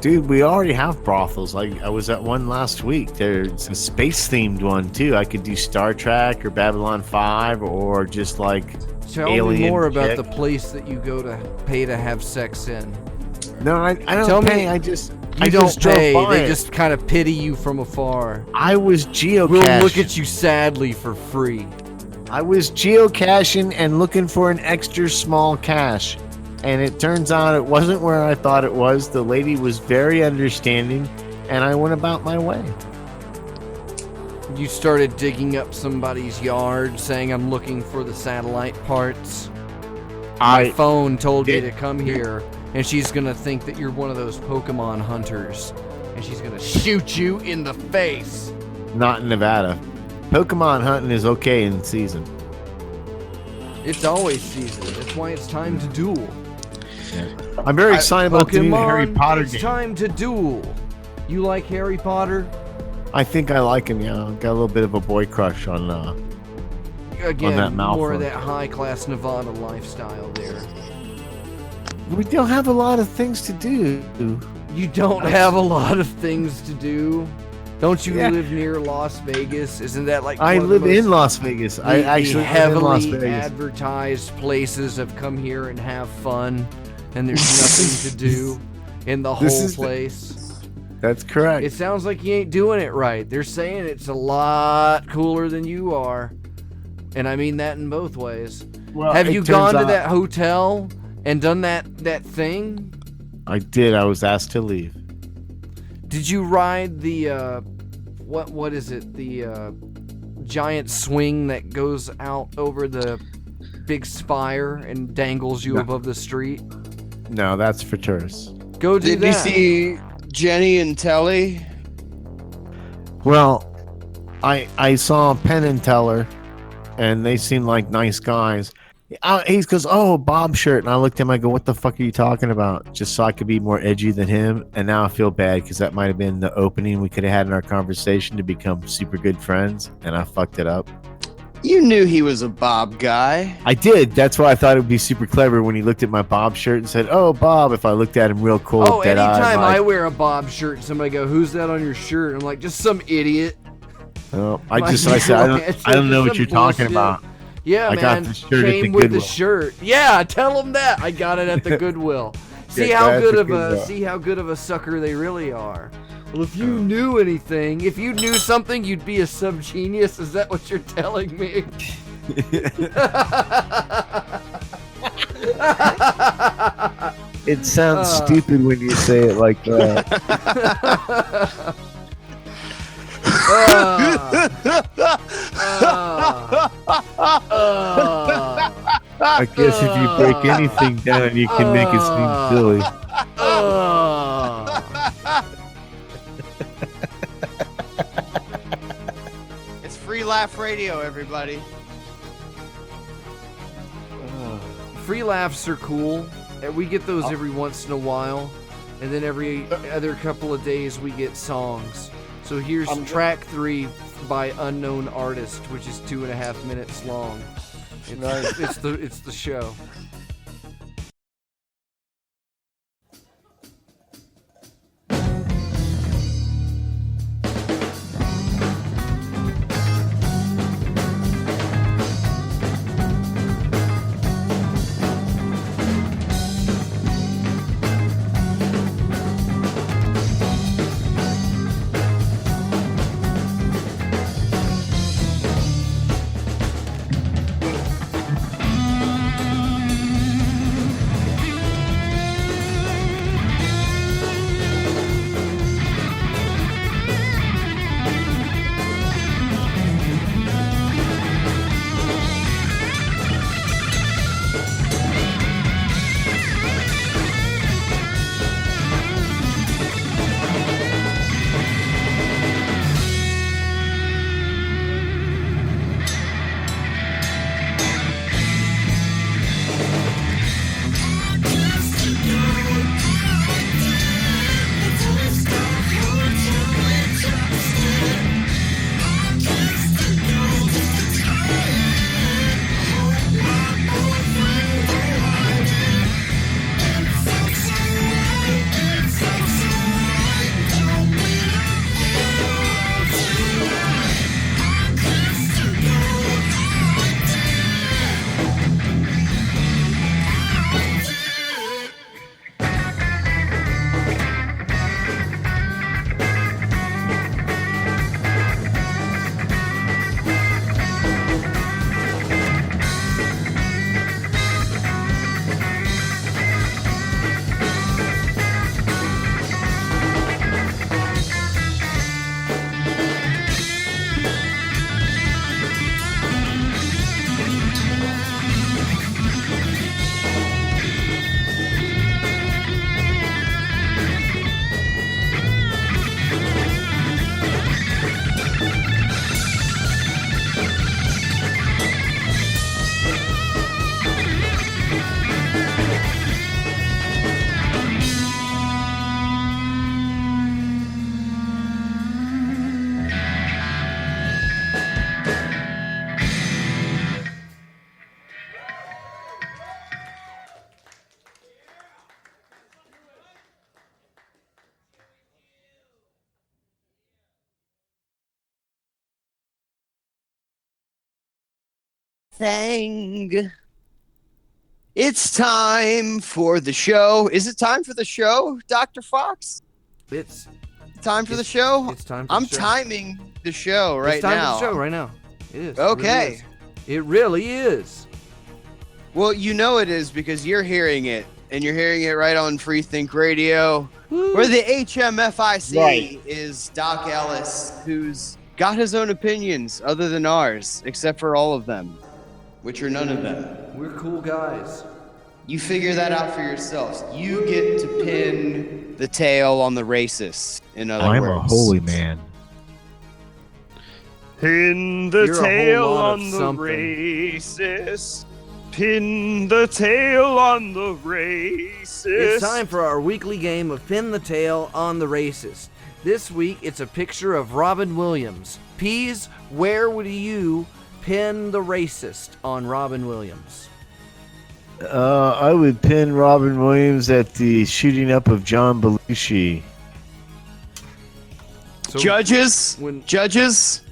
Dude, we already have brothels. I was at one last week. There's a space-themed one, too. I could do Star Trek or Babylon 5 or just like Tell alien me more about chick. the place that you go to pay to have sex in. No, I don't Tell pay. me- I just You don't drove pay. by They it. just kind of pity you from afar. I was geocaching. We'll look at you sadly for free. I was geocaching and looking for an extra small cache. And it turns out it wasn't where I thought it was. The lady was very understanding, and I went about my way. You started digging up somebody's yard saying, I'm looking for the satellite parts. My phone told me to come here, and she's going to think that you're one of those Pokemon hunters. And she's going to shoot you in the face. Not in Nevada. Pokemon hunting is okay in season. It's always season. That's why it's time to duel. I'm very excited about the new Pokemon, Harry Potter it's game. time to duel. You like Harry Potter? I think I like him, yeah. Got a little bit of a boy crush on Again, that more of Malfoy. that high-class Nevada lifestyle there. We don't have a lot of things to do. You don't have a lot of things to do. Don't you Yeah. live near Las Vegas? Isn't that like I one of the live in most- Las Vegas. I the actually live in heavily Las Vegas. advertised places have come here and have fun, and there's nothing to do in the This whole is the- place. That's correct. It sounds like you ain't doing it right. They're saying it's a lot cooler than you are, and I mean that in both ways. Well, Have it you turns gone to out- that hotel and done that thing? I did. I was asked to leave. Did you ride the what is it? The giant swing that goes out over the big spire and dangles you No. above the street? No, that's for tourists. Go do Did that. you see Jenny and Telly? Well, I saw Penn and Teller, and they seemed like nice guys. He goes, "Oh, Bob shirt," and I looked at him. I go, "What the fuck are you talking about?" Just so I could be more edgy than him. And now I feel bad because that might have been the opening we could have had in our conversation to become super good friends, and I fucked it up. You knew he was a Bob guy. I did. That's why I thought it would be super clever when he looked at my Bob shirt and said, "Oh, Bob." If I looked at him real cold, Oh, dead anytime eyes, I wear a Bob shirt and somebody go, "Who's that on your shirt?" I'm like, "Just some idiot." I said, I don't know what you're talking about. Yeah, I man. got the shirt at Came the with Goodwill. the shirt. Yeah, tell them that. I got it at the Goodwill. See Yeah, how that's good a of Goodwill. see how good of a sucker they really are. Well, if you knew anything, if you knew something, you'd be a sub-genius. Is that what you're telling me? It sounds stupid when you say it like that. I guess if you break anything down, you can make it seem silly. It's Free Laugh Radio, everybody. Free laughs are cool. And we get those every once in a while. And then every other couple of days we get songs. So here's track 3 by unknown artist, which is 2.5 minutes long. It's the show. Thing. It's time for the show. Is it time for the show, Dr. Fox? It's time for the show? It's time for I'm the show. timing the show right now. It's time for the show right now. It is. Okay. It really is. Well, you know it is because you're hearing it, and you're hearing it right on Free Think Radio, where the HMFIC is Doc Ellis, who's got his own opinions other than ours, except for all of them, which are none of them. We're cool guys. You figure that out for yourselves. You get to pin the tail on the racist, in other words. I'm a holy man. Pin the You're a tail whole lot on of the something. racist. Pin the tail on the racist. It's time for our weekly game of Pin the Tail on the Racist. This week, it's a picture of Robin Williams. Peas, where would you pin the racist on Robin Williams? I would pin Robin Williams at the shooting up of John Belushi. So Judges? when- Judges?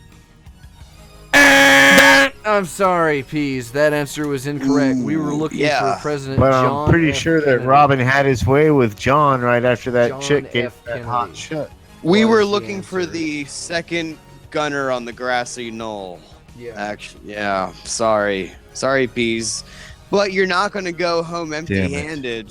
I'm sorry, Peas. That answer was incorrect. We were looking yeah. for President But John I'm pretty F. sure that Kennedy. Robin had his way with John right after that John chick gave F. that Kennedy. hot shot. We was were the looking for answer. the second gunner on the grassy knoll. Yeah. Actually, yeah. Sorry, Peas. But you're not going to go home empty-handed.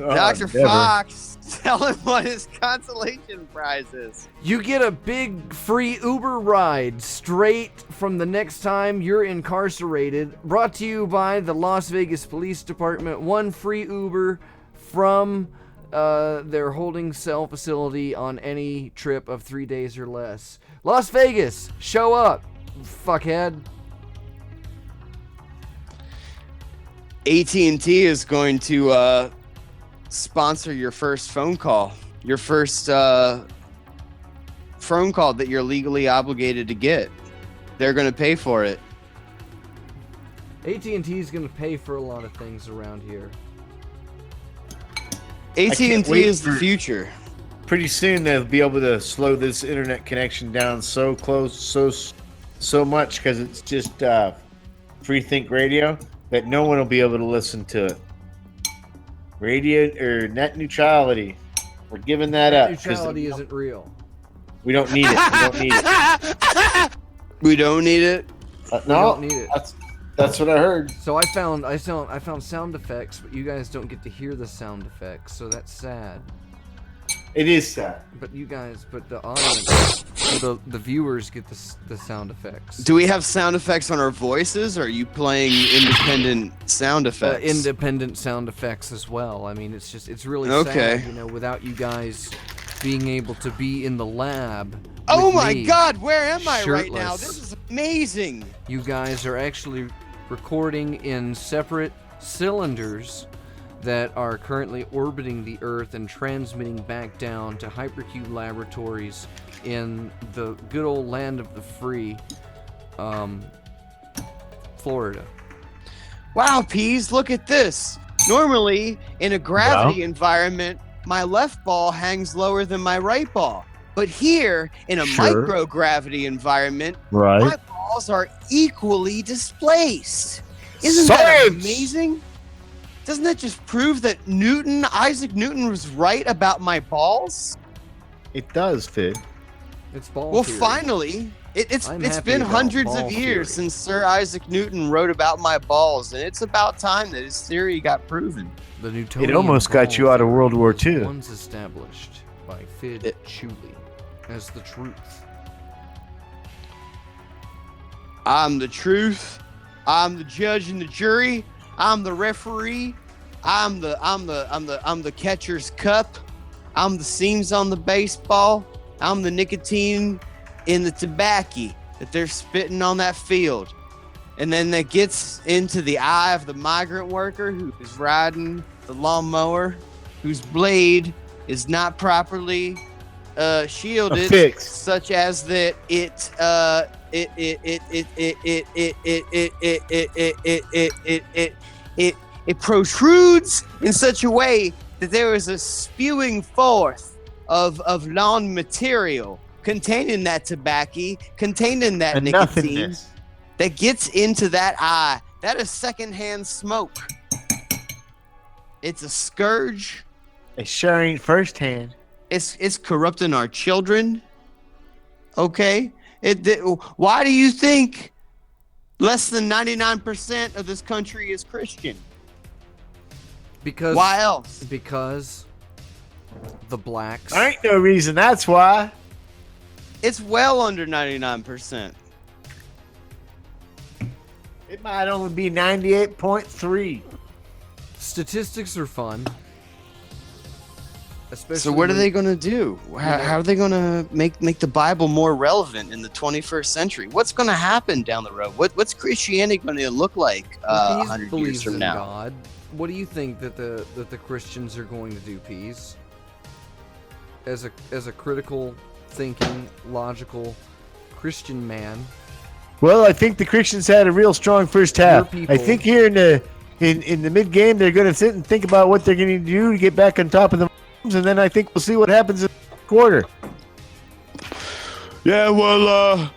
Oh, Dr. never. Fox, tell him what his consolation prize is. You get a big free Uber ride straight from the next time you're incarcerated. Brought to you by the Las Vegas Police Department. One free Uber from their holding cell facility on any trip of 3 days or less. Las Vegas, show up. fuckhead. AT&T is going to sponsor your first phone call. Your first phone call that you're legally obligated to get. They're going to pay for it. AT&T is going to pay for a lot of things around here. AT&T is the future. Pretty soon they'll be able to slow this internet connection down so much because it's just free think radio that no one will be able to listen to it. Radio or net neutrality. We're giving that up. Neutrality isn't real. We don't need it. We don't need it. We don't need it. No, We don't need it. That's what I heard. So I found sound effects, but you guys don't get to hear the sound effects, so that's sad. It is sad. But the audience, the viewers get the sound effects. Do we have sound effects on our voices, or are you playing independent sound effects? Independent sound effects as well. I mean, it's really Okay. sad, without you guys being able to be in the lab. Oh with my me, God, where am I right now? shirtless. This is amazing. You guys are actually recording in separate cylinders that are currently orbiting the Earth and transmitting back down to Hypercube Laboratories in the good old land of the free, Florida. Wow, Peas, look at this. Normally, in a gravity environment, my left ball hangs lower than my right ball. But here, in a microgravity environment, my balls are equally displaced. Isn't that amazing? Doesn't that just prove that Isaac Newton was right about my balls? It does, Fidd. It's ball Well, theory. finally, it's I'm been happy about hundreds ball of years theory. since Sir Isaac Newton wrote about my balls, and it's about time that his theory got proven. The Newtonian It almost got you ball out of World War theory II. was once established by Fidd Chewley as the truth. I'm the truth. I'm the judge and the jury. I'm the referee. I'm the catcher's cup. I'm the seams on the baseball. I'm the nicotine in the tobacco that they're spitting on that field. And then that gets into the eye of the migrant worker who is riding the lawnmower, whose blade is not properly shielded, such as that it protrudes in such a way that there is a spewing forth of lawn material containing that tobacco, containing that nicotine that gets into that eye. That is secondhand smoke. It's a scourge. It's sharing firsthand. It's corrupting our children. Okay? Why do you think less than 99% of this country is Christian? Because why else? Because the blacks. There ain't no reason. That's why. It's well under 99%. It might only be 98.3. Statistics are fun. Especially So what are they going to do? How are they going to make the Bible more relevant in the 21st century? What's going to happen down the road? What's Christianity going to look like 100 years from now? God. What do you think that the Christians are going to do, Peas? As a critical thinking, logical Christian man. Well, I think the Christians had a real strong first half. Your people- I think here in the mid game they're going to sit and think about what they're going to do to get back on top of the and then I think we'll see what happens in the quarter. Yeah, well,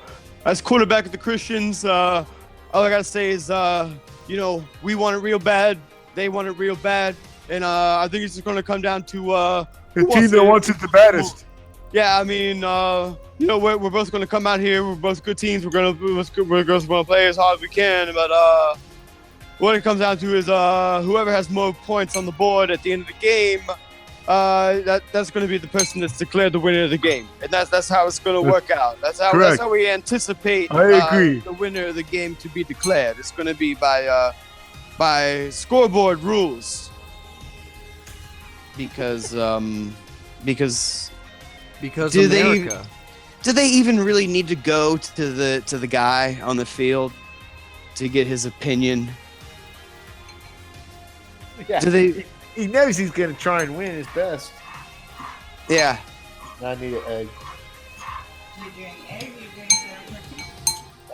as quarterback of the Christians, all I gotta say is, we want it real bad. They want it real bad, and I think it's just gonna come down to the team that wants it the baddest. Yeah, I mean, we're both gonna come out here. We're both good teams. We're gonna play as hard as we can. But what it comes down to is whoever has more points on the board at the end of the game. That's going to be the person that's declared the winner of the game, and that's how it's going to work out. That's how we anticipate the winner of the game to be declared. It's going to be by scoreboard rules, because America. Do they even really need to go to the guy on the field to get his opinion? Yeah. Do they? He knows he's going to try and win his best. Yeah. I need an egg. You're doing egg, you're doing cookies.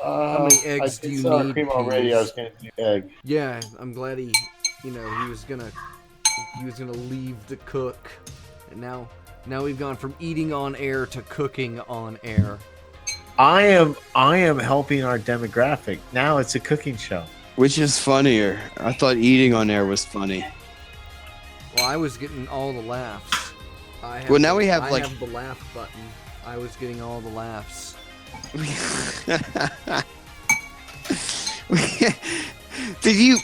How many eggs do you need, Cream already. I was going to do egg. Yeah, I'm glad he was gonna leave to cook, and now we've gone from eating on air to cooking on air. I am helping our demographic. Now it's a cooking show. Which is funnier? I thought eating on air was funny. Well, I was getting all the laughs. Well, now we have I like have the laugh button. I was getting all the laughs. Did you?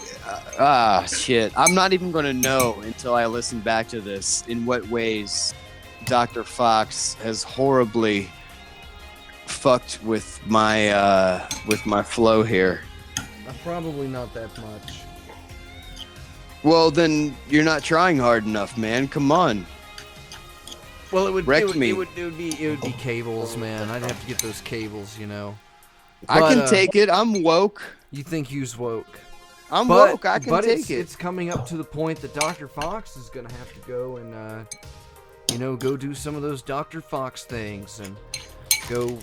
Shit. I'm not even going to know until I listen back to this in what ways Dr. Fox has horribly fucked with my flow here. Probably not that much. Well, then you're not trying hard enough, man. Come on. Well, it would be cables, man. I'd have to get those cables, you know. I can take it. I'm woke. You think you's woke? I'm woke. I can take it. It's coming up to the point that Dr. Fox is gonna have to go and go do some of those Dr. Fox things and go,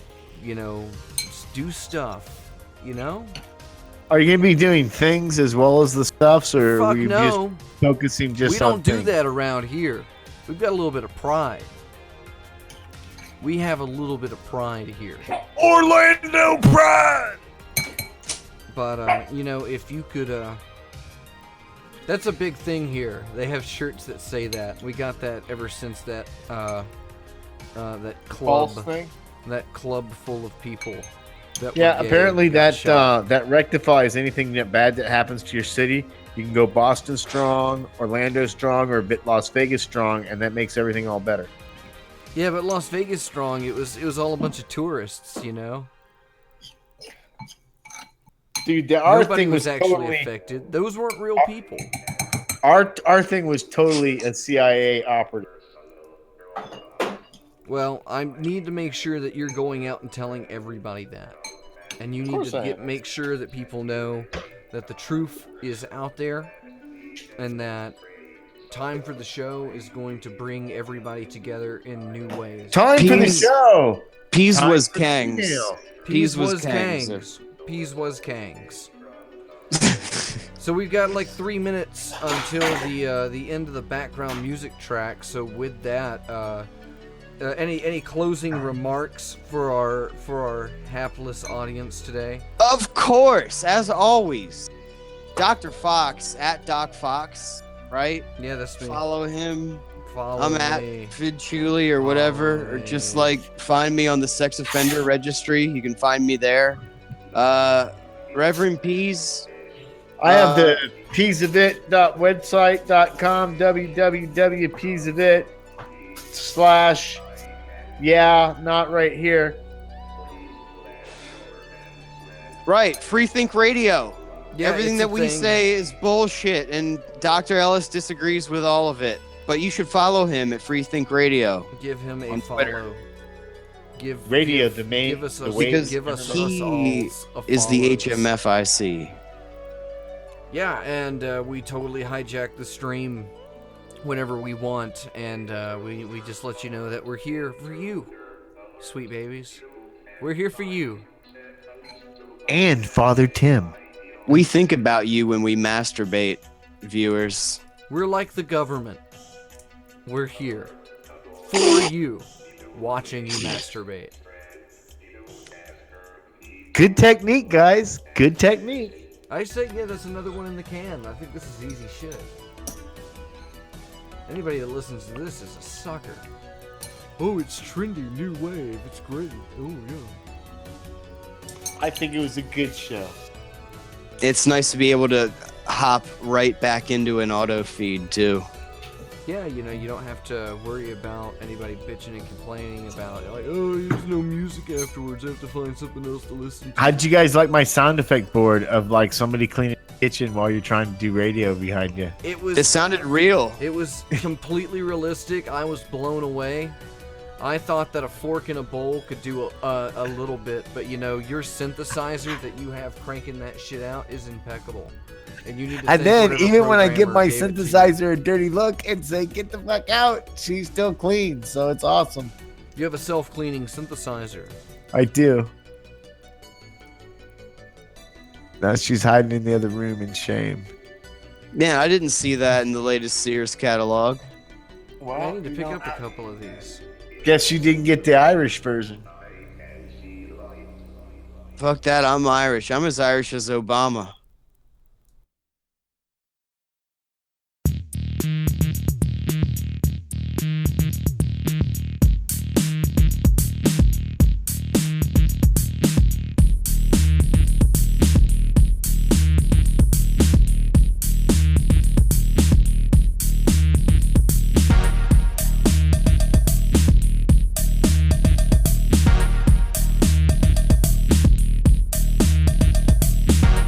do stuff, you know. Are you gonna be doing things as well as the stuffs, or Fuck are you no. just focusing just We on don't do things? that around here. We've got a little bit of pride. We have a little bit of pride here. Orlando Pride. But if you could, that's a big thing here. They have shirts that say that. We got that ever since that that club, False thing? that club full of people. That Yeah, were gay apparently got shot. that rectifies anything bad that happens to your city. You can go Boston strong, Orlando strong, or a bit Las Vegas strong, and that makes everything all better. Yeah, but Las Vegas strong. It was all a bunch of tourists, you know. Dude, our Nobody thing was was actually totally affected. Those weren't real people. our thing was totally a CIA operative. Well, I need to make sure that you're going out and telling everybody that. And you need to make sure that people know that the truth is out there and that Time for the Show is going to bring everybody together in new ways. Time for the show! Peas Time was for Kangs. email. Peas was Kangs. Peas was Kangs. So we've got like 3 minutes until the end of the background music track. So with that, any closing remarks for our hapless audience today? Of course, as always, Dr. Fox at Doc Fox, right? Yeah, that's me. Follow him. Follow I'm me. at Fidd Chewley or whatever, Follow or me. just like find me on the sex offender registry. You can find me there. Reverend Peas. I have the peasofit.website.com, www.peasofit/ yeah, not right here. Right, Free Think Radio. Yeah, Everything it's that a we thing. say is bullshit, and Dr. Ellis disagrees with all of it. But you should follow him at Free Think Radio. Give him a on follow. Twitter. Give Radio, give, the main, give us the a, way- Because give us he us all a is the follows. HMFIC. Yeah, and we totally hijack the stream whenever we want, and we just let you know that we're here for you, sweet babies. We're here for you. And Father Tim. We think about you when we masturbate, viewers. We're like the government. We're here for you, watching you masturbate. Good technique, guys. Good technique. I say, yeah, that's another one in the can. I think this is easy shit. Anybody that listens to this is a sucker. Oh, it's trendy, new wave. It's great. Oh, yeah. I think it was a good show. It's nice to be able to hop right back into an auto feed, too. Yeah, you don't have to worry about anybody bitching and complaining about it. Like, oh, there's no music afterwards. I have to find something else to listen to. How'd you guys like my sound effect board of like somebody cleaning the kitchen while you're trying to do radio behind you? It was. It sounded real. It was completely realistic. I was blown away. I thought that a fork in a bowl could do a little bit, but you know, your synthesizer that you have cranking that shit out is impeccable. And you need to And thank then whatever even when I give programmer my gave it to you. synthesizer a dirty look and say, get the fuck out, she's still clean. So it's awesome. You have a self-cleaning synthesizer. I do. Now she's hiding in the other room in shame. Man, I didn't see that in the latest Sears catalog. I need to pick up a couple of these. Guess you didn't get the Irish version. Fuck that, I'm Irish. I'm as Irish as Obama.